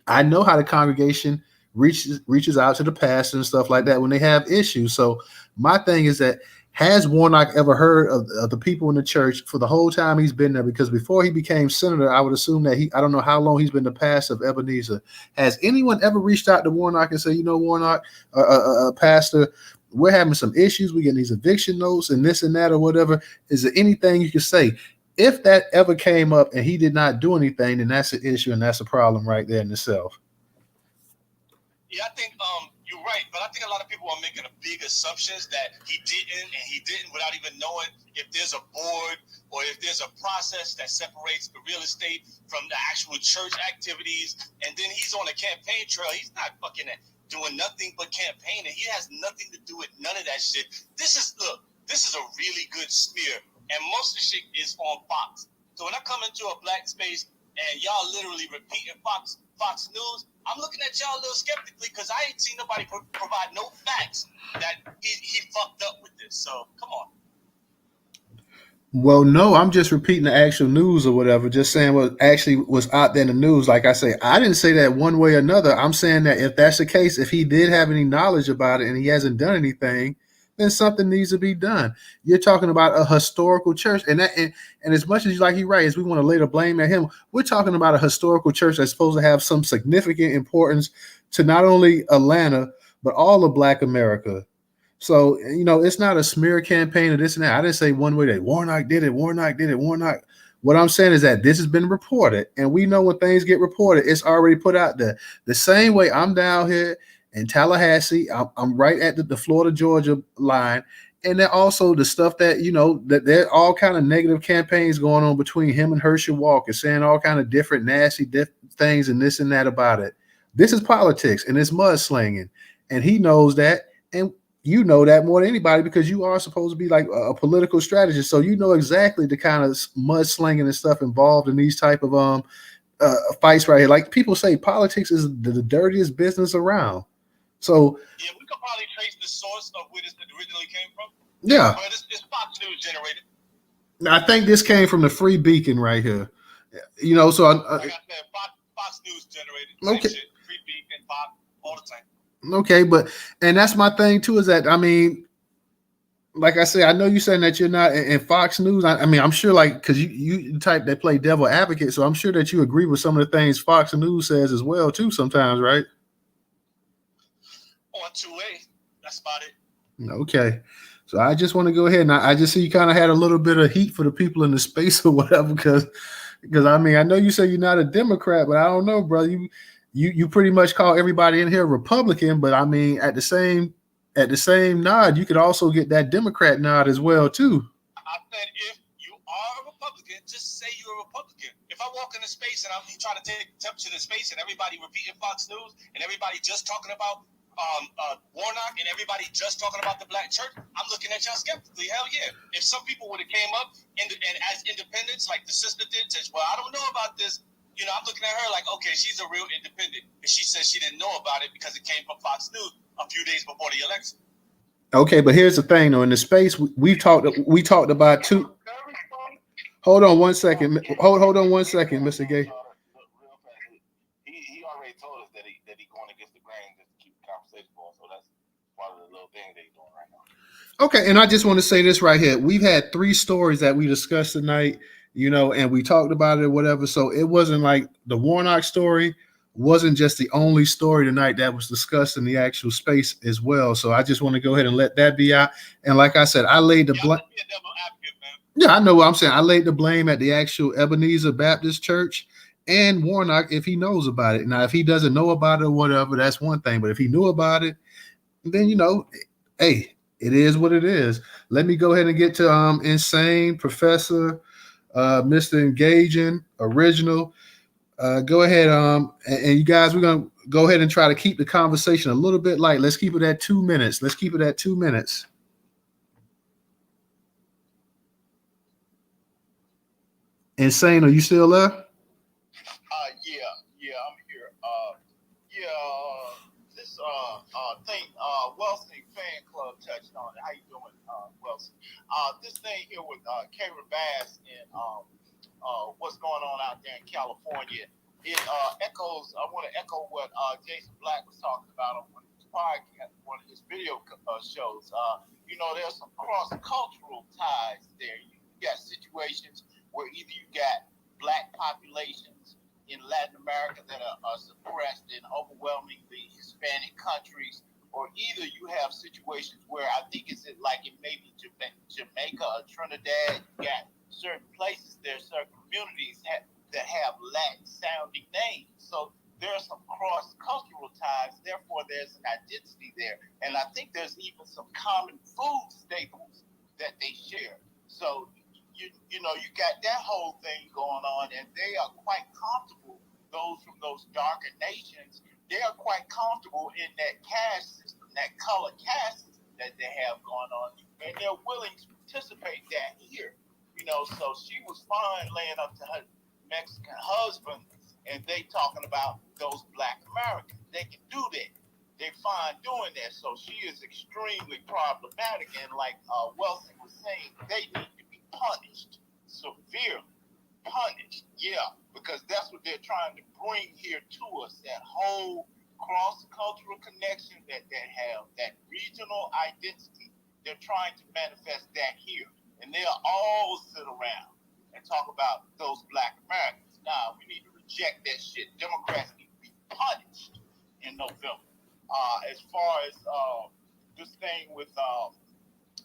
I know how the congregation reaches out to the pastor and stuff like that when they have issues. So my thing is that, has Warnock ever heard of the people in the church for the whole time he's been there? Because before he became senator, I would assume that I don't know how long he's been the pastor of Ebenezer. Has anyone ever reached out to Warnock and said, you know, Warnock, pastor, we're having some issues. We're getting these eviction notes and this and that or whatever. Is there anything you can say? If that ever came up and he did not do anything, then that's an issue and that's a problem right there in itself. Yeah, I think you're right, but I think a lot of people are making a big assumptions that he didn't without even knowing if there's a board or if there's a process that separates the real estate from the actual church activities. And then he's on a campaign trail. He's not fucking doing nothing but campaigning. He has nothing to do with none of that shit. This is a really good smear, and most of the shit is on Fox. So when I come into a black space and y'all literally repeating Fox News, I'm looking at y'all a little skeptically because I ain't seen nobody provide no facts that he fucked up with this. So come on. Well, no, I'm just repeating the actual news or whatever, just saying what actually was out there in the news. Like I say, I didn't say that one way or another. I'm saying that if that's the case, if he did have any knowledge about it and he hasn't done anything, then something needs to be done. You're talking about a historical church, and as much as you're right, as we want to lay the blame at him, we're talking about a historical church that's supposed to have some significant importance to not only Atlanta but all of Black America. So, you know, it's not a smear campaign or this and that. I didn't say one way that Warnock did it. What I'm saying is that this has been reported, and we know when things get reported, it's already put out there. The same way I'm down here in Tallahassee, I'm right at the Florida-Georgia line, and then also the stuff that, you know, that there are all kind of negative campaigns going on between him and Herschel Walker, saying all kind of different nasty things and this and that about it. This is politics and it's mudslinging, and he knows that, and you know that more than anybody because you are supposed to be like a political strategist, so you know exactly the kind of mudslinging and stuff involved in these type of fights right here. Like people say, politics is the dirtiest business around. So yeah, we could probably trace the source of where this originally came from. Yeah, but it's Fox News generated. I think this came from the Free Beacon right here. You know, so like I said, Fox News generated. Okay. Shit, Free Beacon, Fox, all the time. Okay, and that's my thing too. Is that, I mean, like I say, I know you're saying that you're not in Fox News. I mean, I'm sure, like, because you type that play devil advocate, so I'm sure that you agree with some of the things Fox News says as well too. Sometimes, right? On 2A, that's about it. Okay, So I just want to go ahead and I just see you kind of had a little bit of heat for the people in the space or whatever, because I mean I know you say you're not a Democrat, but I don't know, bro. You pretty much call everybody in here Republican, but I mean at the same nod, you could also get that Democrat nod as well too. I said if you are a Republican, just say you're a Republican. If I walk into space and I'm trying to take temperature to space and everybody repeating Fox News and everybody just talking about Warnock and everybody just talking about the black church, I'm looking at y'all skeptically. Hell yeah. If some people would have came up and as independents, like the sister did, says, well, I don't know about this. I'm looking at her like, okay, she's a real independent. And she says she didn't know about it because it came from Fox News a few days before the election. Okay, but here's the thing, though. In the space, we talked about two. Hold on 1 second. Hold on 1 second, Mr. Gay. He already told us that he going against the grain just to keep the conversation going. So that's one of the little things that he's doing right now. Okay, and I just want to say this right here. We've had 3 stories that we discussed tonight, and we talked about it or whatever. So it wasn't like the Warnock story wasn't just the only story tonight that was discussed in the actual space as well. So I just want to go ahead and let that be out. And like I said, I laid the blame. Yeah, I know what I'm saying. I laid the blame at the actual Ebenezer Baptist Church and Warnock if he knows about it. Now, if he doesn't know about it or whatever, that's one thing. But if he knew about it, then, hey, it is what it is. Let me go ahead and get to Insane, Professor, Mr. Engaging, Original. Go ahead, and you guys, we're gonna go ahead and try to keep the conversation a little bit light. Let's keep it at 2 minutes. Insane, are you still there? Yeah, I'm here. This thing, Wilson fan club touched on it. How you doing, Wilson? This thing here with Kara Bass and what's going on out there in California, it echoes. I want to echo what Jason Black was talking about on one of his podcasts, one of his video shows. There's some cross-cultural ties there. You got situations where either you got black populations in Latin America that are suppressed in overwhelmingly Hispanic countries, or either you have situations where I think it's like in maybe Jamaica or Trinidad, you got certain places there, certain communities that have Latin sounding names. So there are some cross-cultural ties, therefore there's an identity there. And I think there's even some common food staples that they share. So you got that whole thing going on, and they are quite comfortable, those from those darker nations, they are quite comfortable in that caste system, that color caste system that they have going on, and they're willing to participate that here. So she was fine laying up to her Mexican husband, and they talking about those black Americans. They can do that. They're fine doing that. So she is extremely problematic, and like Wilson was saying, they need to be punished, severely punished. Yeah, because that's what they're trying to bring here to us, that whole cross-cultural connection that they have, that regional identity. They're trying to manifest that here. And they'll all sit around and talk about those black Americans. Nah, we need to reject that shit. Democrats need to be punished in November. As far as this thing with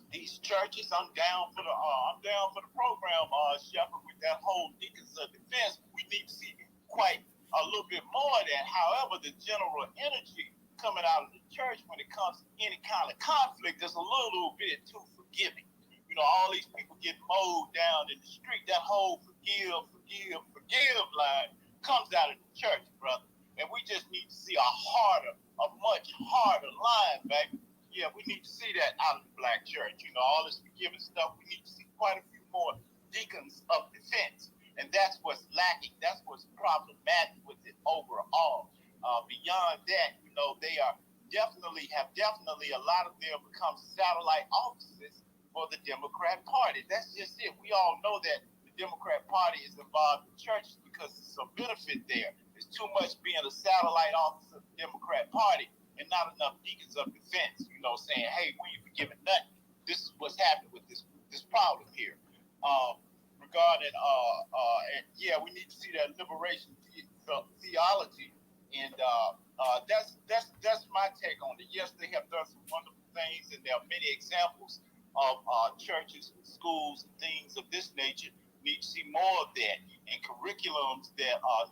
these churches, I'm down for the program, Shepard, with that whole Deacons of Defense. We need to see quite a little bit more of that. However, the general energy coming out of the church when it comes to any kind of conflict is a little bit too forgiving. All these people get mowed down in the street. That whole forgive line comes out of the church, brother. And we just need to see a much harder line, baby. Yeah, we need to see that out of the black church. All this forgiving stuff, we need to see quite a few more deacons of defense. And that's what's lacking. That's what's problematic with it overall. Beyond that, they are definitely, a lot of them become satellite offices for the Democrat Party. That's just it. We all know that the Democrat Party is involved in churches because there's some benefit there. There's too much being a satellite office of the Democrat Party and not enough deacons of defense, saying, hey, we ain't forgiving nothing. This is what's happening with this problem here. Regarding, we need to see that liberation theology, and that's my take on it. Yes, they have done some wonderful things, and there are many examples churches, schools, and things of this nature need to see more of that, and curriculums that are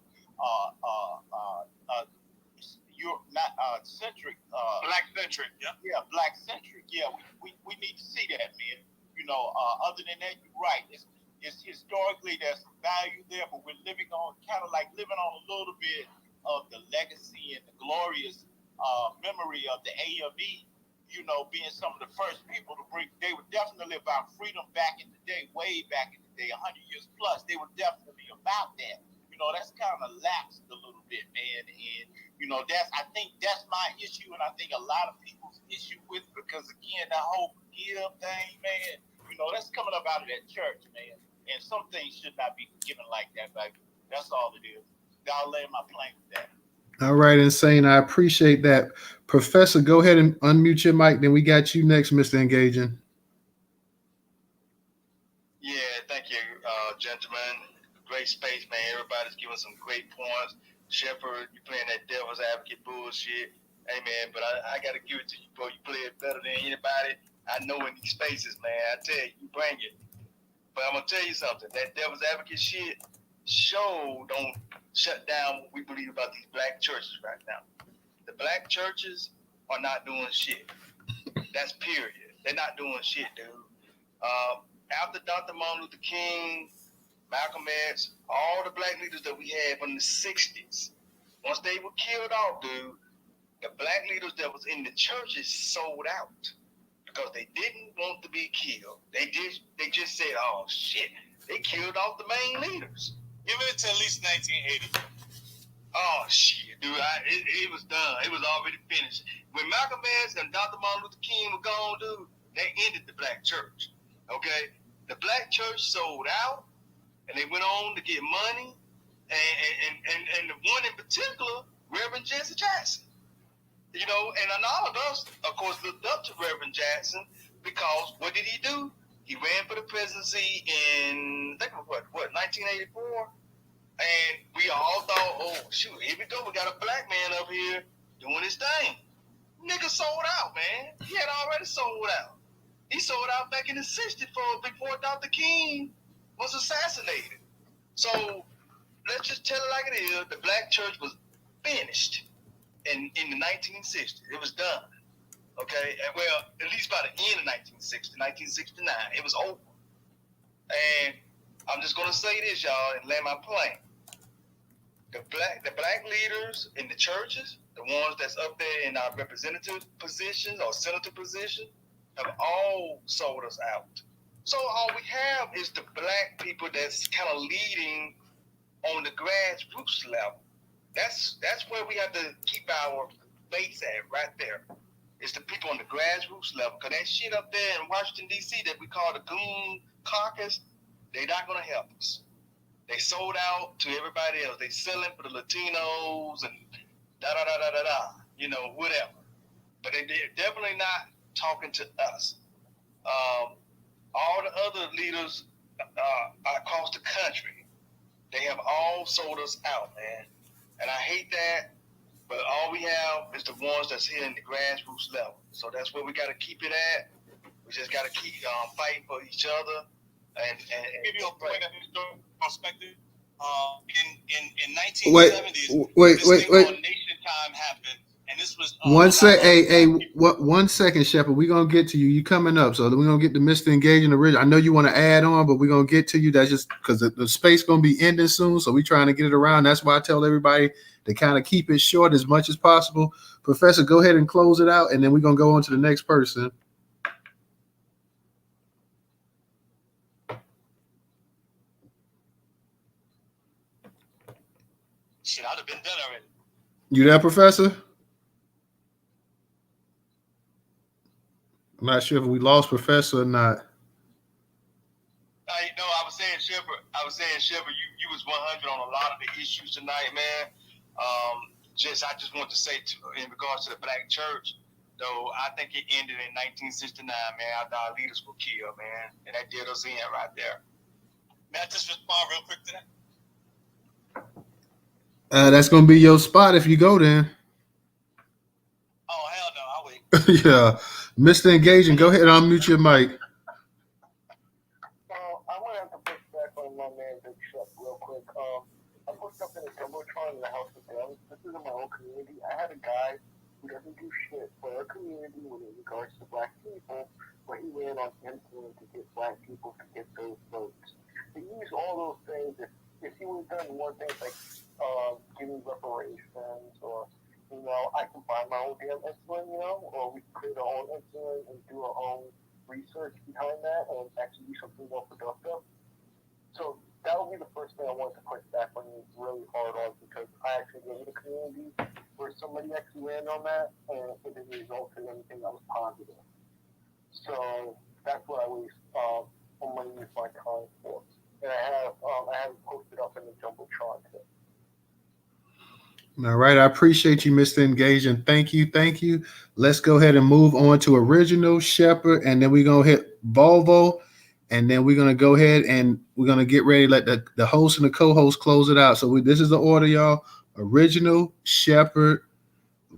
you're not centric, Black centric, yeah. Yeah, black centric. Yeah, we need to see that, man. Other than that, you're right. It's historically there's some value there, but we're living on a little bit of the legacy and the glorious memory of the AME. Being some of the first people to bring. They were definitely about freedom back in the day, way back in the day, 100 years plus. They were definitely about that. That's kind of lapsed a little bit, man. And I think that's my issue, and I think a lot of people's issue with, because again, that whole forgive thing, man. That's coming up out of that church, man. And some things should not be given like that, baby. That's all it is. I'll lay my plane with that. All right, Insane. I appreciate that. Professor, go ahead and unmute your mic. Then we got you next, Mr. Engaging. Yeah, thank you, gentlemen. Great space, man. Everybody's giving some great points. Shepard, you playing that devil's advocate bullshit. Hey, man, but I got to give it to you, bro. You play it better than anybody I know in these spaces, man. I tell you, you bring it. But I'm going to tell you something. That devil's advocate shit don't shut down what we believe about these black churches right now. The black churches are not doing shit. That's period. They're not doing shit, dude. After Dr. Martin Luther King, Malcolm X, all the black leaders that we had from the 60s, once they were killed off, dude, the black leaders that was in the churches sold out because they didn't want to be killed. They just said, oh, shit, they killed off the main leaders. Give it to at least 1980. Oh, shit, dude, it was done. It was already finished. When Malcolm X and Dr. Martin Luther King were gone, dude, they ended the black church, okay? The black church sold out, and they went on to get money, and the one in particular, Reverend Jesse Jackson. And all of us, of course, looked up to Reverend Jackson because what did he do? He ran for the presidency in, I think, what, 1984? And we all thought, oh, shoot, here we go. We got a black man up here doing his thing. Nigga sold out, man. He had already sold out. He sold out back in the 60s before Dr. King was assassinated. So let's just tell it like it is. The black church was finished in the 1960s. It was done. Okay? And well, at least by the end of 1960, 1969, it was over. And I'm just going to say this, y'all, and land my plane. The black leaders in the churches, the ones that's up there in our representative positions or senator position, have all sold us out. So all we have is the black people that's kind of leading on the grassroots level. That's where we have to keep our base at, right there. It's the people on the grassroots level. Because that shit up there in Washington, D.C. that we call the Goon Caucus, they're not going to help us. They sold out to everybody else. They selling for the Latinos and whatever. But they're definitely not talking to us. All the other leaders across the country, they have all sold us out, man. And I hate that, but all we have is the ones that's here in the grassroots level. So that's where we got to keep it at. We just got to keep fighting for each other. And give you a point of historical perspective. In 1970s, wait. Nation Time happened, and this was one second, Shepard. We're gonna get to you. You coming up, so we're gonna get to Mr. Engaging the original. I know you want to add on, but we're gonna get to you. That's just because the space gonna be ending soon, so we're trying to get it around. That's why I tell everybody to kind of keep it short as much as possible. Professor, go ahead and close it out, and then we're gonna go on to the next person. Shit, I'd have been done already. You there, Professor? I'm not sure if we lost Professor or not. I was saying, Shepard, you was 100 on a lot of the issues tonight, man. I just want to say, in regards to the black church, though, I think it ended in 1969, man, after our leaders were killed, man. And that did us in right there. May I just respond real quick to that? That's gonna be your spot if you go then. Oh hell no, I'll wait. Yeah, Mr. Engaging, go ahead and unmute your mic. Shep real quick. I looked up in a jumbotron in the house with them. This is in my own community. I had a guy who doesn't do shit for our community when it regards to black people, but he ran on influence to get black people to get those votes. He used all those things. If he would have done more things like giving reparations, or I can buy my own damn insulin, or we can create our own insulin and do our own research behind that and actually do something more productive. So that would be the first thing I wanted to push back on you really hard on, because I actually live in a community where somebody actually ran on that and it didn't result in anything that was positive. So that's what I waste I'm going to use my time for. And I have it posted up in the Jumbotron too. All right, I appreciate you, Mr. Engage, and thank you. Let's go ahead and move on to Original, Shepherd, and then we're going to hit Volvo, and then we're going to go ahead and we're going to get ready to let the host and the co-host close it out. So this is the order, y'all. Original, Shepherd,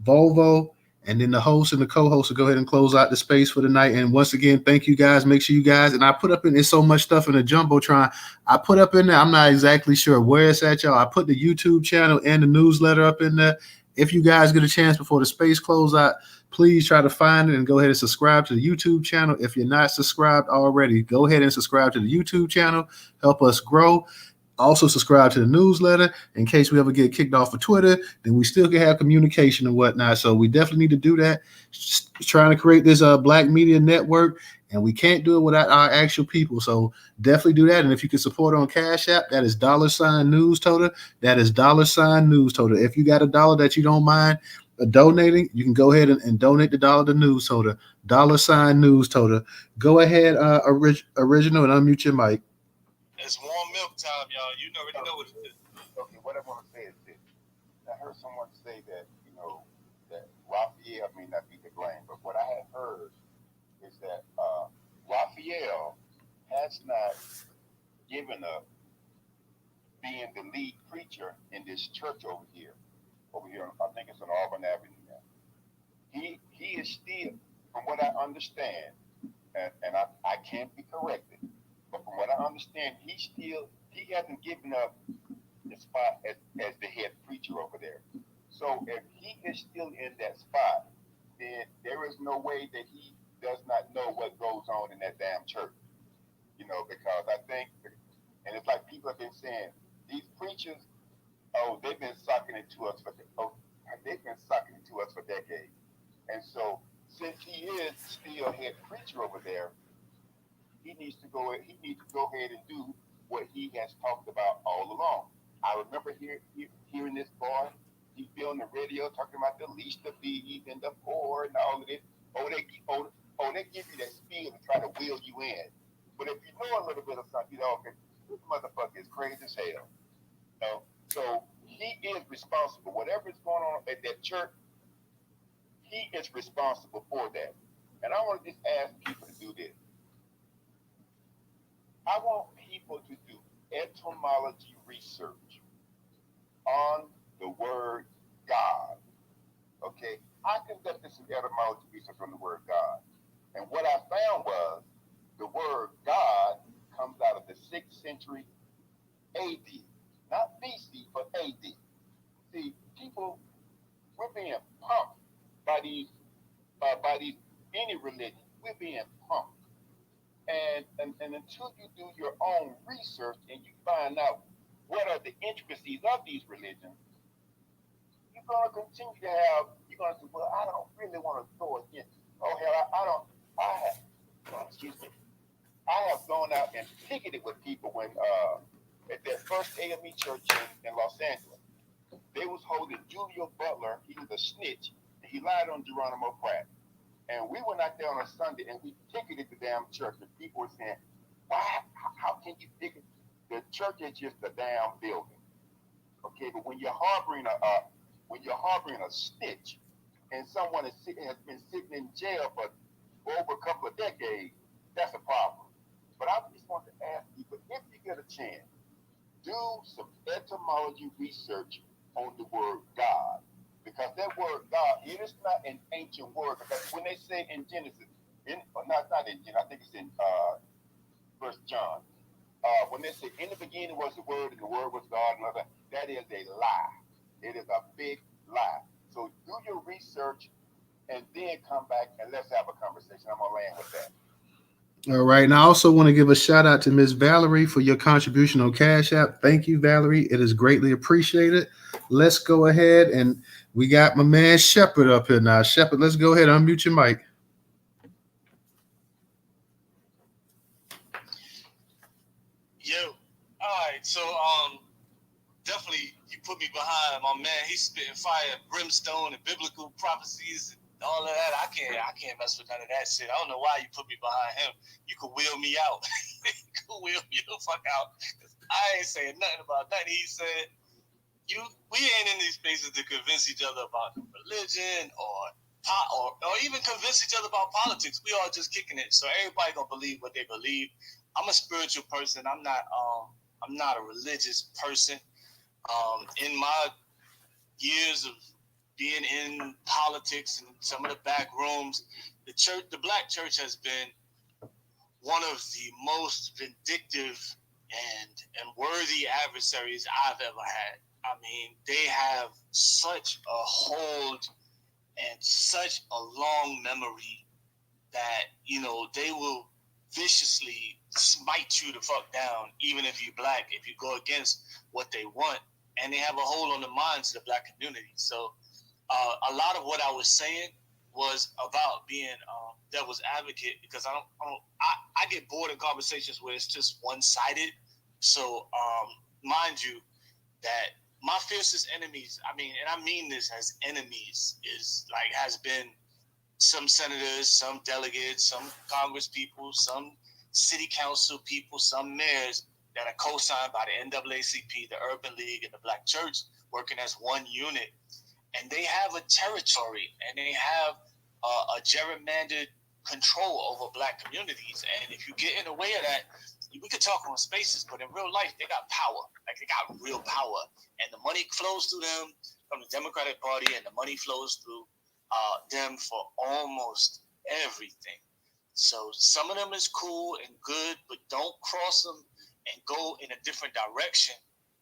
Volvo, and then the host and the co-host will go ahead and close out the space for the night. And once again, thank you guys. Make sure you guys, and I put up in, there's so much stuff in the Jumbotron. I put up in there, I'm not exactly sure where it's at, y'all. I put the YouTube channel and the newsletter up in there. If you guys get a chance before the space close out, please try to find it and go ahead and subscribe to the YouTube channel. If you're not subscribed already, go ahead and subscribe to the YouTube channel. Help us grow. Also subscribe to the newsletter in case we ever get kicked off of Twitter, then we still can have communication and whatnot. So we definitely need to do that. Just trying to create this Black media network, and we can't do it without our actual people. So definitely do that. And if you can support on Cash App, that is $News Total. That is $News Total. If you got $1 that you don't mind donating, you can go ahead and donate the $1 to News Total. $News Total. Go ahead, Original, and unmute your mic. It's warm milk time, y'all. You already know what it is. Okay, what I want to say is this. I heard someone say that, that Raphael may not be to blame, but what I have heard is that Raphael has not given up being the lead preacher in this church over here. I think it's on Auburn Avenue now. He is still, from what I understand, and I can't be corrected, but from what I understand, he hasn't given up the spot as the head preacher over there. So if he is still in that spot, then there is no way that he does not know what goes on in that damn church. Because I think, and it's like people have been saying, these preachers, they've been sucking it to us for decades. And so since he is still head preacher over there, he needs to go ahead and do what he has talked about all along. I remember hearing this boy, he'd be on the radio talking about the least, the fees, and the poor, and all of this. They give you that spiel to try to wheel you in. But if you know a little bit of something, okay, this motherfucker is crazy as hell. So he is responsible. Whatever is going on at that church, he is responsible for that. And I want to just ask people to do this. I want people to do etymology research on the word God. Okay? I conducted some etymology research on the word God. And what I found was the word God comes out of the 6th century AD. Not BC, but AD. See, people, we're being pumped by these any religion. We're being pumped. And until you do your own research and you find out what are the intricacies of these religions, you're going to continue to you're going to say, well, I don't really want to throw against. Oh, hell, I have gone out and picketed with people when, at their first AME church in Los Angeles. They was holding Julio Butler. He was a snitch. And he lied on Geronimo Pratt. And we went out there on a Sunday and we ticketed the damn church. And people were saying, why? How can you ticket? The church is just a damn building. Okay, but when you're harboring a snitch, and someone has been sitting in jail for over a couple of decades, that's a problem. But I just want to ask people, if you get a chance, do some etymology research on the word God. Because that word God, it is not an ancient word. Because when they say in Genesis, not in Genesis, I think it's in 1 John, When they say in the beginning was the word and the word was God, and all that is a lie. It is a big lie. So do your research and then come back and let's have a conversation. I'm gonna land with that. All right. And I also want to give a shout out to Miss Valerie for your contribution on Cash App. Thank you, Valerie. It is greatly appreciated. Let's go ahead, and we got my man Shepard up here now. Shepard, let's go ahead and unmute your mic. Yo, all right. So definitely you put me behind my man. He's spitting fire, brimstone, and biblical prophecies. All of that, I can't mess with none of that shit. I don't know why you put me behind him. You could wheel me out. You could wheel me the fuck out. I ain't saying nothing about nothing he said. We ain't in these spaces to convince each other about religion or even convince each other about politics. We all just kicking it. So everybody gonna believe what they believe. I'm a spiritual person. I'm not a religious person. In my years of being in politics and some of the back rooms, the black church has been one of the most vindictive and worthy adversaries I've ever had. I mean, they have such a hold and such a long memory that, they will viciously smite you the fuck down, even if you're black, if you go against what they want. And they have a hold on the minds of the black community. So a lot of what I was saying was about being devil's advocate, because I get bored in conversations where it's just one-sided. So mind you that my fiercest enemies, and I mean this as enemies, has been some senators, some delegates, some Congress people, some city council people, some mayors that are co-signed by the NAACP, the Urban League, and the Black Church, working as one unit. And they have a territory, and they have a gerrymandered control over black communities. And if you get in the way of that, we could talk on spaces, but in real life, they got power. They got real power. And the money flows through them from the Democratic Party, and the money flows through them for almost everything. So some of them is cool and good, but don't cross them and go in a different direction.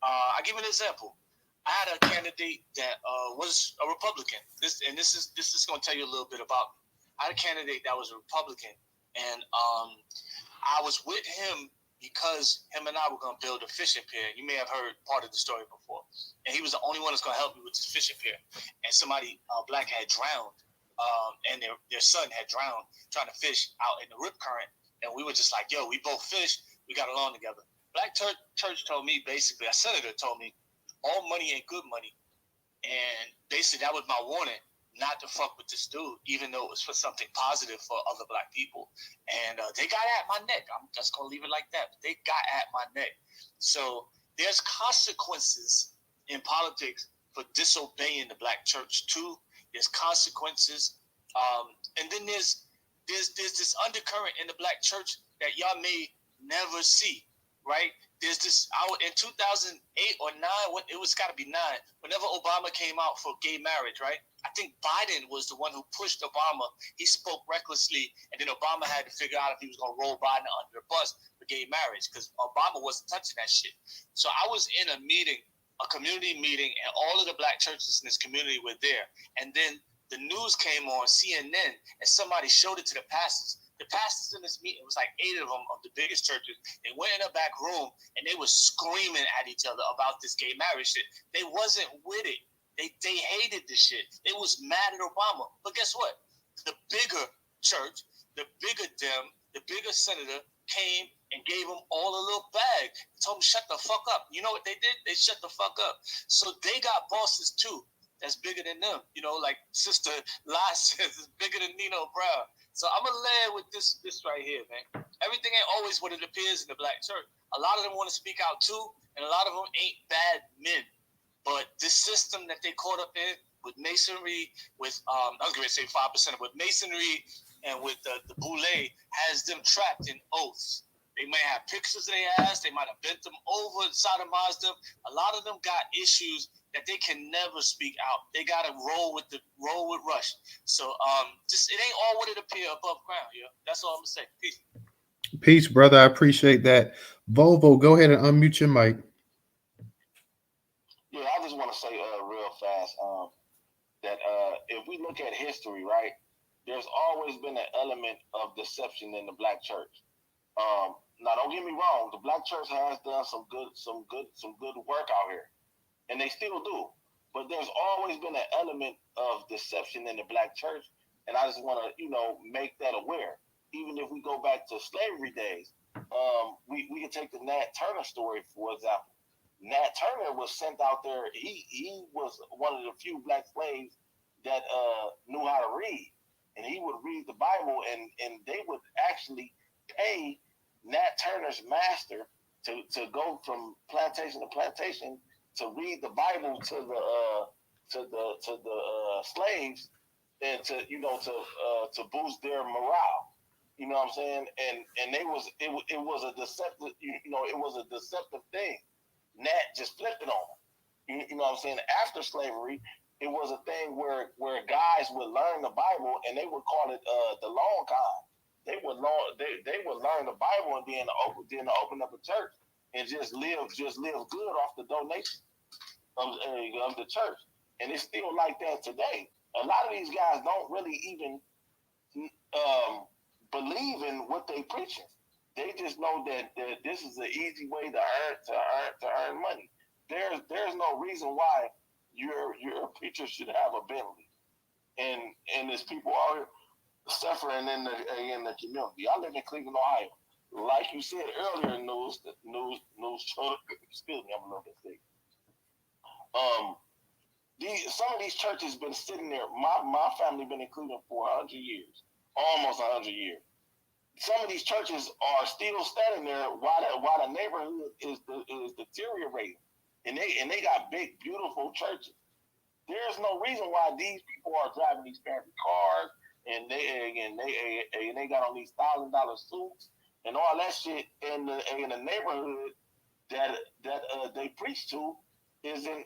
I'll give an example. I had a candidate that was a Republican. This is going to tell you a little bit about me. I had a candidate that was a Republican, and I was with him because him and I were going to build a fishing pier. You may have heard part of the story before. And he was the only one that's going to help me with this fishing pier. And somebody black had drowned, and their son had drowned trying to fish out in the rip current. And we were just like, yo, we both fish. We got along together. Black church told me, basically, a senator told me, all money ain't good money. And basically that was my warning, not to fuck with this dude, even though it was for something positive for other black people. And they got at my neck. I'm just going to leave it like that. But they got at my neck. So there's consequences in politics for disobeying the black church too. There's consequences. And then there's this undercurrent in the black church that y'all may never see, right? There's this in 2008 or 9, it was got to be 9, whenever Obama came out for gay marriage, right? I think Biden was the one who pushed Obama. He spoke recklessly, and then Obama had to figure out if he was going to roll Biden under the bus for gay marriage, because Obama wasn't touching that shit. So I was in a meeting, a community meeting, and all of the black churches in this community were there. And then the news came on CNN, and somebody showed it to the pastors. The pastors in this meeting, it was like 8 of them of the biggest churches. They went in a back room and they were screaming at each other about this gay marriage shit. They wasn't with it. They hated this shit. They was mad at Obama. But guess what? The bigger church, the bigger them, the bigger senator came and gave them all a little bag. Told them, shut the fuck up. You know what they did? They shut the fuck up. So they got bosses too that's bigger than them. Like Sister La says, it's bigger than Nino Brown. So I'm going to land with this right here, man. Everything ain't always what it appears in the black church. A lot of them want to speak out too, and a lot of them ain't bad men. But this system that they caught up in with masonry, with, I was going to say 5%, with masonry and with the boule has them trapped in oaths. They might have pictures of their ass. They might have bent them over, sodomized them. A lot of them got issues that they can never speak out. They got to roll with Rush. So it ain't all what it appear above ground. Yeah, that's all I'm gonna say. Peace. Peace, brother. I appreciate that. Volvo, go ahead and unmute your mic. Yeah, I just want to say real fast that if we look at history, right, there's always been an element of deception in the black church. Now, don't get me wrong, the black church has done some good work out here, and they still do. But there's always been an element of deception in the black church, and I just want to, make that aware. Even if we go back to slavery days, we can take the Nat Turner story, for example. Nat Turner was sent out there. He was one of the few black slaves that knew how to read, and he would read the Bible, and they would actually pay Nat Turner's master to go from plantation to plantation to read the Bible to the slaves, and to boost their morale. You know what I'm saying? And it was a deceptive, it was a deceptive thing. Nat just flipped it on them. You know what I'm saying? After slavery, it was a thing where guys would learn the Bible, and they would call it the long con. They would learn the Bible and then open up a church and just live good off the donation of the church. And it's still like that today. A lot of these guys don't really even believe in what they preaching. They just know that this is an easy way to earn money. There's no reason why your preacher should have a Bentley, and there's people out here suffering in the community. I live in Cleveland, Ohio. Like you said earlier, news. Excuse me, I'm a little bit sick. Some of these churches been sitting there. My family been in Cleveland for 100 years, almost 100 years. Some of these churches are still standing there while the neighborhood is deteriorating, and they got big, beautiful churches. There's no reason why these people are driving these fancy cars, and they got on these $1,000 suits and all that shit in the neighborhood that they preach to is in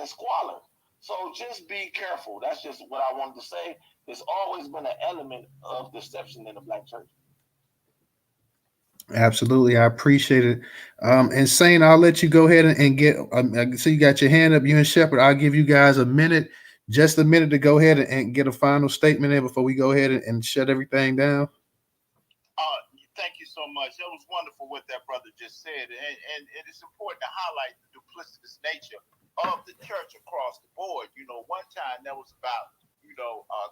squalor. So just be careful. That's just what I wanted to say. There's always been an element of deception in the black church. Absolutely, I appreciate it. And Saint, I'll let you go ahead and get. I see you got your hand up. You and Shepherd. I'll give you guys just a minute to go ahead and get a final statement in before we go ahead and shut everything down. Thank you so much. That was wonderful what that brother just said, and it is important to highlight the duplicitous nature of the church across the board. One time that was about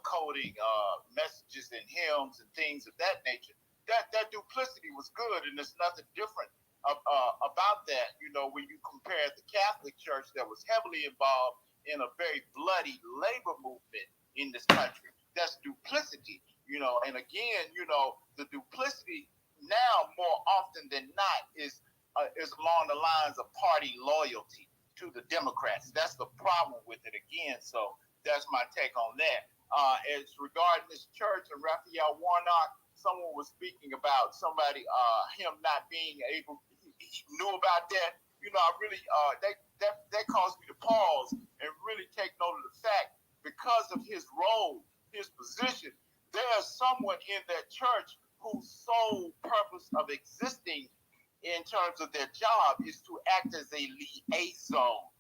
coding messages and hymns and things of that nature. That duplicity was good, and there's nothing different about that. When you compare the Catholic Church that was heavily involved in a very bloody labor movement in this country, that's duplicity. And again, the duplicity now more often than not is along the lines of party loyalty to the Democrats. That's the problem with it again. So that's my take on that. As regarding this church and Raphael Warnock, someone was speaking about him not being able. He knew about that. I really that caused me to pause and really take note of the fact, because of his role, his position, there's someone in that church whose sole purpose of existing in terms of their job is to act as a liaison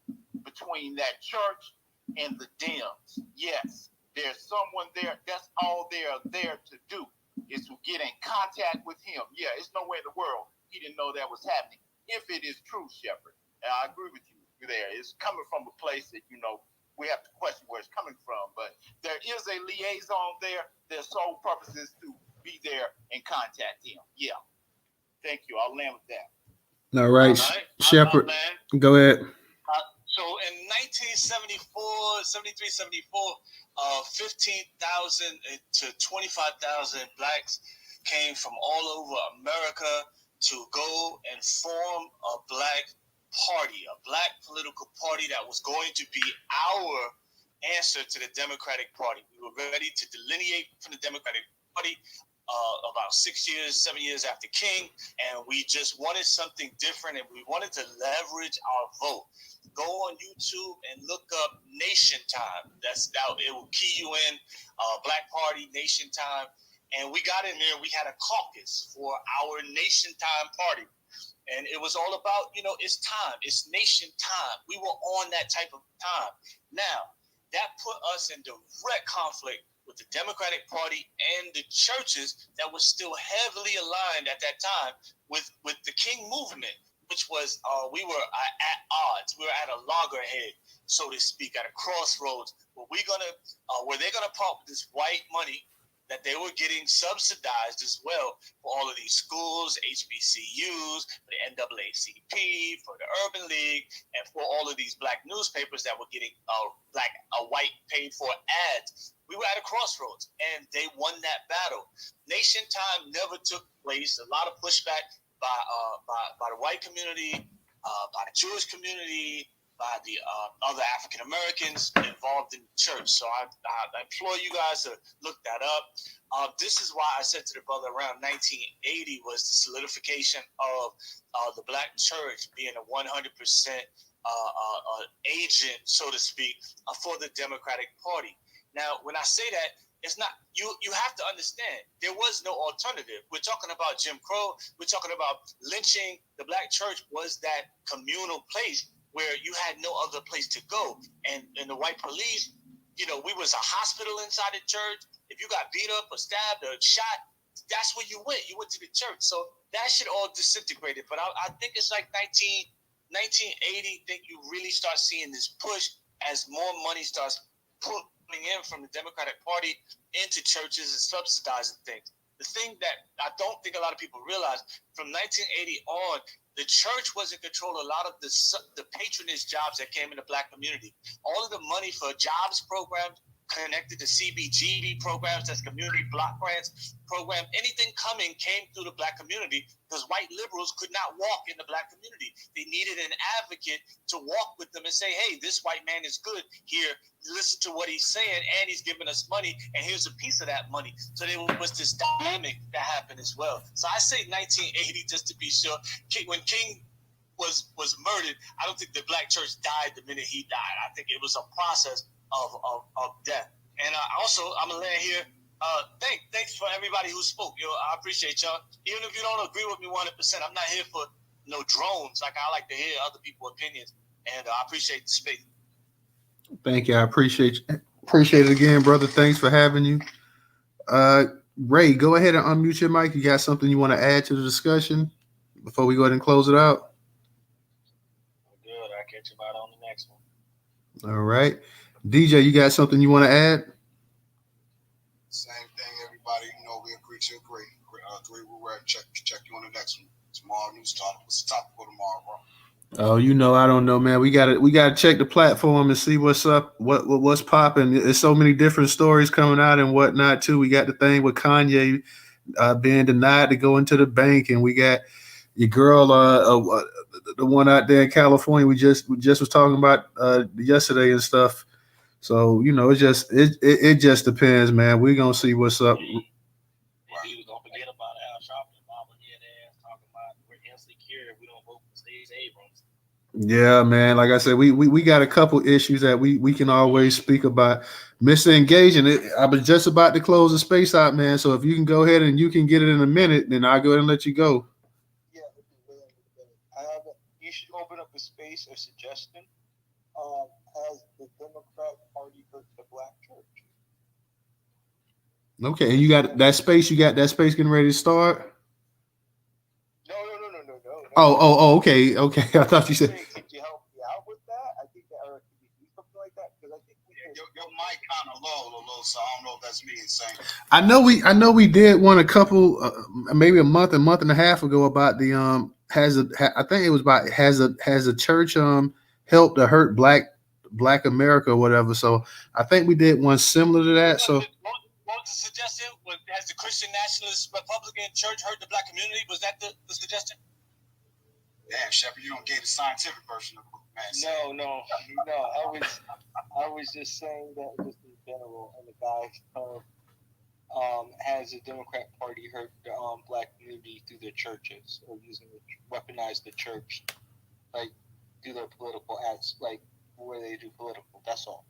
between that church and the Dems. Yes, there's someone there. That's all they are there to do, is to get in contact with him. Yeah, it's nowhere in the world he didn't know that was happening. If it is true, Shepherd, and I agree with you there, it's coming from a place that, we have to question where it's coming from. But there is a liaison there. Their sole purpose is to be there and contact him. Yeah. Thank you. I'll land with that. All right. Shepherd, go ahead. So in 1974, 73, 74, 15,000 to 25,000 blacks came from all over America to go and form a black party, a black political party that was going to be our answer to the Democratic Party. We were ready to delineate from the Democratic Party about 7 years after King, and we just wanted something different, and we wanted to leverage our vote. Go on YouTube and look up Nation Time. It will key you in, Black Party, Nation Time. And we got in there, we had a caucus for our Nation Time party. And it was all about, it's time. It's nation time. We were on that type of time. Now, that put us in direct conflict with the Democratic Party and the churches that were still heavily aligned at that time with the King movement, which was we were at odds. We were at a loggerhead, so to speak, at a crossroads. Were they gonna pump this white money that they were getting subsidized as well for all of these schools, HBCUs, for the NAACP, for the Urban League, and for all of these black newspapers that were getting white paid for ads. We were at a crossroads, and they won that battle. Nation time never took place. A lot of pushback by the white community, by the Jewish community, by the other African Americans involved in the church. So I implore you guys to look that up. This is why I said to the brother around 1980 was the solidification of the black church being a 100% agent, so to speak, for the Democratic Party. Now, when I say that, it's not you have to understand there was no alternative. We're talking about Jim Crow. We're talking about lynching. The black church was that communal place where you had no other place to go. And the white police, we was a hospital inside the church. If you got beat up or stabbed or shot, that's where you went. You went to the church. So that shit all disintegrated. But I think it's like 1980 that you really start seeing this push as more money starts coming in from the Democratic Party into churches and subsidizing things. The thing that I don't think a lot of people realize, from 1980 on, the church was in control of a lot of the patronage jobs that came in the black community. All of the money for jobs programs connected to CBGB programs, that's community block grants program, anything coming came through the black community because white liberals could not walk in the black community. They needed an advocate to walk with them and say, hey, this white man is good here. Listen to what he's saying, and he's giving us money, and here's a piece of that money. So there was this dynamic that happened as well. So I say 1980 just to be sure. When King was murdered, I don't think the black church died the minute he died. I think it was a process of death. And also, I'm gonna land here. Thanks for everybody who spoke. I appreciate y'all. Even if you don't agree with me 100%, I'm not here for no drones. Like, I like to hear other people's opinions, and I appreciate the space. Thank you. I appreciate it again, brother. Thanks for having you. Ray, go ahead and unmute your mic. You got something you want to add to the discussion before we go ahead and close it out? Good. I'll catch you about on the next one. All right. DJ, you got something you want to add? Same thing, everybody. We agree to agree. Agree where we're at. Check you on the next one. Tomorrow news topic. What's the topic for tomorrow, bro? Oh, I don't know, man. We gotta check the platform and see what's up, what's popping. There's so many different stories coming out and whatnot too. We got the thing with Kanye being denied to go into the bank, and we got your girl, the one out there in California. We just was talking about yesterday and stuff. So it just depends, man. We're gonna see what's up. Don't forget about Al Sharpton, Mama head ass talking about we're insecure. We don't vote for Stacey Abrams. Yeah, man. Like I said, we got a couple issues that we can always speak about. Mr. Engaging, I was just about to close the space out, man. So if you can go ahead and you can get it in a minute, then I'll go ahead and let you go. Yeah, you should open up a space or suggestion. Has the Democrat Party hurt the black church? Okay, and you got that space. You got that space getting ready to start. No. Oh, okay. I thought you said. Could you help me out with that? I think that Eric could do something like that because I think your mic kind of low, so I don't know if that's me insane. I know we did one a couple, maybe a month and a half ago about the I think it was about has a church helped to hurt Black America or whatever. So I think we did one similar to that. So. What was the suggestion? Has the Christian Nationalist Republican Church hurt the black community? Was that the suggestion? Damn, Shepard, you don't get the scientific version of it, man. No. I was just saying that just in general, in the guy's term, has the Democrat Party hurt the black community through their churches or weaponize the church, like do their political acts, like where they do political. That's all.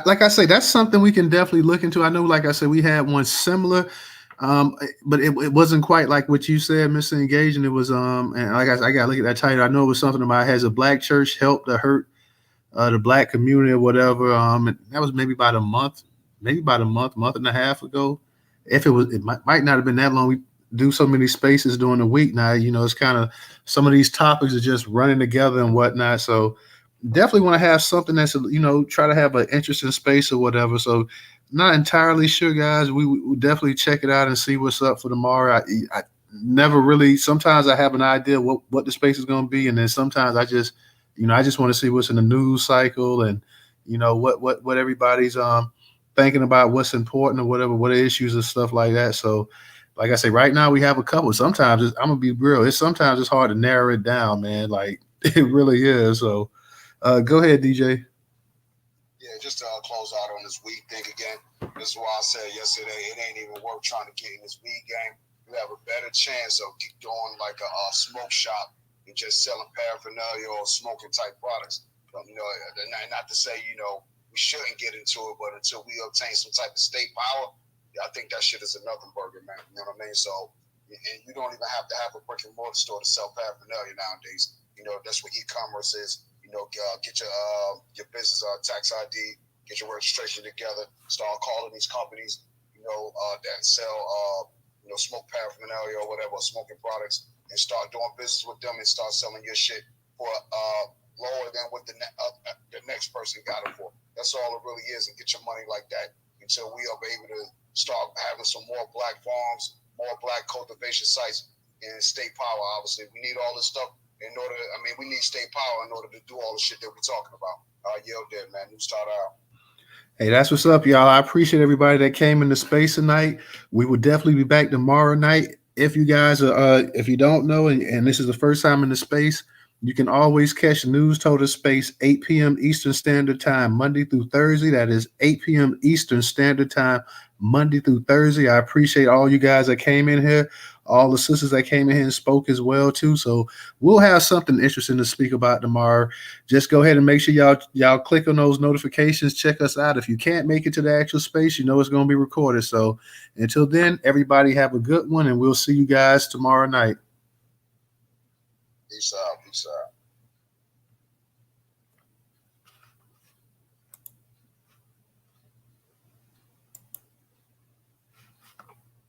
Like I say, that's something we can definitely look into. I know, like I said, we had one similar, But it wasn't quite like what you said, Mr. Engaging. It was and like I got to look at that title. I know it was something about has a black church helped to hurt the black community or whatever. And that was maybe about a month and a half ago. If it was, it might not have been that long. We do so many spaces during the week now. You know, it's kind of some of these topics are just running together and whatnot. So definitely want to have something that's, you know, try to have an interesting space or whatever. So not entirely sure, guys. We will definitely check it out and see what's up for tomorrow. I never really, sometimes I have an idea what the space is going to be. And then sometimes I just want to see what's in the news cycle and, you know, what everybody's thinking about, what's important or whatever, what issues and stuff like that. So like I say, right now we have a couple. Sometimes I'm going to be real. Sometimes it's hard to narrow it down, man. Like it really is. So go ahead, DJ. Yeah, just to close out on this weed thing again. This is why I said yesterday, it ain't even worth trying to get in this weed game. You have a better chance of doing like a smoke shop and just selling paraphernalia or smoking type products. You know, not to say, you know, we shouldn't get into it, but until we obtain some type of state power, I think that shit is another burger, man. You know what I mean? So, and you don't even have to have a brick and mortar store to sell paraphernalia nowadays. You know, that's what e-commerce is. You know, get your business tax ID, get your registration together, start calling these companies, you know, that sell, you know, smoke paraphernalia or whatever, smoking products, and start doing business with them and start selling your shit for lower than what the next person got it for. That's all it really is, and get your money like that until we are able to start having some more black farms, more black cultivation sites, and state power. Obviously, we need all this stuff. We need state power in order to do all the shit that we're talking about. Yelled there, man. New start out. Hey, that's what's up, y'all. I appreciate everybody that came into space tonight. We will definitely be back tomorrow night. If you guys are, if you don't know, and this is the first time in the space, you can always catch News Total Space 8 p.m. Eastern Standard Time, Monday through Thursday. That is 8 p.m. Eastern Standard Time, Monday through Thursday. I appreciate all you guys that came in here, all the sisters that came in here and spoke as well too. So we'll have something interesting to speak about tomorrow. Just go ahead and make sure y'all click on those notifications. Check us out. If you can't make it to the actual space, you know it's going to be recorded. So until then, everybody have a good one, and we'll see you guys tomorrow night. Peace out. Peace out.